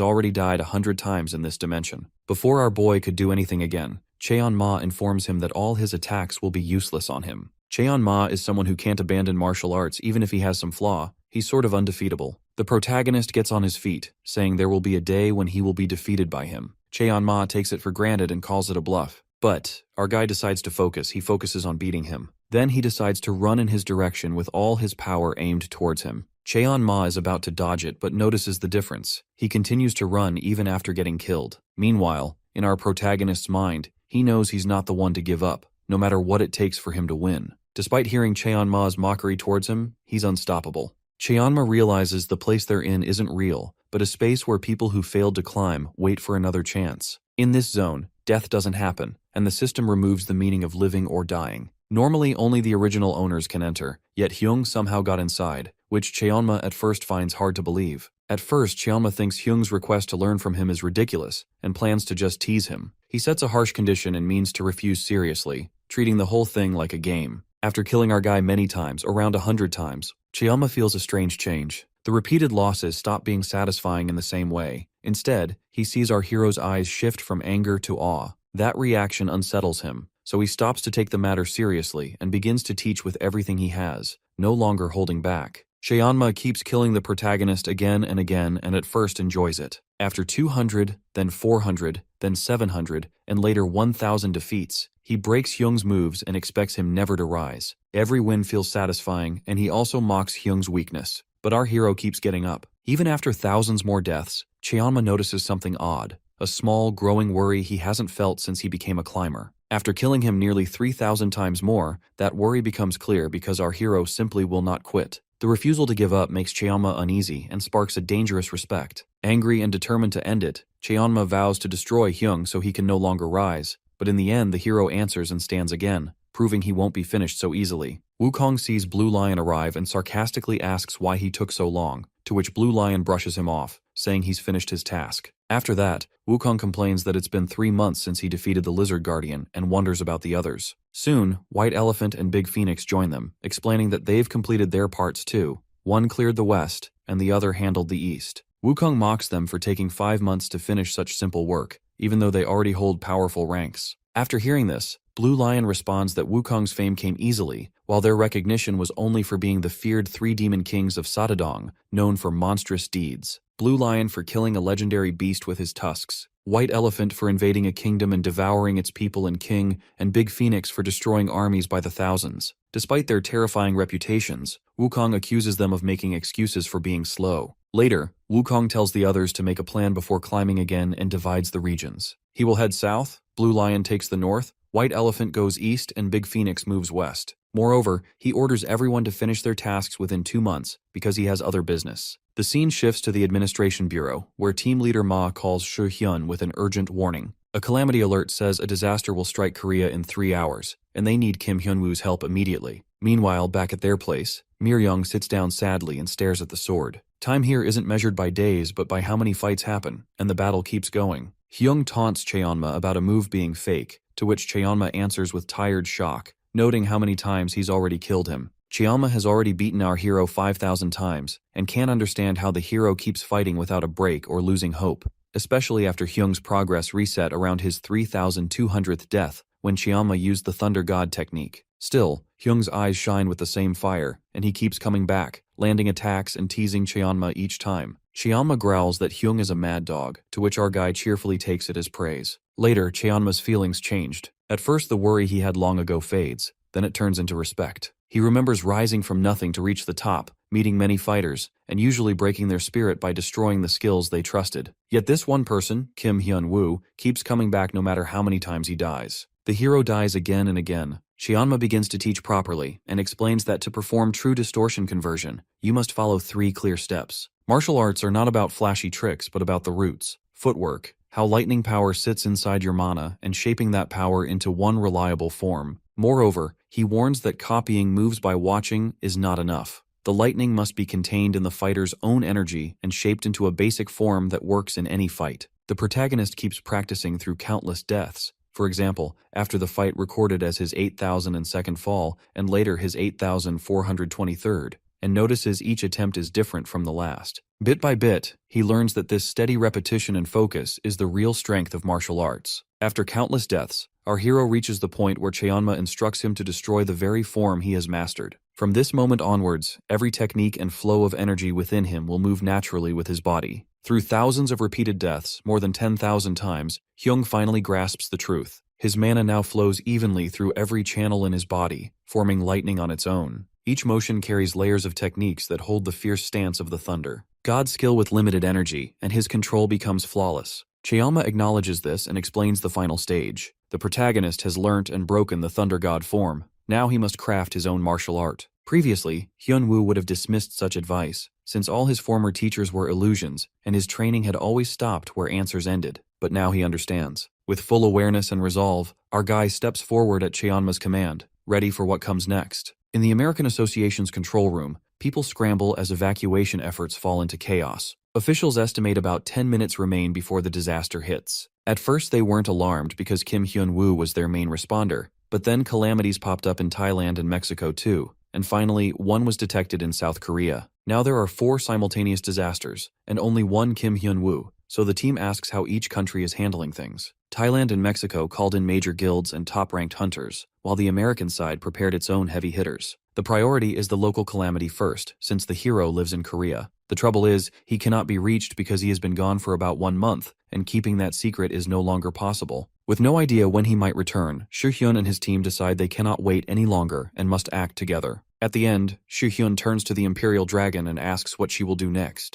already died 100 times in this dimension. Before our boy could do anything again, Cheonma informs him that all his attacks will be useless on him. Cheonma is someone who can't abandon martial arts even if he has some flaw. He's sort of undefeatable. The protagonist gets on his feet, saying there will be a day when he will be defeated by him. Cheonma takes it for granted and calls it a bluff. But our guy decides to focus. He focuses on beating him. Then he decides to run in his direction with all his power aimed towards him. Cheonma is about to dodge it but notices the difference. He continues to run even after getting killed. Meanwhile, in our protagonist's mind, he knows he's not the one to give up, no matter what it takes for him to win. Despite hearing Cheonma's mockery towards him, he's unstoppable. Cheonma realizes the place they're in isn't real, but a space where people who failed to climb wait for another chance. In this zone, death doesn't happen, and the system removes the meaning of living or dying. Normally, only the original owners can enter, yet Hyung somehow got inside, which Cheonma at first finds hard to believe. At first, Cheonma thinks Hyung's request to learn from him is ridiculous, and plans to just tease him. He sets a harsh condition and means to refuse seriously, treating the whole thing like a game. After killing our guy many times, around 100 times, Cheonma feels a strange change. The repeated losses stop being satisfying in the same way. Instead, he sees our hero's eyes shift from anger to awe. That reaction unsettles him, so he stops to take the matter seriously and begins to teach with everything he has, no longer holding back. Cheonma keeps killing the protagonist again and again and at first enjoys it. After 200, then 400, then 700, and later 1,000 defeats, he breaks Hyung's moves and expects him never to rise. Every win feels satisfying, and he also mocks Hyung's weakness. But our hero keeps getting up. Even after thousands more deaths, Cheonma notices something odd, a small, growing worry he hasn't felt since he became a climber. After killing him nearly 3,000 times more, that worry becomes clear because our hero simply will not quit. The refusal to give up makes Cheonma uneasy and sparks a dangerous respect. Angry and determined to end it, Cheonma vows to destroy Hyung so he can no longer rise. But in the end, the hero answers and stands again, proving he won't be finished so easily. Wukong sees Blue Lion arrive and sarcastically asks why he took so long, to which Blue Lion brushes him off, saying he's finished his task. After that, Wukong complains that it's been 3 months since he defeated the Lizard Guardian and wonders about the others. Soon, White Elephant and Big Phoenix join them, explaining that they've completed their parts too. One cleared the west, and the other handled the east. Wukong mocks them for taking 5 months to finish such simple work, even though they already hold powerful ranks. After hearing this, Blue Lion responds that Wukong's fame came easily, while their recognition was only for being the feared 3 demon kings of Satadong, known for monstrous deeds. Blue Lion for killing a legendary beast with his tusks, White Elephant for invading a kingdom and devouring its people and king, and Big Phoenix for destroying armies by the thousands. Despite their terrifying reputations, Wukong accuses them of making excuses for being slow. Later, Wukong tells the others to make a plan before climbing again and divides the regions. He will head south, Blue Lion takes the north, White Elephant goes east, and Big Phoenix moves west. Moreover, he orders everyone to finish their tasks within 2 months because he has other business. The scene shifts to the Administration Bureau, where Team Leader Ma calls Shu Hyun with an urgent warning. A calamity alert says a disaster will strike Korea in 3 hours, and they need Kim Hyunwoo's help immediately. Meanwhile, back at their place, Mir-young sits down sadly and stares at the sword. Time here isn't measured by days, but by how many fights happen, and the battle keeps going. Hyung taunts Cheonma about a move being fake, to which Cheonma answers with tired shock, noting how many times he's already killed him. Chiama has already beaten our hero 5,000 times, and can't understand how the hero keeps fighting without a break or losing hope, especially after Hyung's progress reset around his 3,200th death when Chiama used the Thunder God technique. Still, Hyung's eyes shine with the same fire, and he keeps coming back, landing attacks and teasing Chiama each time. Chiama growls that Hyung is a mad dog, to which our guy cheerfully takes it as praise. Later, Chiama's feelings changed. At first, the worry he had long ago fades, then it turns into respect. He remembers rising from nothing to reach the top, meeting many fighters, and usually breaking their spirit by destroying the skills they trusted. Yet this one person, Kim Hyun-woo, keeps coming back no matter how many times he dies. The hero dies again and again. Chianma begins to teach properly, and explains that to perform true distortion conversion, you must follow 3 clear steps. Martial arts are not about flashy tricks, but about the roots, footwork, how lightning power sits inside your mana, and shaping that power into one reliable form. Moreover, he warns that copying moves by watching is not enough. The lightning must be contained in the fighter's own energy and shaped into a basic form that works in any fight. The protagonist keeps practicing through countless deaths. For example, after the fight recorded as his 8,002nd fall and later his 8,423rd, and notices each attempt is different from the last. Bit by bit, he learns that this steady repetition and focus is the real strength of martial arts. After countless deaths, our hero reaches the point where Cheonma instructs him to destroy the very form he has mastered. From this moment onwards, every technique and flow of energy within him will move naturally with his body. Through thousands of repeated deaths, more than 10,000 times, Hyung finally grasps the truth. His mana now flows evenly through every channel in his body, forming lightning on its own. Each motion carries layers of techniques that hold the fierce stance of the thunder. God's skill with limited energy, and his control becomes flawless. Cheonma acknowledges this and explains the final stage. The protagonist has learnt and broken the Thunder God form. Now he must craft his own martial art. Previously, Hyun-woo would have dismissed such advice, since all his former teachers were illusions, and his training had always stopped where answers ended. But now he understands. With full awareness and resolve, our guy steps forward at Cheonma's command, ready for what comes next. In the American Association's control room, people scramble as evacuation efforts fall into chaos. Officials estimate about 10 minutes remain before the disaster hits. At first they weren't alarmed because Kim Hyun-woo was their main responder, but then calamities popped up in Thailand and Mexico too, and finally one was detected in South Korea. Now there are 4 simultaneous disasters, and only one Kim Hyun-woo, so the team asks how each country is handling things. Thailand and Mexico called in major guilds and top-ranked hunters, while the American side prepared its own heavy hitters. The priority is the local calamity first, since the hero lives in Korea. The trouble is, he cannot be reached because he has been gone for about 1 month, and keeping that secret is no longer possible. With no idea when he might return, Soo-hyun and his team decide they cannot wait any longer and must act together. At the end, Soo-hyun turns to the Imperial Dragon and asks what she will do next.